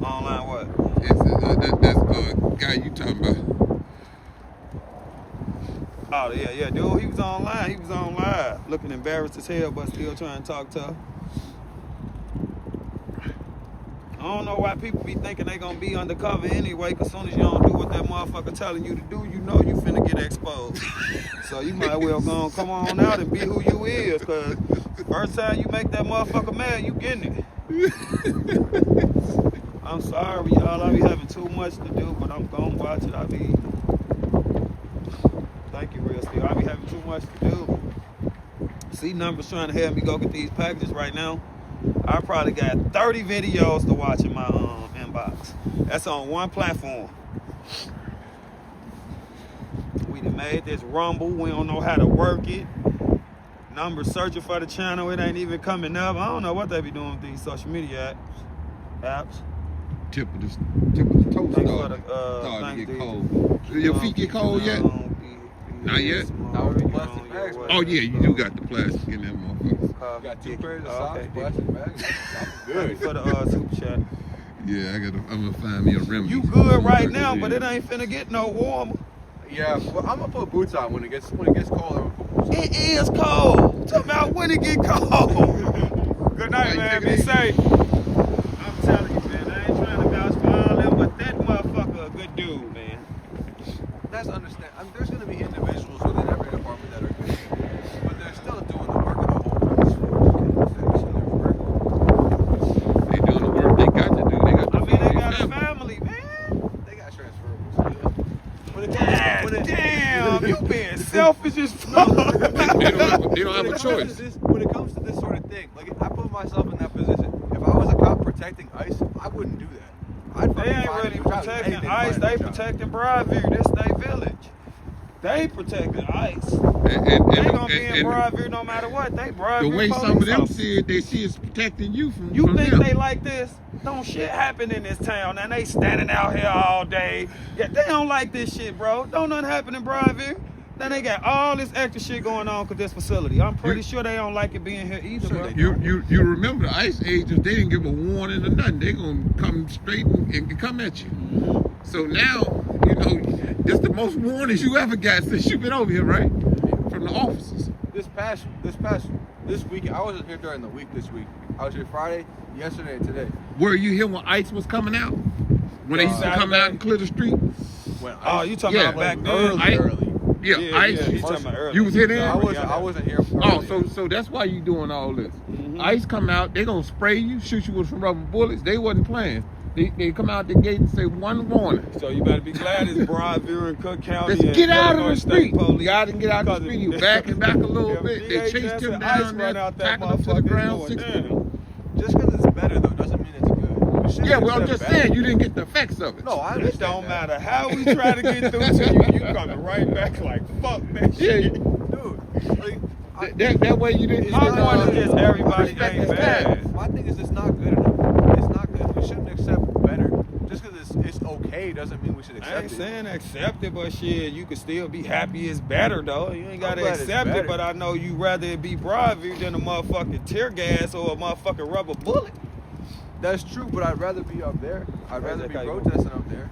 Online what? It's that's guy you talking about. Oh, yeah, dude, he was online. He was on live, looking embarrassed as hell, but still trying to talk tough. I don't know why people be thinking they gonna be undercover anyway, because as soon as you don't do what that motherfucker telling you to do, you know you finna get exposed. So you might well go come on out and be who you is, because first time you make that motherfucker mad, you getting it. I'm sorry, y'all. I be having too much to do, but I'm gonna watch it. Thank you, real still. I be having too much to do. See numbers trying to have me go get these packages right now. I probably got 30 videos to watch in my inbox. That's on one platform. We done made this Rumble. We don't know how to work it. Number searching for the channel, it ain't even coming up. I don't know what they be doing with these social media apps. Tip of the toe Thanks for starting to get cold. Keep Your on, feet get keep cold it yet? on, Not yet? Now with the plastic bags, man. Oh yeah, you do got the plastic in that motherfucker. You got 2 pairs of socks, Okay, plastic bags. Good for the super chat. Yeah, I'm gonna find me a remedy. You good right now, but it ain't finna get no warmer. Yeah, well, I'm gonna put boots on when it gets cold. I'm gonna put boots on. It is cold. Talk about when it get cold. Good night, man. Be safe. I'm telling you, man. I ain't trying to vouch for all them, but that motherfucker a good dude, man. That's understand. I mean, there's gonna be individuals within every department that are good, but they're still doing the work of the whole police force. They doing the work they got to do. They got. I mean, they got a family, man. They got transferable skills. Damn, you being selfish as fuck. They don't have a choice. When it comes to this sort of thing, like I put myself in that position. If I was a cop protecting ICE, I wouldn't do that. They ain't really protecting ICE. They protecting Broadview. This they village. They protecting ICE. They gonna be in Broadview no matter what. They Broadview. The way some of them said they see is protecting you from. You from think them. they like this? Don't shit happen in this town, and they standing out here all day. Yeah, they don't like this shit, bro. Don't nothing happen in Broadview. Then they got all this extra shit going on with this facility. I'm pretty sure they don't like it being here either, bro. You remember the ICE agents? They didn't give a warning or nothing. They gonna come straight and come at you. So now, you know, this the most warnings you ever got since you've been over here, right? From the officers. This week, I wasn't here during the week this week. I was here Friday, yesterday, and today. Were you here when ICE was coming out? When they used to come out and clear the street? Oh, you talking about back then? Early. Yeah, ICE. He's talking about early. You was here then? I wasn't here. Oh, so that's why you doing all this. ICE come out, they gonna spray you, shoot you with some rubber bullets. They wasn't playing. They come out the gate and say one warning. So you better be glad it's Broadview and Cook County. Let's get out of the street. Police. Y'all didn't get out of the street. You backing back a little bit. They chased him down there, tackled him to the ground. 6 people. Just because it's better though doesn't mean it's good. Yeah, well I'm just saying you didn't get the effects of it. No, I It understand. don't matter how we try to get through to you. You coming right back like fuck that shit. Dude, like, That way you didn't. My point is just everybody ain't bad. My thing is it's not good enough. It's not good. We shouldn't accept better. Just because it's okay doesn't mean we should I accept ain't it. saying accept it, but shit, you can still be happy it's better though. You ain't gotta glad it's accept it, better. but I know you rather it be Broadview than a motherfucking tear gas or a motherfucking rubber bullet. That's true, but I'd rather be up there. I'd rather be protesting up there.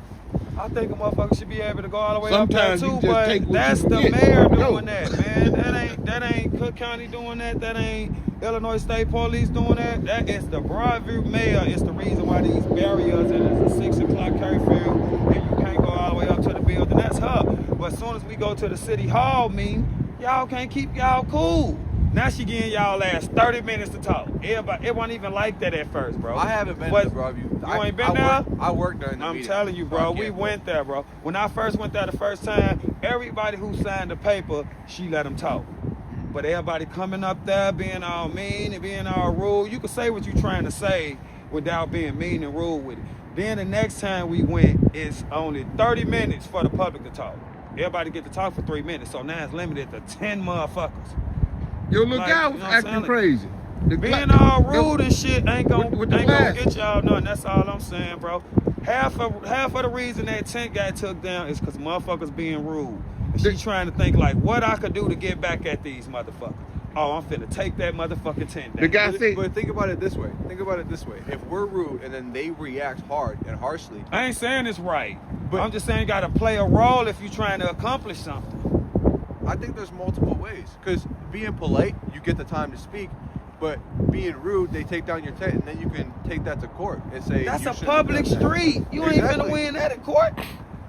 I think a motherfucker should be able to go all the way Sometimes up you there too, just take but what that's you the get. mayor No. doing that, man. That ain't Cook County doing that. That ain't Illinois State Police doing that. That is the Broadview mayor. It's the reason why these barriers and it's a 6 o'clock curfew and you can't go all the way up to the building. That's her. But as soon as we go to the city hall meeting, y'all can't keep y'all cool. Now she getting y'all last 30 minutes to talk. Everybody, it wasn't even like that at first, bro. I haven't been But to Broadview. You ain't been there? I worked during the I'm meeting. telling you, bro, we went there, bro. When I first went there the first time, everybody who signed the paper, she let them talk. But everybody coming up there being all mean and being all rude, you can say what you're trying to say without being mean and rude with it. Then the next time we went, it's only 30 minutes for the public to talk. Everybody get to talk for 3 minutes, so now it's limited to 10 motherfuckers. Yo, look Like, out, you know what I'm acting saying? crazy. Being all rude and shit ain't gonna with the get glass. y'all nothing. That's all I'm saying, bro. Half of the reason that tent got took down is because motherfuckers being rude. And she trying to think like what I could do to get back at these motherfuckers. Oh, I'm finna take that motherfucking tent down. The guy said, But think about it this way. If we're rude and then they react hard and harshly. I ain't saying it's right, but I'm just saying you gotta play a role if you're trying to accomplish something. I think there's multiple ways. Because being polite, you get the time to speak. But being rude, they take down your tent, and then you can take that to court and say That's you a shouldn't have public done that. street. You ain't Exactly. finna win that in court. You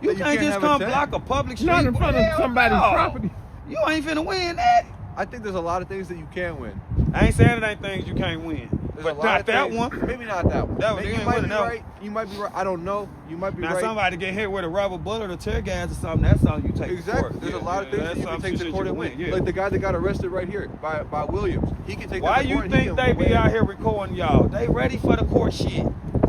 Then you can't can't just have a come tent. block a public street. not in front of Hell somebody's no. property. You ain't finna win that. I think there's a lot of things that you can win. I ain't saying it ain't things you can't win. There's But a lot not of that things- one. Maybe not that one. That one, Maybe you you ain't might winning be that one. right. You might be right. I don't know. You might be Now right. somebody get hit with a rubber bullet or tear gas or something, that's something you take to Exactly. court. There's Yeah, a lot of things that's that you can something take to shit court you and can win. yeah. Like the guy that got arrested right here by Williams. He can take Why that to you court and he think can they be win. out here recording y'all? They ready for the court shit.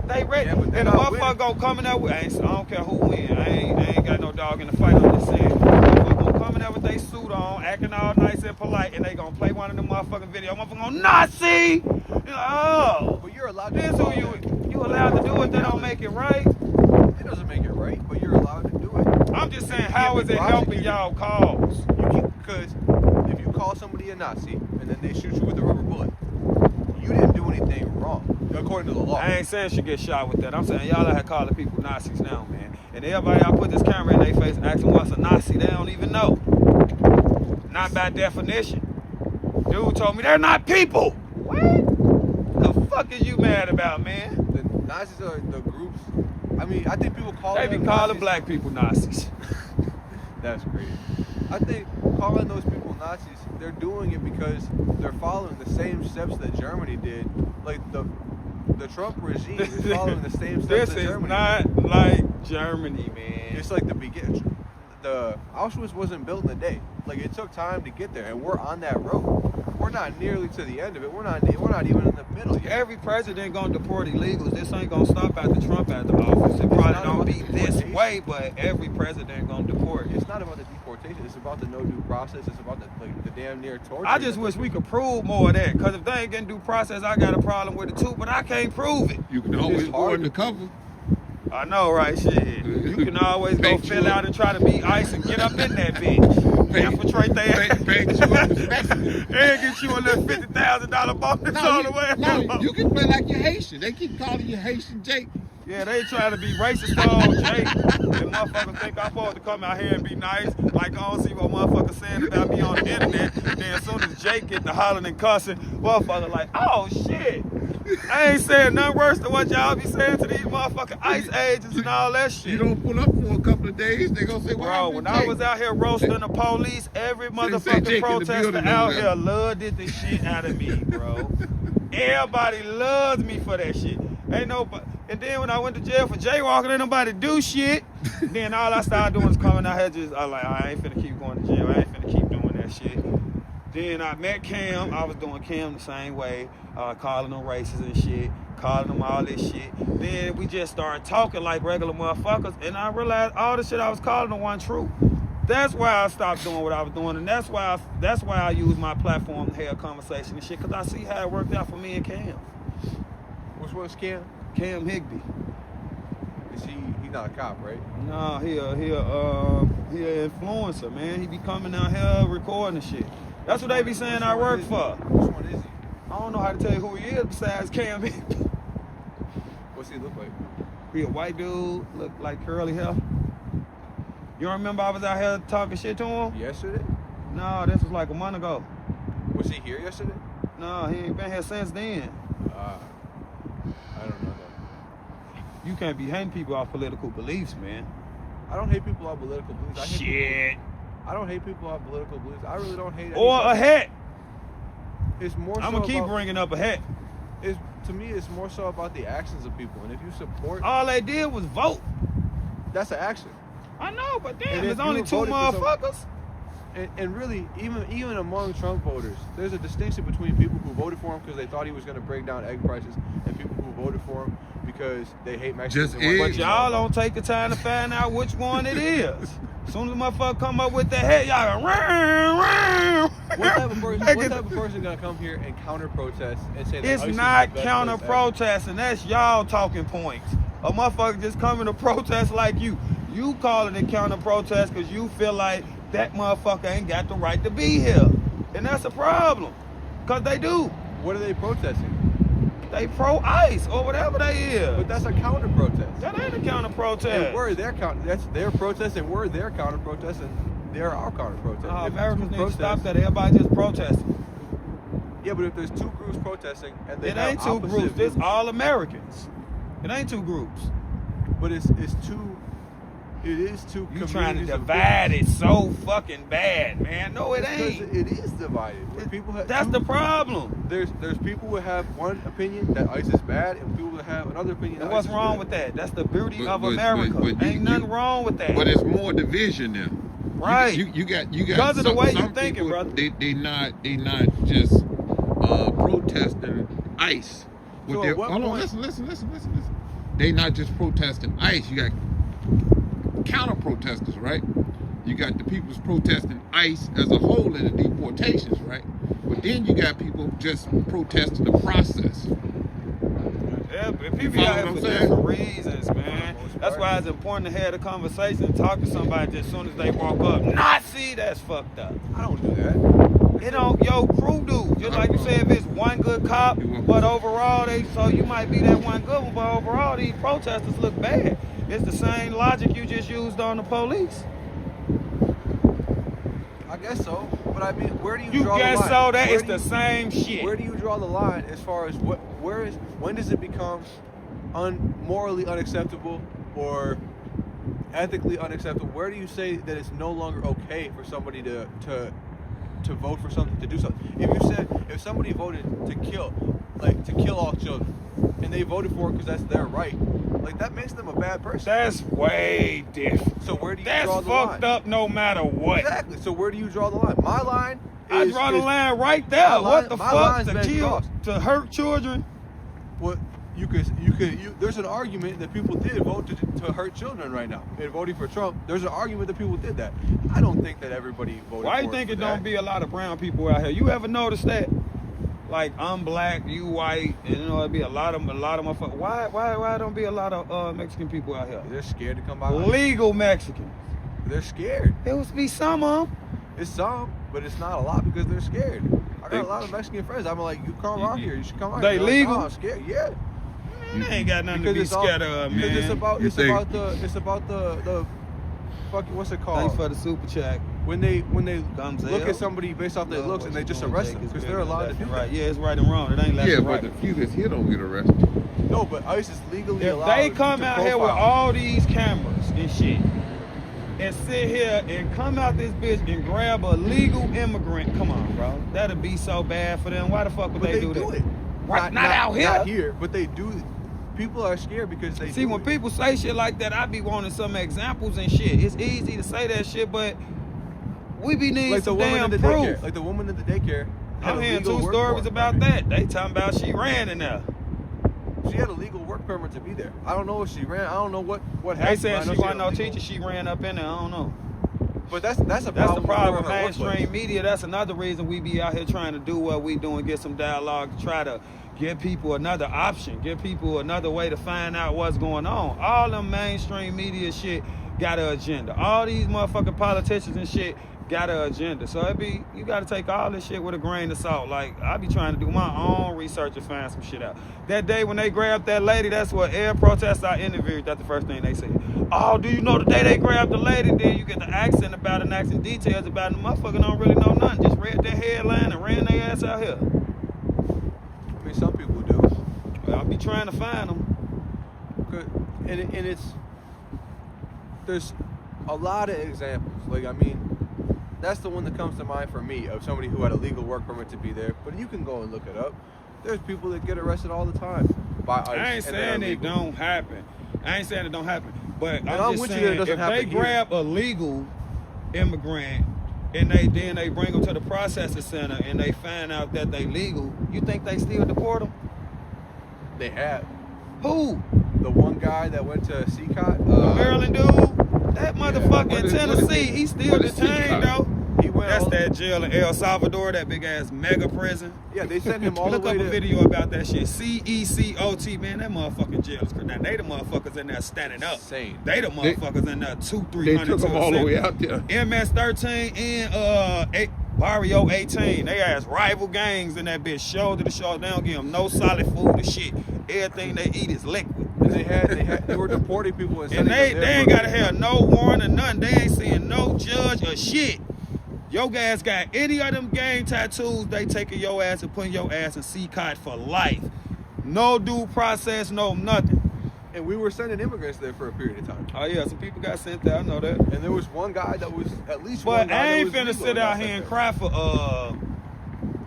They ready. Yeah, but they're and the not motherfucker winning. gonna come in there with, I don't care who win. I ain't got no dog in the fight. I'm just saying. Motherfucker gonna come in coming there with their suit on, acting all nice and polite, and they gonna play one of them motherfucking videos. Motherfucker gonna Nazi. Oh, But you're allowed to. this who you allowed to do it. That don't make it right. It doesn't make it right, but you're allowed to do it. I'm just saying, how is it helping y'all cause? Because if you call somebody a Nazi and then they shoot you with a rubber bullet, you didn't do anything wrong, according to the law. I ain't saying she get shot with that. I'm saying y'all out here calling people Nazis now, man. And everybody, I put this camera in their face and ask them what's a Nazi, they don't even know. Not by definition. Dude told me they're not people. What? The fuck is you mad about, man? The Nazis are the groups. I mean, I think people call They them be calling Nazis. black people Nazis. That's crazy. I think calling those people Nazis, they're doing it because they're following the same steps that Germany did. Like the Trump regime is following the same steps This that is Germany not did. like Germany, man. It's like the beginning. The Auschwitz wasn't built in a day. Like it took time to get there, and we're on that road. We're not nearly to the end of it. We're not even in the middle yet. Every president gonna deport illegals. This ain't gonna stop after Trump at the office. It probably don't be this way, but every president gonna deport. It's not about the deportation. It's about the no due process. It's about the damn near torture. I just wish we could prove more of that. Cause if they ain't getting due process, I got a problem with it too. But I can't prove it. You can always go undercover. I know, right? Shit. You can always go fill out and try to be ICE and get up in that bitch. Infiltrate their ass. And get you a little $50,000 bonus all the way. No, you can play like you're Haitian. They keep calling you Haitian Jake. Yeah, they trying to be racist on Jake. And motherfuckers think I'm supposed to come out here and be nice. Like I don't see what motherfuckers saying about me on the internet. Then as soon as Jake get to hollering and cussing, motherfucker like, oh shit. I ain't saying nothing worse than what y'all be saying to these motherfucking ICE agents and all that shit. You don't pull up for a couple of days, they gonna say, bro, when I was out here roasting the police, every motherfucking protester out here loved it the shit out of me, bro. Everybody loves me for that shit. Ain't nobody. And then when I went to jail for jaywalking, ain't nobody do shit. Then all I started doing is coming out here just, I was like, I ain't finna keep going to jail. I ain't finna keep doing that shit. Then I met Cam. I was doing Cam the same way, calling them racist and shit, calling them all this shit. Then we just started talking like regular motherfuckers, and I realized all the shit I was calling them wasn't true. That's why I stopped doing what I was doing, and that's why I use my platform to have a conversation and shit, because I see how it worked out for me and Cam. Which one's Cam? Cam Higby. Is he's not a cop, right? No, he a influencer, man. He be coming out here recording and shit. That's what they be saying I work for. Which one is he? I don't know how to tell you who he is besides Cam Higby. What's he look like? He a white dude, look like curly hair. You don't remember I was out here talking shit to him? Yesterday? No, this was like a month ago. Was he here yesterday? No, he ain't been here since then. I don't know that. You can't be hating people off political beliefs, man. I don't hate people off political beliefs. I don't hate people off political beliefs. I really don't hate anybody. Or a hat. It's more so I'm going to keep bringing up a hat. To me, it's more so about the actions of people. And if you support... All they did was vote. That's an action. I know, but damn, there's only two motherfuckers. And really, even among Trump voters, there's a distinction between people who voted for him because they thought he was going to bring down egg prices and people who voted for him because they hate Mexicans. But y'all don't take the time to find out which one it is. As soon as the motherfucker come up with that hat, y'all go, What type of person gonna come here and counter-protest and say that it's ISIS not is the best counter-protesting, that's y'all talking points. A motherfucker just coming to protest like you. You calling it counter-protest because you feel like that motherfucker ain't got the right to be here. And that's a problem. Because they do. What are they protesting? They pro-ICE or whatever they is. But that's a counter-protest. That ain't a counter-protest. And we're their that's their protest and we're their counter-protest and they're our counter-protest. Americans need to stop that. Everybody just protesting. Yeah, but if there's two groups protesting and they it ain't two groups. It's all Americans. It ain't two groups. But it is two You trying to divide it so fucking bad, man. No, it ain't. It is divided. That's the problem. There's people who have one opinion that ICE is bad and people that have another opinion that what's ICE wrong is with that? That's the beauty of America. Ain't nothing wrong with that. But there's more division there. Right. You got because of the way you thinking, people, brother. They not just protesting ICE. So hold on, listen. They not just protesting ICE. You got counter protesters, right? You got the people's protesting ICE as a whole in the deportations, right? But then you got people just protesting the process. Yeah, but people out here for different reasons, man. That's why it's important to have the conversation and talk to somebody just as soon as they walk up. Nazi, that's fucked up. I don't do that. You know, your crew do. Just like you said, if it's one good cop, but overall so you might be that one good one, but overall these protesters look bad. It's the same logic you just used on the police. I guess so, but I mean, where do you draw the line? You guess so? That is the same shit. Where do you draw the line as far as when does it become morally unacceptable or ethically unacceptable? Where do you say that it's no longer okay for somebody to vote for something, to do something? If somebody voted to kill all children, and they voted for it because that's their right, like that makes them a bad person. That's way different. So where do you draw the line? That's fucked up no matter what. Exactly. So where do you draw the line? My line I draw the line right there. What the fuck? To kill, to hurt children? Well, you could. There's an argument that people did vote to hurt children right now. In voting for Trump, there's an argument that people did that. I don't think that everybody voted. Why you think it don't be a lot of brown people out here? You ever notice that? Like I'm black, you white, and you know it'd be a lot of motherfuckers. Why don't be a lot of Mexican people out here? They're scared to come out. Legal Mexicans. They're scared. There must be some of them. It's some, but it's not a lot because they're scared. I got a lot of Mexican friends. I'm like, you come out here. You should come out here. They legal? Like, oh, I'm scared. Yeah. Man, they ain't got nothing to be scared of, man. Because it's about the fucking, what's it called? Thanks for the super chat. When they look at somebody based off their looks and they just arrest them because they're allowed to do right. that. Yeah, it's right and wrong. It ain't left and right. But the few that's here don't get arrested. No, but ICE is legally allowed. If they come out here with all these cameras and shit, and sit here and come out this bitch and grab a legal immigrant, come on, bro. That'd be so bad for them. Why the fuck would they do that? It. Not out here. Not here, but they do it. People are scared because they see when people say shit like that, I be wanting some examples and shit. It's easy to say that shit, but we be needing like some the woman damn in the proof. Daycare. Like the woman in the daycare. I'm hearing 2 stories about that. They talking about she ran in there. She had a legal work permit to be there. I don't know if she ran. I don't know what happened. They saying she wasn't no teacher. She ran up in there. I don't know. But that's the problem with mainstream media. That's another reason we be out here trying to do what we do and get some dialogue to try to give people another option, give people another way to find out what's going on. All them mainstream media shit got an agenda. All these motherfucking politicians and shit got an agenda. So you gotta take all this shit with a grain of salt. Like, I be trying to do my own research and find some shit out. That day when they grabbed that lady, that's what every protester I interviewed, that's the first thing they said. Oh, do you know the day they grabbed the lady? Then you get the accent about it and asking details about it. The motherfucker don't really know nothing. Just read that headline and ran their ass out here. I mean, some people do. Well, I'll be trying to find them. And it's, there's a lot of examples. Like, I mean, that's the one that comes to mind for me of somebody who had a legal work permit to be there. But you can go and look it up. There's people that get arrested all the time by ICE. I ain't saying it don't happen. But I'm just saying, if they grab a legal immigrant and then they bring them to the processing center and they find out that they legal, you think they still deport them? They have. Who? The one guy that went to CCOT. The Maryland dude? That motherfucker in Tennessee, he's still detained though. That's that jail in El Salvador, that big ass mega prison. Yeah, they sent him all the way to... Look up a video about that shit. CECOT, man, that motherfucking jail is crazy. Now, they the motherfuckers in there standing up. Insane. They the motherfuckers in there 200-300. They took them all the way out there. MS-13 and Barrio 18. They ass rival gangs in that bitch, shoulder to shoulder. They don't give them no solid food or shit. Everything they eat is liquid. And they were deporting people and they ain't gotta have no warrant or nothing. They ain't seeing no judge or shit. Your ass got any of them gang tattoos, they taking your ass and putting your ass in CCOT for life. No due process, no nothing. And we were sending immigrants there for a period of time. Oh yeah, some people got sent there, I know that. And there was one guy that was, at least one guy But I ain't that was finna sit out here and cry for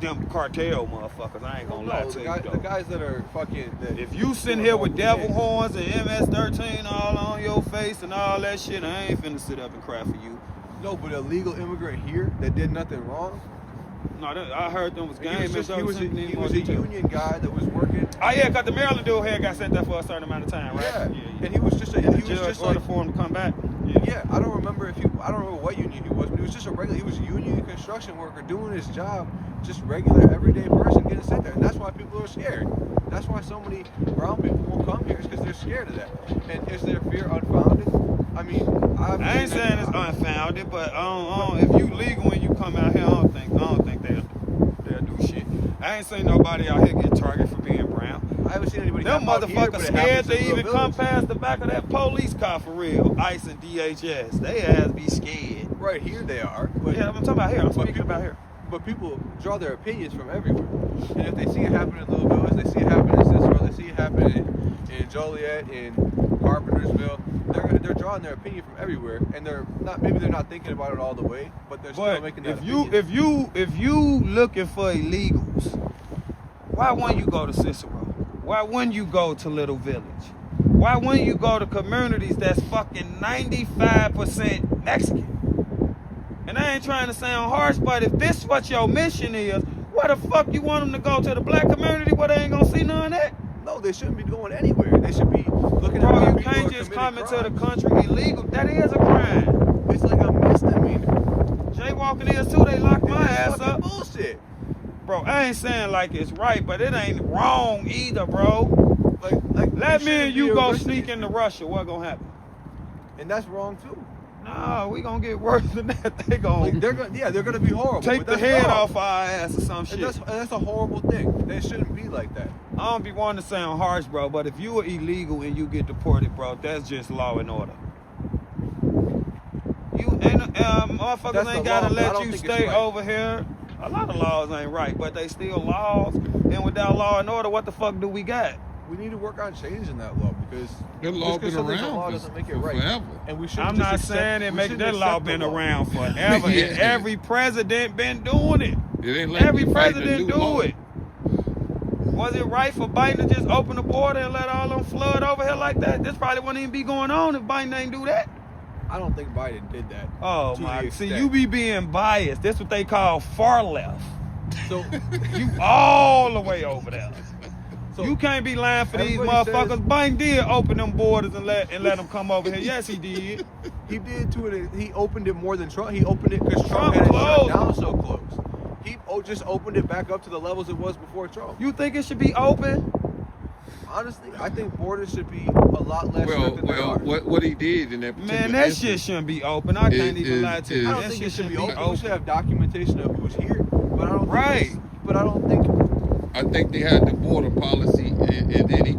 them cartel motherfuckers. I ain't gonna lie to you. The guys that are fucking... If you sitting here with devil horns and MS-13 all on your face and all that shit, I ain't finna sit up and cry for you. No, but a legal immigrant here that did nothing wrong. No, I heard them was gang. He was a union guy that was working. Oh yeah, cause the Maryland dude here got sent there for a certain amount of time, right? Yeah. And he was just like for him to come back. Yeah, I don't remember what union he was, but he was just he was a union construction worker doing his job, just regular everyday person getting sent there. And that's why people are scared. That's why so many brown people won't come here, is because they're scared of that. And is their fear unfounded? I mean, I ain't saying it's unfounded, but if you legal when you come out here, I don't think they'll do shit. I ain't seen nobody out here get targeted for being brown. I haven't seen anybody. Them motherfuckers scared to even come past the back of that police car for real. ICE and DHS. They ass be scared. Right here they are. But yeah, I'm talking about here. I'm speaking about here. But people draw their opinions from everywhere. And if they see it happen in Little Village, they see it happen in Cicero, they see it happen in Joliet, in Carpentersville, they're drawing their opinion from everywhere. And maybe they're not thinking about it all the way, but they're still making that opinion. If you looking for illegals, why wouldn't you go to Cicero? Why wouldn't you go to Little Village? Why wouldn't you go to communities that's fucking 95% Mexican? And I ain't trying to sound harsh, but if this is what your mission is, why the fuck you want them to go to the black community where they ain't gonna see none of that? No, they shouldn't be going anywhere. They should be looking at Bro, how you people can't are just committing come into crimes. the country illegal. That is a crime. It's like a misdemeanor. Jaywalking is too. They lock my ass fucking up. Bullshit. Bro, I ain't saying like it's right, but it ain't wrong either, bro. Let me and you go sneak into Russia. What gonna happen? And that's wrong too. No, we gonna get worse than that. They're gonna be horrible. Take the head off our ass or some shit. And that's a horrible thing. They shouldn't be like that. I don't be wanting to sound harsh, bro, but if you are illegal and you get deported, bro, that's just law and order. Motherfuckers ain't gotta let you stay over here. A lot of laws ain't right, but they still laws. And without law and order, what the fuck do we got? We need to work on changing that law because that law been around doesn't make it right. Forever. And we I'm not saying it make that law been around forever. Yeah. Every president been doing it. It ain't like Every president do it. Was it right for Biden to just open the border and let all them flood over here like that? This probably wouldn't even be going on if Biden ain't do that. I don't think Biden did that. Oh my! See, you be being biased. That's what they call far left. So you all the way over there. So you can't be lying for these motherfuckers. Biden did open them borders and let them come over here. Yes, he did. He did too. He opened it more than Trump. He opened it because Trump had it shut down so close. He just opened it back up to the levels it was before Trump. You think it should be open? Honestly, I think borders should be a lot less. What he did in that particular that shit shouldn't be open. I can't even lie to you. I don't think it should be open. We should have documentation of who's here, but I don't. But I don't think. I think they had the border policy, and then he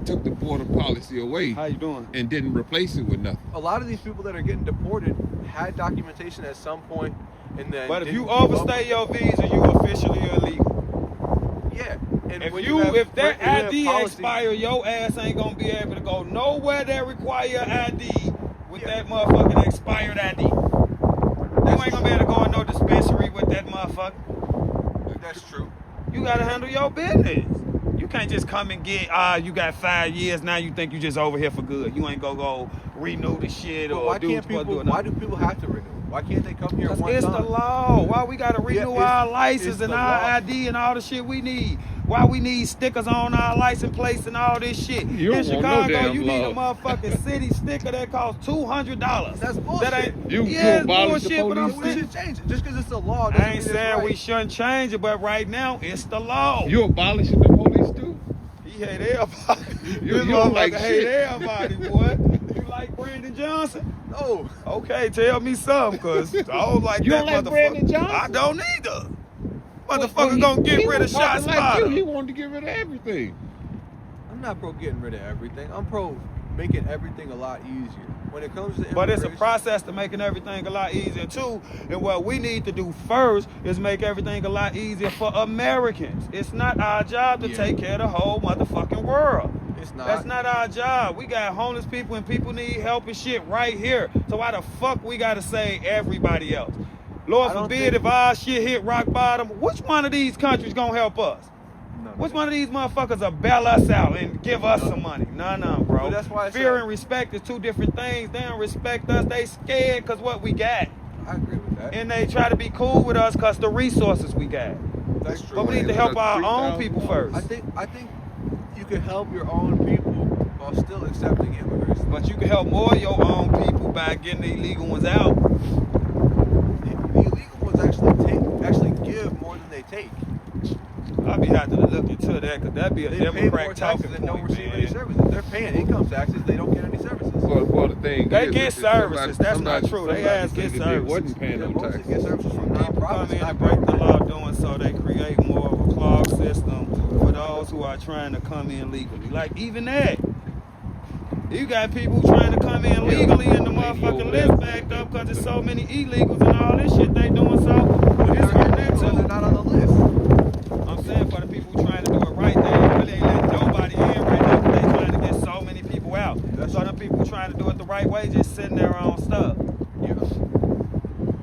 took the border policy away. How you doing? And didn't replace it with nothing. A lot of these people that are getting deported had documentation at some point, and then. But if you overstay your visa, you officially illegal. Yeah. And if that ID expire, your ass ain't gonna be able to go nowhere that require ID with that motherfucking expired ID. You ain't gonna be able to go in no dispensary with that motherfucker. That's true. You gotta handle your business. You can't just come and get, you got 5 years, now you think you just over here for good. You ain't gonna go renew the shit or why do people have to renew? Why can't they come here one time? It's the law. Why we gotta renew our license and our ID and all the shit we need? Why we need stickers on our license plates and all this shit? In Chicago, you need a motherfucking city sticker that costs $200. That's bullshit. That ain't, it's bullshit, but I'm we should change it. Just because it's a law doesn't I ain't saying we shouldn't change it, but right now, it's the law. You abolishing the police too? He hate everybody. You don't like hate everybody, boy. You like Brandon Johnson? No. Okay, tell me something, cause I don't like you that don't like Brandon Johnson? I don't either. Motherfucker gonna get rid of shots fired. He wanted to get rid of everything. I'm not pro getting rid of everything. I'm pro making everything a lot easier. When it comes to but it's a process to making everything a lot easier too. And what we need to do first is make everything a lot easier for Americans. It's not our job to take care of the whole motherfucking world. It's not. That's not our job. We got homeless people and people need help and shit right here. So why the fuck we gotta say everybody else? Lord forbid if our shit hit rock bottom, which one of these countries gonna help us? Which one of these motherfuckers will bail us out and give us some money? None, bro. That's why fear and respect is two different things. They don't respect us. They scared because what we got. I agree with that. And they try to be cool with us because the resources we got. That's true. But we need to help our own people first. I think you can help your own people while still accepting immigrants. But you can help more of your own people by getting the illegal ones out. The illegal ones actually give more than they take. I'll be happy to look into that, because that'd be a They pay more Democrat taxes talking and don't point, receive any man. services. They're paying income taxes, they don't get any services. Well, the thing They is, get if services. That's not true. They ass somebody get think if they services. wasn't paying They no mostly taxes. get services from People come nonprofits, in not and break the government. law doing so, they create more of a clogged system for those who are trying to come in legally. Like, even that. You got people trying to come in legally and the motherfucking list backed up because there's so many illegals and all this shit they doing, so it's hurting that They're too. not on the list. I'm saying for the people trying to do it right, they really ain't letting nobody in right now, because they trying to get so many people out. So them people trying to do it the right way just sitting there on stuff. Yeah.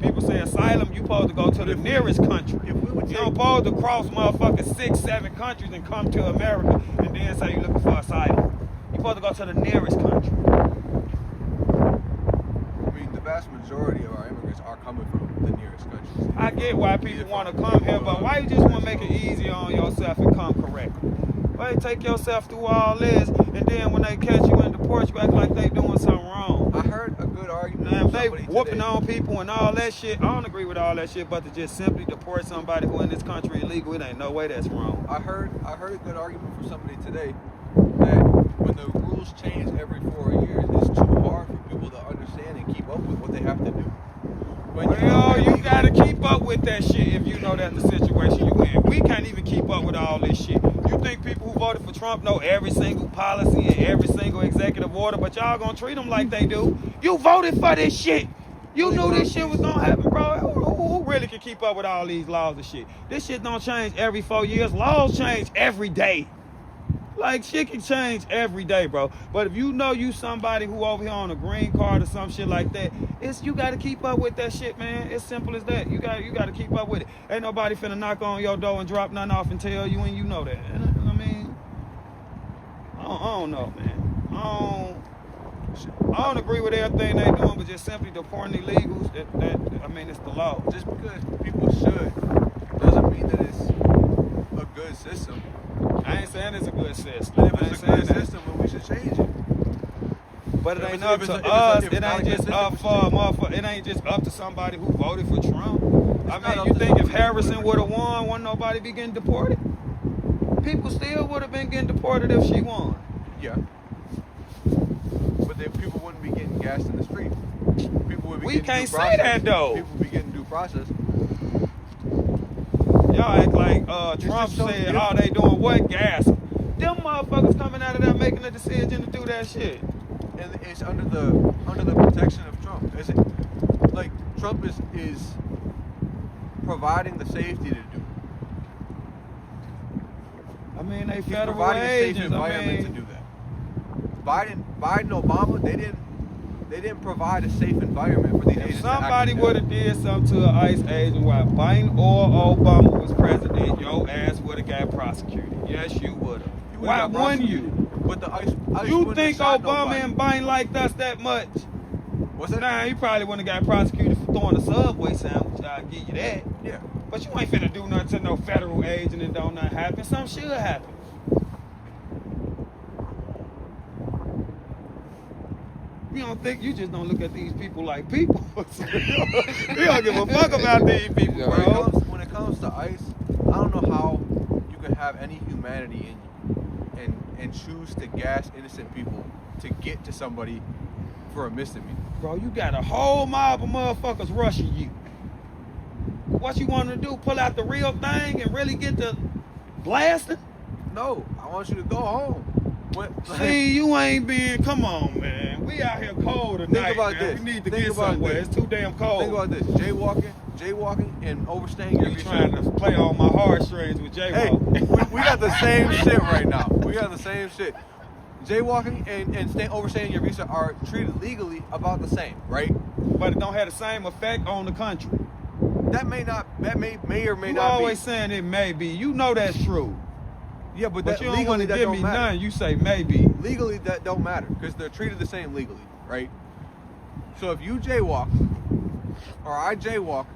People say asylum, you supposed to go to the nearest country. If we would You take, don't supposed to cross motherfucking 6, 7 countries and come to America and then say you're looking for asylum. You supposed to go to the nearest country. I mean, the vast majority of our immigrants are coming from the nearest countries. I get why people want to come here, but why you just want to make it easier on yourself and come correctly? Why you take yourself through all this, and then when they catch you and deport you, act like they doing something wrong? I heard a good argument Now, from if they somebody whooping today. on people and all that shit, I don't agree with all that shit, but to just simply deport somebody who in this country illegal, it ain't no way that's wrong. I heard a good argument from somebody today that when the rules change every 4 years, it's too hard for people to understand and keep up with what they have to do. Well, you gotta keep up with that shit if you know that's the situation you in. We can't even keep up with all this shit. You think people who voted for Trump know every single policy and every single executive order, but y'all gonna treat them like they do? You voted for this shit. You knew this shit was gonna happen, bro. Who really can keep up with all these laws and shit? This shit don't change every 4 years. Laws change every day. Like, shit can change every day, bro. But if you know you somebody who over here on a green card or some shit like that, you gotta keep up with that shit, man. It's simple as that. You gotta keep up with it. Ain't nobody finna knock on your door and drop nothing off and tell you, and you know that. I mean, I don't know, man. I don't agree with everything they doing, but just simply deporting illegals, I mean, it's the law. Just because people should doesn't mean that it's a good system. I ain't saying it's a good system. And if it's a good system, then we should change it. But it If ain't it's- up if to it's a- us. if it's It not ain't a good just system, up we should for a change it. motherfucker. It ain't just up to somebody who voted for Trump. I not mean, up you to think if somebody who Harrison voted would for have won, wouldn't nobody be getting deported? People still would have been getting deported if she won. Yeah. But then people wouldn't be getting gassed in the street. People would be We getting can't due say process. that, though. People would be getting due process. Y'all act like Trump just so said, different. oh, they doing what? Gas. Them motherfuckers coming out of there making a decision to do that shit. And it's under the protection of Trump. Is it like Trump is providing the safety to do? I mean, they He's federal providing a safe agents. I environment to mean, do that. Biden, Obama, they didn't provide a safe environment for these if agents. somebody would have did something to an ICE agent while Biden or Obama was president, your ass would have got prosecuted. Yes, you would have. Why wouldn't you? But the ICE You wouldn't think have shot Obama nobody. and Biden liked us that much? What's that? Nah, he probably wouldn't have got prosecuted for throwing a Subway sandwich. I'll give you that. Yeah. But you ain't finna do nothing to no federal agent and don't nothing happen. Something should happen. You don't think, you just don't look at these people like people. You don't give a fuck about these people, bro. When it comes to ICE, I don't know how you can have any humanity in you and choose to gas innocent people to get to somebody for a misdemeanor. Bro, you got a whole mob of motherfuckers rushing you. What you want to do? Pull out the real thing and really get to blasting? No, I want you to go home. See, you ain't been. Come on, man. We out here cold tonight. Think about man. this. We need to Think get about somewhere. this. It's too damn cold. Think about this: jaywalking, and overstaying your You visa. trying to play on my heartstrings with jaywalking? Hey, we got the same shit right now. We got the same shit. Jaywalking and overstaying your visa are treated legally about the same, right? But it don't have the same effect on the country. That may or may You not always be. saying it may be. You know that's true. Yeah, but But that, you don't want legally to that give don't me matter. none. You say maybe. Legally that don't matter because they're treated the same legally, right? So if you jaywalk or I jaywalk,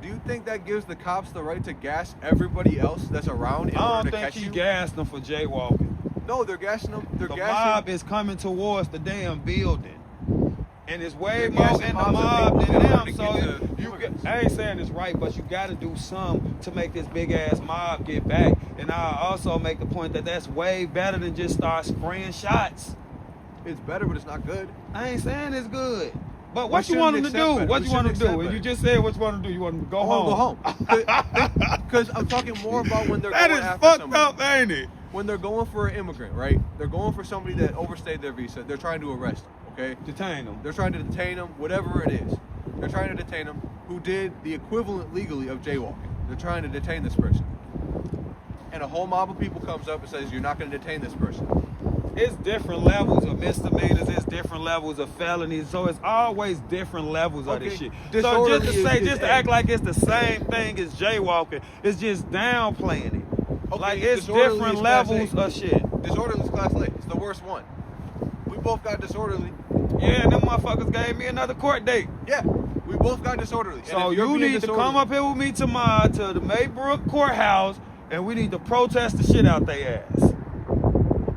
do you think that gives the cops the right to gas everybody else that's around in I order don't to catch think he you? gassed them for jaywalking. No, they're gassing them. They're The gassing. mob is coming towards the damn building. And it's way They're more gassing in the mobs of mob people than in order them. to So get to you immigrants. I ain't saying it's right, but you got to do some to make this big ass mob get back. And I also make the point that that's way better than just start spraying shots. It's better, but it's not good. I ain't saying it's good. But We what you want them to shouldn't accept do? better. What We you want them to shouldn't do? And accept you just said what you want to do. You want them to go I home. want to go home. Because I'm talking more about when they're That going is after fucked somebody. up, ain't it? When they're going for an immigrant, right? They're going for somebody that overstayed their visa. They're trying to arrest them, okay? Detain them. They're trying to detain them, whatever it is. They're trying to detain them who did the equivalent legally of jaywalking. They're trying to detain this person. And a whole mob of people comes up and says, you're not going to detain this person. It's different levels of misdemeanors. It's different levels of felonies. So it's always different levels of this Okay, shit. So disorderly just to say, is just to A. act like it's the same thing as jaywalking, it's just downplaying it. Okay, Like it's disorderly different is class levels A. of shit. Disorderly is class A. It's the worst one. We both got disorderly. Yeah, and them motherfuckers gave me another court date. Yeah, we both got disorderly. And So if you're you being need to disorderly- come up here with me tomorrow to the Maybrook courthouse, and we need to protest the shit out their ass.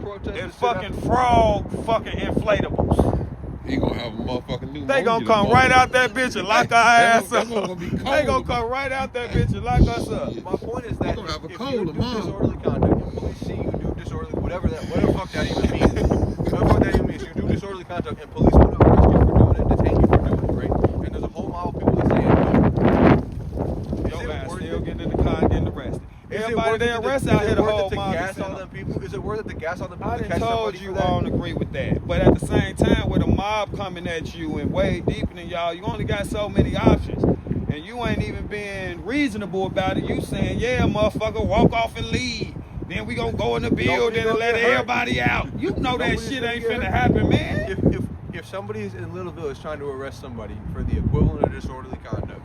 protest And the shit fucking out- frog fucking inflatables. He gonna have a motherfucking new. They gonna come right out that bitch and lock our ass up. Gonna be cold. They gonna come right out that bitch and lock us up. My point is that gonna have a if cold you do tomorrow. disorderly conduct, and police see you do disorderly, whatever the fuck that even means. Whatever the fuck that even means. You do disorderly conduct, and police want to arrest you for doing it, detain you for doing it, right? And there's a whole mob of people that say it. Your ass worth still it? getting in the car and getting arrested. Is it Everybody worth they it to- arrest is out it here the worth whole it to mob. gas all them people? Is it worth it to gas all them people I to done catch told somebody you for that? I don't agree with that. But at the same time, with a mob coming at you and way deeper than y'all, you only got so many options. And you ain't even being reasonable about it. You saying, yeah, motherfucker, walk off and leave. Then we gonna go in the building and let everybody out. You know that Nobody's shit gonna ain't get finna hurt. happen, man. If somebody's in Little Village trying to arrest somebody for the equivalent of disorderly conduct,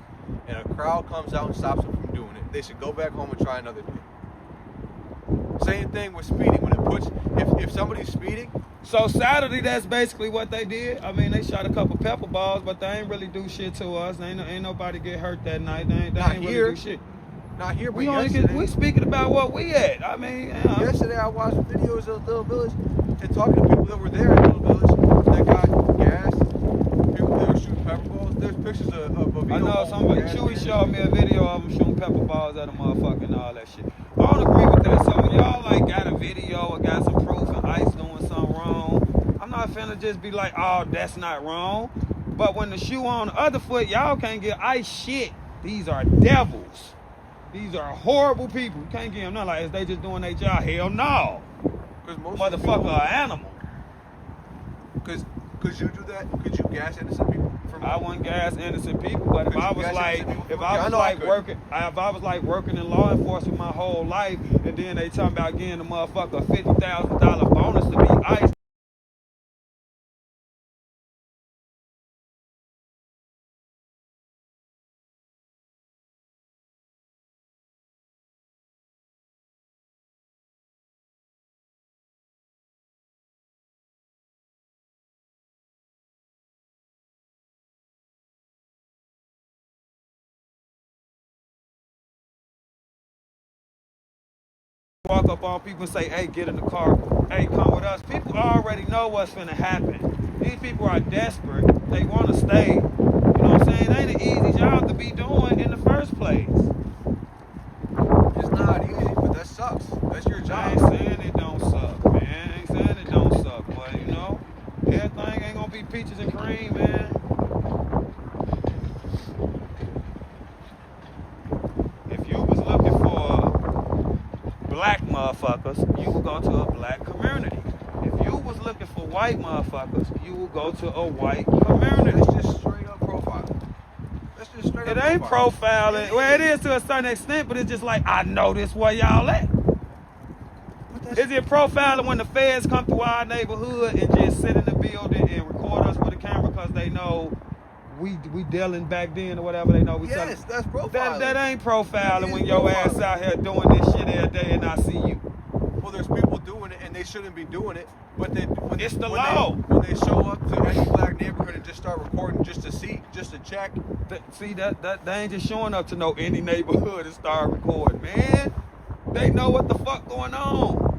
and a crowd comes out and stops them from doing it, they should go back home and try another day. Same thing with speeding. When it puts, if somebody's speeding, So Saturday, that's basically what they did. I mean, they shot a couple pepper balls, but they ain't really do shit to us. Ain't nobody get hurt that night. They ain't here. really do shit. not here, but We only yesterday. we speaking about what we at. I mean, Yesterday I watched videos of Little Village and talking to people that were there in Little Village that got gas. People that were shooting pepper balls. There's pictures of I know somebody, Chewy showed me a video of them shooting pepper balls at a motherfucker and all that shit. I don't agree with that. So when y'all like got a video or got some proof and ICE doing something wrong, I'm not finna just be like, oh, that's not wrong. But when the shoe on the other foot, y'all can't get ICE shit. These are devils. These are horrible people. You can't give them nothing like, is they just doing their job? Hell no. Motherfucker, an animal. Could you do that? Could you gas innocent people? I wouldn't gas innocent people, but if Could I you was gas like, innocent people? if I I was know I like could. working in law enforcement my whole life, and then they talking about getting a motherfucker a $50,000 bonus to be ICE. Walk up on people and say, hey, get in the car. Hey, come with us. People already know what's finna happen. These people are desperate. They want to stay. You know what I'm saying? It ain't an easy job to be doing in the first place. It's not easy, but that sucks. That's your I job. ain't saying it don't suck, man. I ain't saying it don't suck. But, you know, everything ain't gonna be peaches and cream, man. If you was looking for black motherfuckers, you would go to a black community. If you was looking for white motherfuckers, you would go to a white community. It's just straight up profiling. That's just straight It up ain't profiling. Well, it is to a certain extent, but it's just like, I know this where y'all at. Is it profiling when the feds come through our neighborhood and just sit in the building and record us with a camera because they know we dealing back then or whatever they know we selling? Yes, that's profiling. That ain't profiling That when is your ass profiling. out here doing this shit every day and I see you. Well, there's people doing it and they shouldn't be doing it, but It's the when law. when they show up to any black neighborhood and just start recording just to see, just to check. See, that they ain't just showing up to know any neighborhood and start recording, man. They know what the fuck going on.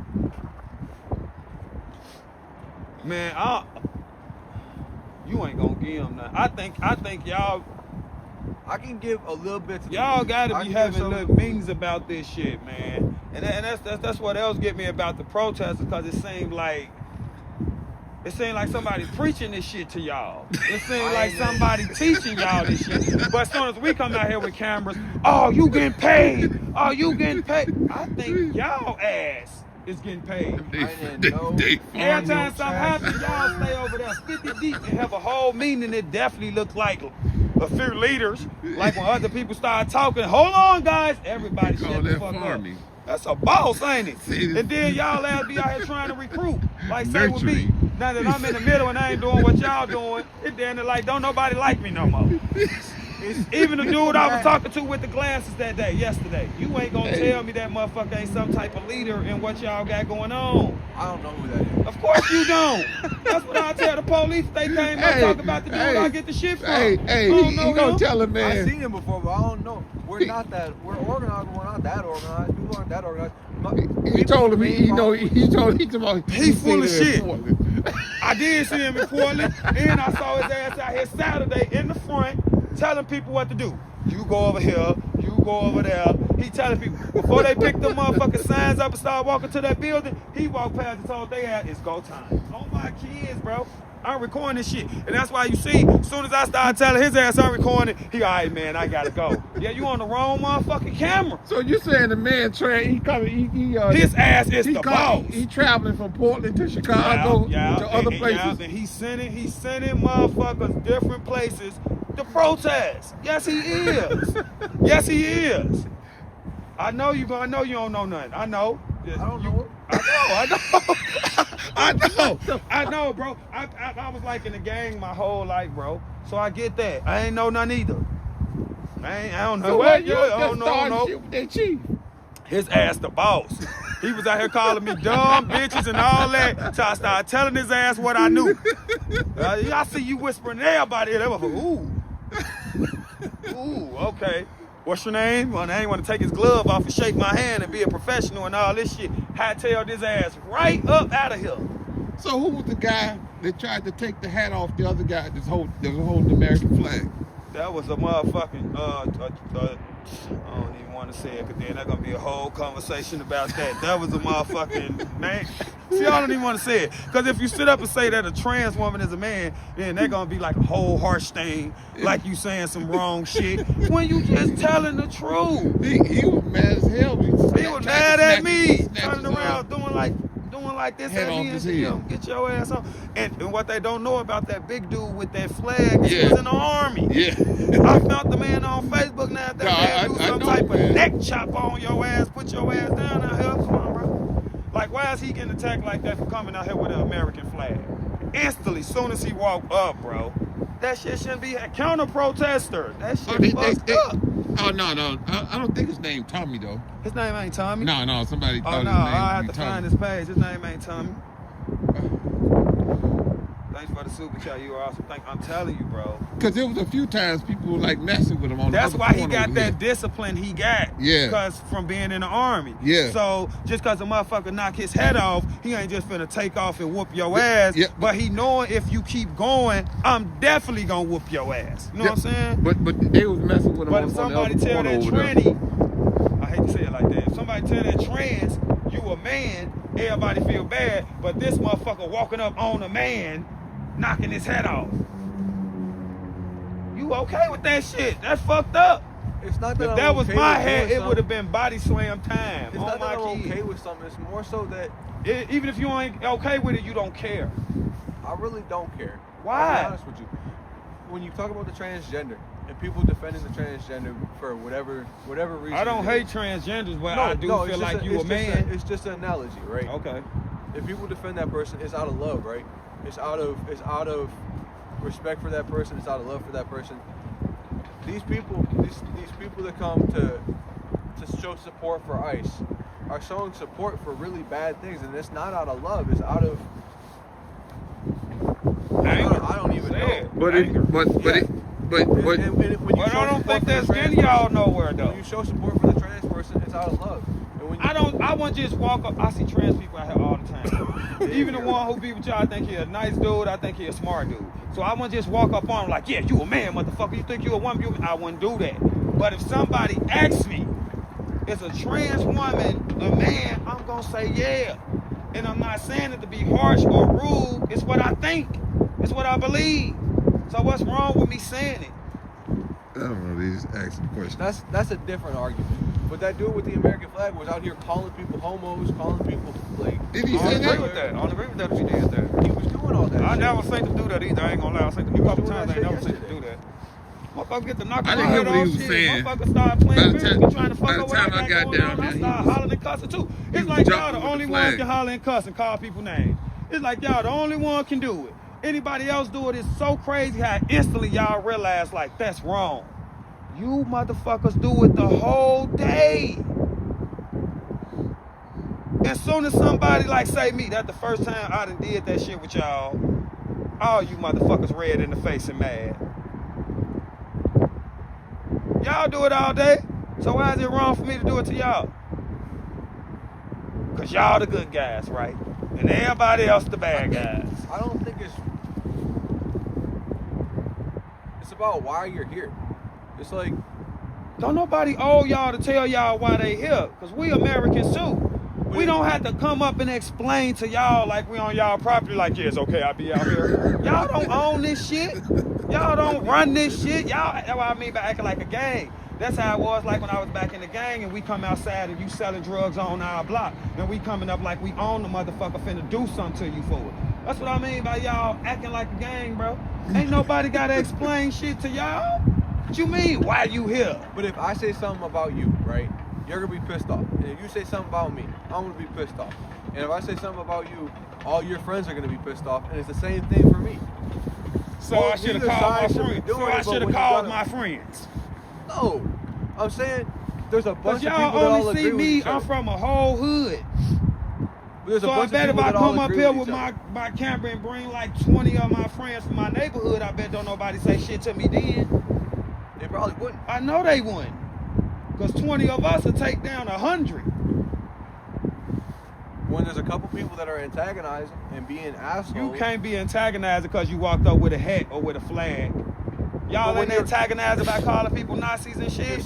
Man, you ain't gonna give him nothing. I think y'all. I can give a little bit. Y'all gotta be having little meetings about this shit, man. And that's what else get me about the protesters, because it seemed like somebody preaching this shit to y'all. It seemed like somebody teaching y'all this shit. But as soon as we come out here with cameras, oh, you getting paid. Oh, you getting paid. I think y'all ass is getting paid. Every time something happens, y'all stay over there 50 deep and have a whole meeting, and it definitely looks like a few leaders. Like when other people start talking, hold on, guys, everybody shut the fuck up. That's a boss, ain't it? And then y'all ass be out here trying to recruit. Like say with me. Now that I'm in the middle and I ain't doing what y'all doing, it then like don't nobody like me no more. Even the dude I was talking to with the glasses yesterday, you ain't gonna tell me that motherfucker ain't some type of leader in what y'all got going on. I don't know who that is. Of course you don't. That's what I tell the police if they came up talk about the dude I get the shit from. Hey, he gonna tell him, man. I've seen him before, but I don't know. We're not that. We're organized, but we're not that organized. People aren't that organized. He told him he full of shit. I did see him in Portland, and I saw his ass out here Saturday in the front telling people what to do. You go over here, you go over there. He telling people, before they pick them motherfucking signs up and start walking to that building, he walked past and told they ass, it's go time. Oh my kids, bro. I'm recording this shit. And that's why you see, as soon as I start telling his ass I'm recording, he all right, man, I gotta go. Yeah, you on the wrong motherfucking camera. So you saying the man his ass is the boss. He traveling from Portland to Chicago to other places. And he's sending motherfuckers different places to protest. Yes, he is. Yes, he is. I know you don't know nothing. I know. I don't know. I know, bro. I was like in the gang my whole life, bro. So I get that. I ain't know none either. I don't know. So I don't know. Shit with that chief. His ass the boss. He was out here calling me dumb bitches and all that. So I started telling his ass what I knew. I see you whispering to everybody. They was like, ooh, okay. What's your name? Well, I ain't want to take his glove off and shake my hand and be a professional and all this shit. Hightailed his ass right up out of here. So who was the guy that tried to take the hat off the other guy that was holding the American flag? That was a motherfucking, I don't even want to say it, because then there's going to be a whole conversation about that. That was a motherfucking man. See, I don't even want to say it. Because if you sit up and say that a trans woman is a man, then they're going to be like a whole harsh thing, like you saying some wrong shit, when you just telling the truth. He was mad as hell. He was mad at me, turning around, doing like this head at me off and get your ass on. And what they don't know about that big dude with that flag, he was in the army. Yeah. I found the man on Facebook now. That man do some type of neck chop on your ass, put your ass down out here. Come on, bro. Like, why is he getting attacked like that for coming out here with an American flag? Instantly, soon as he walked up, bro. That shit shouldn't be a counter-protester. That shit fucked up. Oh, no. I don't think his name Tommy, though. His name ain't Tommy? No, somebody thought his name I have to Tommy. find his page. His name ain't Tommy. Thanks for the super chat. You are awesome. I'm telling you, bro. Because there was a few times people were like messing with him on That's the why other he got that discipline he got. Yeah. Because from being in the army. Yeah. So just because a motherfucker knock his head off, he ain't just finna take off and whoop your ass. Yeah. But he knowing if you keep going, I'm definitely gonna whoop your ass. You know what I'm saying? But they was messing with him But on if the somebody other tell corner that over there. tranny, I hate to say it like that. If somebody tell that trans, you a man, everybody feel bad. But this motherfucker walking up on a man, knocking his head off. You okay with that shit? That's fucked up. It's not that if I'm that was okay my with head, doing it would have been body slam time. It's not that I'm okay with something. It's more so that even if you ain't okay with it, you don't care. I really don't care. Why? I'll be honest with you. When you talk about the transgender and people defending the transgender for whatever reason, I don't hate transgenders, but I do feel like you a man. It's just an analogy, right? Okay. If people defend that person, it's out of love, right? It's out of respect for that person. It's out of love for that person. These people that come to show support for ICE are showing support for really bad things, and it's not out of love. It's out of anger. I don't even know. But I don't think that's getting y'all nowhere though. When you show support for the trans person, it's out of love. I wouldn't just walk up. I see trans people out here all the time. Even the one who be with y'all, I think he a nice dude. I think he a smart dude. So I wouldn't just walk up on him like, yeah, you a man, motherfucker. You think you a woman? I wouldn't do that. But if somebody asks me, is a trans woman a man? I'm gonna say yeah. And I'm not saying it to be harsh or rude. It's what I think. It's what I believe. So what's wrong with me saying it? I don't know, they just asking questions. That's a different argument. But that dude with the American flag was out here calling people homos, calling people like. Did he I say don't agree with that. I don't agree with that if he did that. He was doing all that. I shit. never seen him do that either. I ain't gonna lie. I seen him a couple times. I ain't never seen him do that. Motherfucker get to knock I my didn't hear head what he off was shit. saying. Motherfucker start playing music and trying to fuck by the up what time I I got got going down on. there, I he started was- hollering and cussing too. It's was like y'all jumping the with only the ones flag. can holler and cuss and call people names. It's like y'all the only one can do it. Anybody else do it, it's so crazy how instantly y'all realize like that's wrong. You motherfuckers do it the whole day. As soon as somebody like say me, that's the first time I done did that shit with y'all, all you motherfuckers red in the face and mad. Y'all do it all day, so why is it wrong for me to do it to y'all? Cause y'all the good guys, right? And everybody else the bad guys. I don't think it's about why you're here. It's like don't nobody owe y'all to tell y'all why they here, cause we Americans too. We don't have to come up and explain to y'all like we on y'all property, like, yeah, it's okay, I'll be out here. Y'all don't own this shit. Y'all don't run this shit. Y'all, that's what I mean by acting like a gang. That's how it was like when I was back in the gang and we come outside and you selling drugs on our block and we coming up like we own the motherfucker finna do something to you for it. That's what I mean by y'all acting like a gang, bro. Ain't nobody gotta explain shit to y'all. What you mean, why you here? But if I say something about you, right, you're gonna be pissed off. And if you say something about me, I'm gonna be pissed off. And if I say something about you, all your friends are gonna be pissed off. And it's the same thing for me. So I should have called my friends. So I should have called my friends. No, I'm saying there's a bunch Cause of people y'all that all only agree see with me, each other. I'm from a whole hood. But there's a So I bunch bet of if people I that all come up agree here with with each other. my camera and bring like 20 of my friends from my neighborhood, I bet don't nobody say shit to me then. They probably wouldn't. I know they wouldn't. Cause 20 of us will take down 100. When there's a couple people that are antagonizing and being assholes. You can't be antagonizing because you walked up with a hat or with a flag. Y'all ain't antagonizing by calling people Nazis and shit.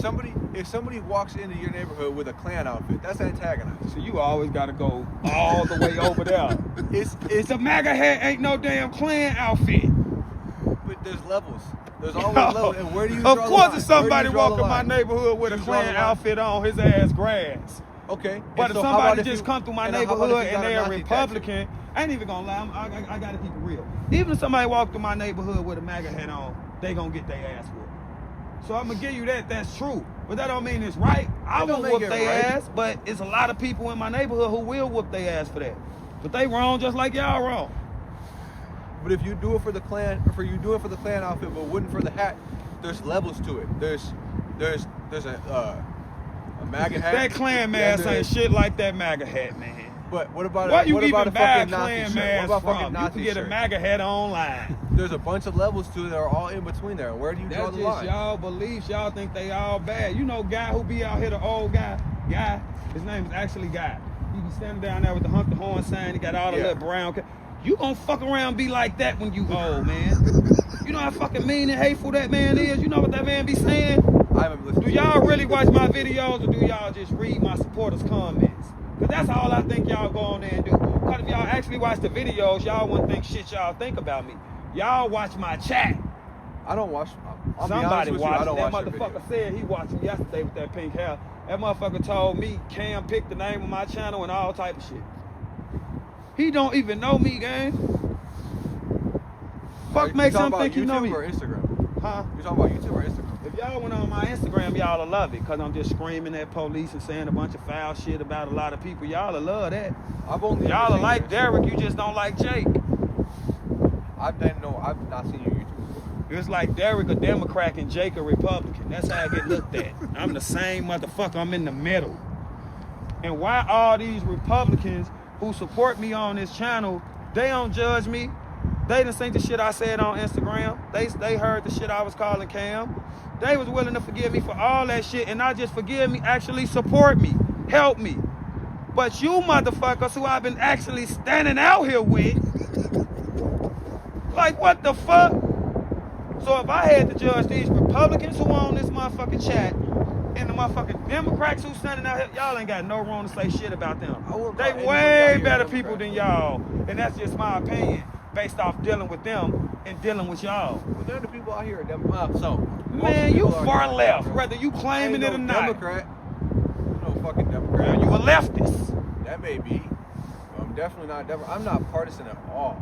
If somebody walks into your neighborhood with a Klan outfit, that's antagonizing. So you always gotta go all the way over there. It's the MAGA hat ain't no damn Klan outfit. But there's levels. There's always levels. And where do you draw Of the course, line? if somebody Where do you draw walk the in my line? neighborhood with a You draw the Klan line. outfit on, his ass grass. Okay. But And if so how about somebody if just you- come through my and how about if neighborhood you and got a they're a Nazi Republican, I ain't even gonna lie, I gotta keep it real. Even if somebody walk through my neighborhood with a MAGA hat on, they gonna get their ass whooped. So I'm gonna give you that, that's true. But that don't mean it's right. I That don't won't make whoop it their right. ass, but it's a lot of people in my neighborhood who will whoop their ass for that. But they wrong just like y'all wrong. But if you do it for the Klan, outfit, but wouldn't for the hat, there's levels to it. There's a MAGA hat. That Klan mask ain't shit like that MAGA hat, man. But what about Where you what about even a buy a fucking Nazi Klan shirt? mask What about fucking from? You Nazi can get a shirt? MAGA hat online. There's a bunch of levels to it that are all in between there. Where do you draw That's the just line? y'all beliefs. Y'all think they all bad. You know, guy who be out here, the old guy. His name is actually Guy. He be standing down there with the honk the horn sign. He got all the little brown. You gonna fuck around and be like that when you old, man. You know how fucking mean and hateful that man is. You know what that man be saying? I haven't listened. Do y'all really watch my videos or do y'all just read my supporters' comments? Cause that's all I think y'all go on there and do. Cause if y'all actually watch the videos, y'all wouldn't think shit y'all think about me. Y'all watch my chat. I don't watch. I'll Somebody be honest with you, I watched. don't That watch your motherfucker said he watched him yesterday with that pink hair. That motherfucker told me Cam picked the name of my channel and all type of shit. He don't even know me, gang. Fuck makes him think you know me. Or Instagram? Huh? You talking about YouTube or Instagram? If y'all went on my Instagram, y'all will love it. Cause I'm just screaming at police and saying a bunch of foul shit about a lot of people. Y'all will love that. Y'all will like Derek, you just don't like Jake. I've not seen your YouTube before. It's like Derek a Democrat and Jake a Republican. That's how I get looked at. I'm the same motherfucker. I'm in the middle. And why all these Republicans who support me on this channel, they don't judge me. They done seen the shit I said on Instagram. They heard the shit I was calling Cam. They was willing to forgive me for all that shit, and not just forgive me, actually support me, help me, But you motherfuckers who I've been actually standing out here with, like what the fuck? So if I had to judge these Republicans who on this motherfucking chat and the motherfucking Democrats who standing out here, y'all ain't got no room to say shit about them. They way better people than y'all. And that's just my opinion based off dealing with them and dealing with y'all. Well, they're the people out here. So, man, you far left, whether you claiming it or not. Democrat. No fucking Democrat. Man, you a leftist. That may be. I'm definitely not Democrat. I'm not partisan at all.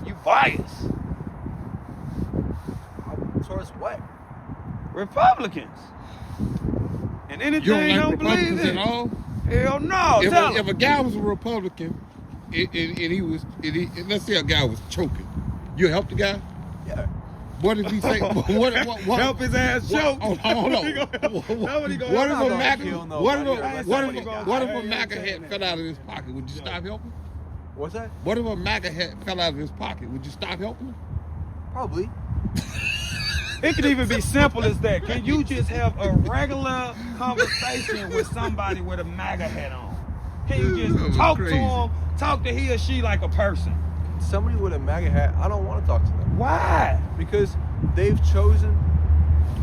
You biased. Towards what? Republicans. And anything You don't like don't Republicans believe it. at all? Hell no. If a guy was a Republican and he was, let's say a guy was choking, you help the guy? Yeah. What did he say? What help his ass choke. Hold on. What if a MAGA hat fell out of his pocket? Would you stop helping? What's that? What if a MAGA hat fell out of his pocket? Would you stop helping him? Probably. It could even be simple as that. Can you just have a regular conversation with somebody with a MAGA hat on? Can you just talk to him, talk to he or she like a person? Somebody with a MAGA hat, I don't want to talk to them. Why? Because they've chosen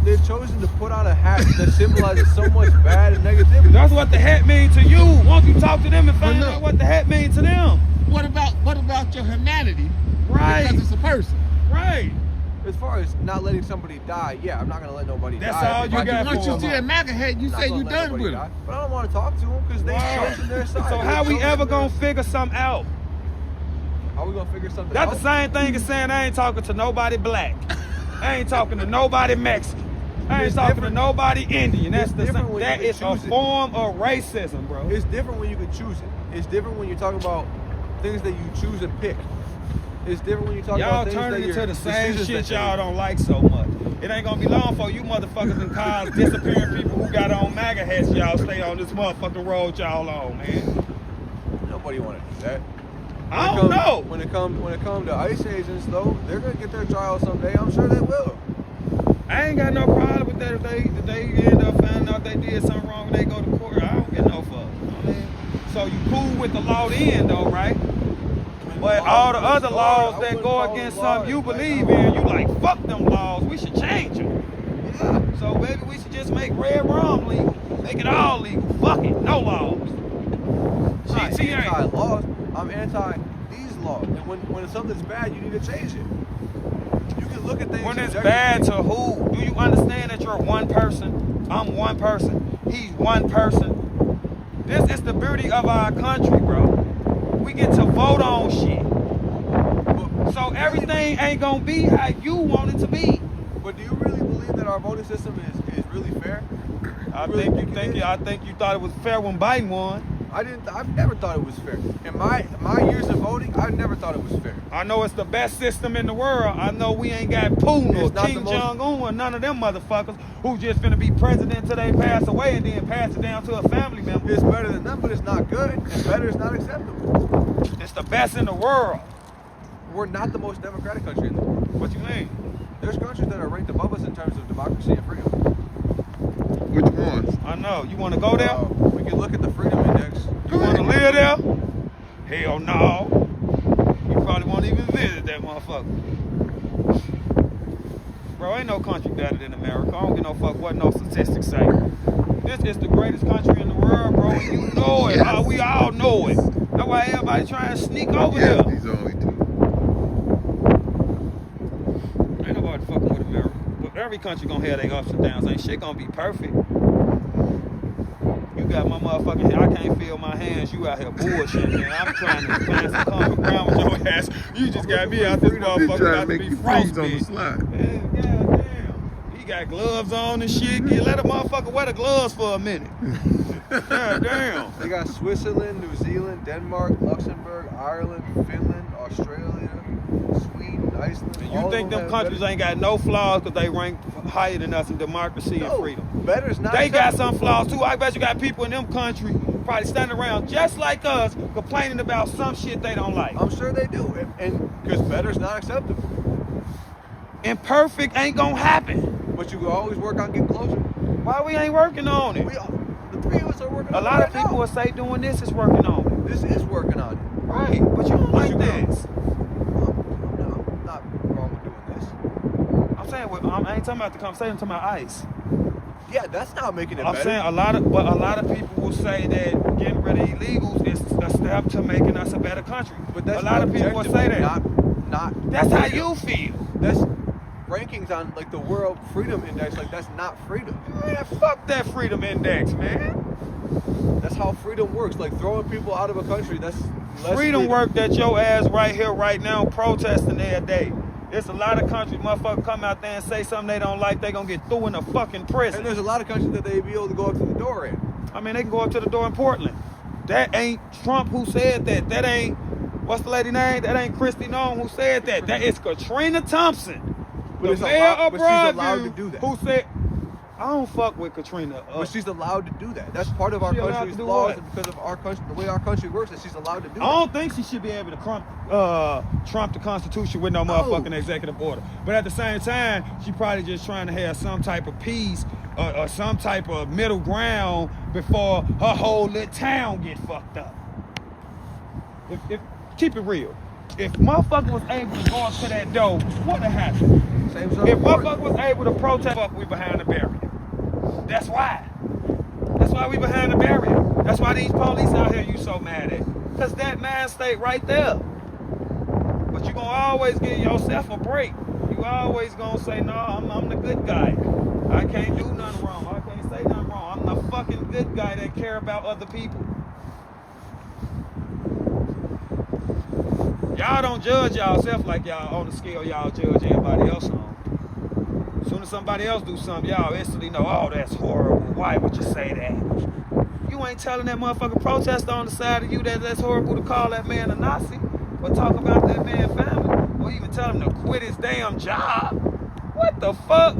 to put on a hat that symbolizes so much bad and negativity. That's what the hat means to you. Won't you talk to them and find out what the hat means to them? What about your humanity? Right. Because it's a person. Right. As far as not letting somebody die, yeah, I'm not gonna let nobody die. That's all you got. Once you see a MAGA hat, you say you done with it. But I don't want to talk to them because they've chosen their side. So how we ever gonna figure something out? How we gonna figure something out? That's the same thing as saying I ain't talking to nobody black. I ain't talking to nobody Mexican. I ain't talking to nobody Indian. That's the same. That is a form of racism, bro. It's different when you can choose it. It's different when you're talking about things that you choose and pick. It's different when you talk about things that turning into the same shit that y'all don't like so much. It ain't gonna be long for you motherfuckers in cars disappearing people who got on MAGA hats. Y'all stay on this motherfucking road y'all on, man. Nobody want to do that. I don't know. When it comes to ICE agents, though, they're gonna get their trial someday. I'm sure they will. I ain't got no problem with that. If they end up finding out they did something wrong, they go to court. I don't get no fuck. I mean, so you cool with the law then, though, right? But all the other laws that go against something you believe in, you like, fuck them laws. We should change them. Yeah. So maybe we should just make red rum legal. Make it all legal. Fuck it. No laws. I'm not anti-laws. I'm anti these laws. And when something's bad, you need to change it. You can look at things. When it's bad to who? Do you understand that you're one person? I'm one person. He's one person. This is the beauty of our country, bro. We get to vote on shit. So everything ain't gonna be how you want it to be. But do you really believe that our voting system is really fair? I think you thought it was fair when Biden won. I've never thought it was fair. In my years of voting, I never thought it was fair. I know it's the best system in the world. I know we ain't got Putin or Kim Jong-un or none of them motherfuckers who just finna be president till they pass away and then pass it down to a family member. It's better than them, but it's not good. It's better, it's not acceptable. It's the best in the world. We're not the most democratic country in the world. What you mean? There's countries that are ranked above us in terms of democracy and freedom. Which ones? I know. You want to go there? We can look at the freedom index. You want to live there? Hell no. You probably won't even visit that motherfucker. Bro, ain't no country better than America. I don't give no fuck what no statistics say. This is the greatest country in the world, bro. And you know it. Yes. We all know it. That's why everybody trying to sneak over here. These only two. Ain't nobody fucking with America. But every country gonna have their ups and downs. Ain't shit gonna be perfect. You got my motherfucking hand. I can't feel my hands. You out here bullshitting, man. I'm trying to find some common ground with your ass. You just got me out this motherfucker about to be frostbitten. Yeah, goddamn. He got gloves on and shit. Let a motherfucker wear the gloves for a minute. God damn. They got Switzerland, New Zealand, Denmark, Luxembourg, Ireland, Finland, Australia, Sweden, Iceland. And you think them countries ain't got no flaws because they rank higher than us in democracy and freedom? Better's not. They got some flaws too. I bet you got people in them countries probably standing around just like us complaining about some shit they don't like. I'm sure they do. And because better's not acceptable. And perfect ain't gonna happen. But you can always work on getting closer. Why we ain't working on it? The three of us are working A lot of people will say doing this is working on it. This is working on it. Right, but you don't like this. I'm not wrong with doing this. I'm saying, I ain't talking about the conversation, I'm talking about ICE. Yeah, that's not making it I'm better. saying a lot of people will say that getting rid of illegals is a step to making us a better country. But that's a lot of people will say that. Not. That's how you feel. That's rankings on like the World Freedom Index. Like that's not freedom. Man, fuck that freedom index, man. That's how freedom works. Like throwing people out of a country. That's less freedom work that your ass right here, right now, protesting every day. It's a lot of countries, motherfuckers come out there and say something they don't like, they gonna get through in a fucking prison. And there's a lot of countries that they be able to go up to the door in. I mean, they can go up to the door in Portland. That ain't Trump who said that. That ain't, what's the lady name? That ain't Christy Nome who said that. That is Katrina Thompson, the mayor of she's allowed to Broadview, do that. who said, I don't fuck with Katrina. But she's allowed to do that. That's part of our country's laws, and because of our country, the way our country works, that she's allowed to do that. I don't think she should be able to trump the Constitution with no motherfucking executive order. But at the same time, she probably just trying to have some type of peace or some type of middle ground before her whole little town get fucked up. If keep it real. If motherfucker was able to go up to that door, what would happen? If motherfucker was able to protest, fuck, we behind the barrier. That's why. That's why we behind the barrier. That's why these police out here you so mad at. Cause that mind state right there. But you gonna always give yourself a break. You always gonna say, no, I'm the good guy. I can't do nothing wrong. I can't say nothing wrong. I'm the fucking good guy that care about other people. Y'all don't judge y'allself like y'all on the scale y'all judge everybody else on. As soon as somebody else do something, y'all instantly know, oh, that's horrible. Why would you say that? You ain't telling that motherfucking protester on the side of you that that's horrible to call that man a Nazi, or talk about that man's family, or even tell him to quit his damn job. What the fuck?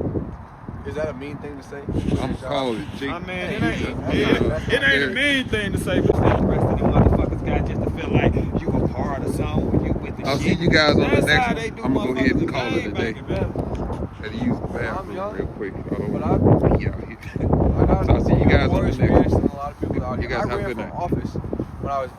Is that a mean thing to say? I'm calling it, I mean, it ain't a mean thing to say, but the rest of them motherfuckers got just to feel like you a part of something, you with the I'll shit. see you guys on the That's next how one. they do I'm gonna go ahead and call it a motherfuckers day. in vain, Had to use the bathroom real quick. I don't But want to be out here. I got So I'll see you guys on more the next experience one. than a lot of people out You here. guys I have a ran good for night. office when I was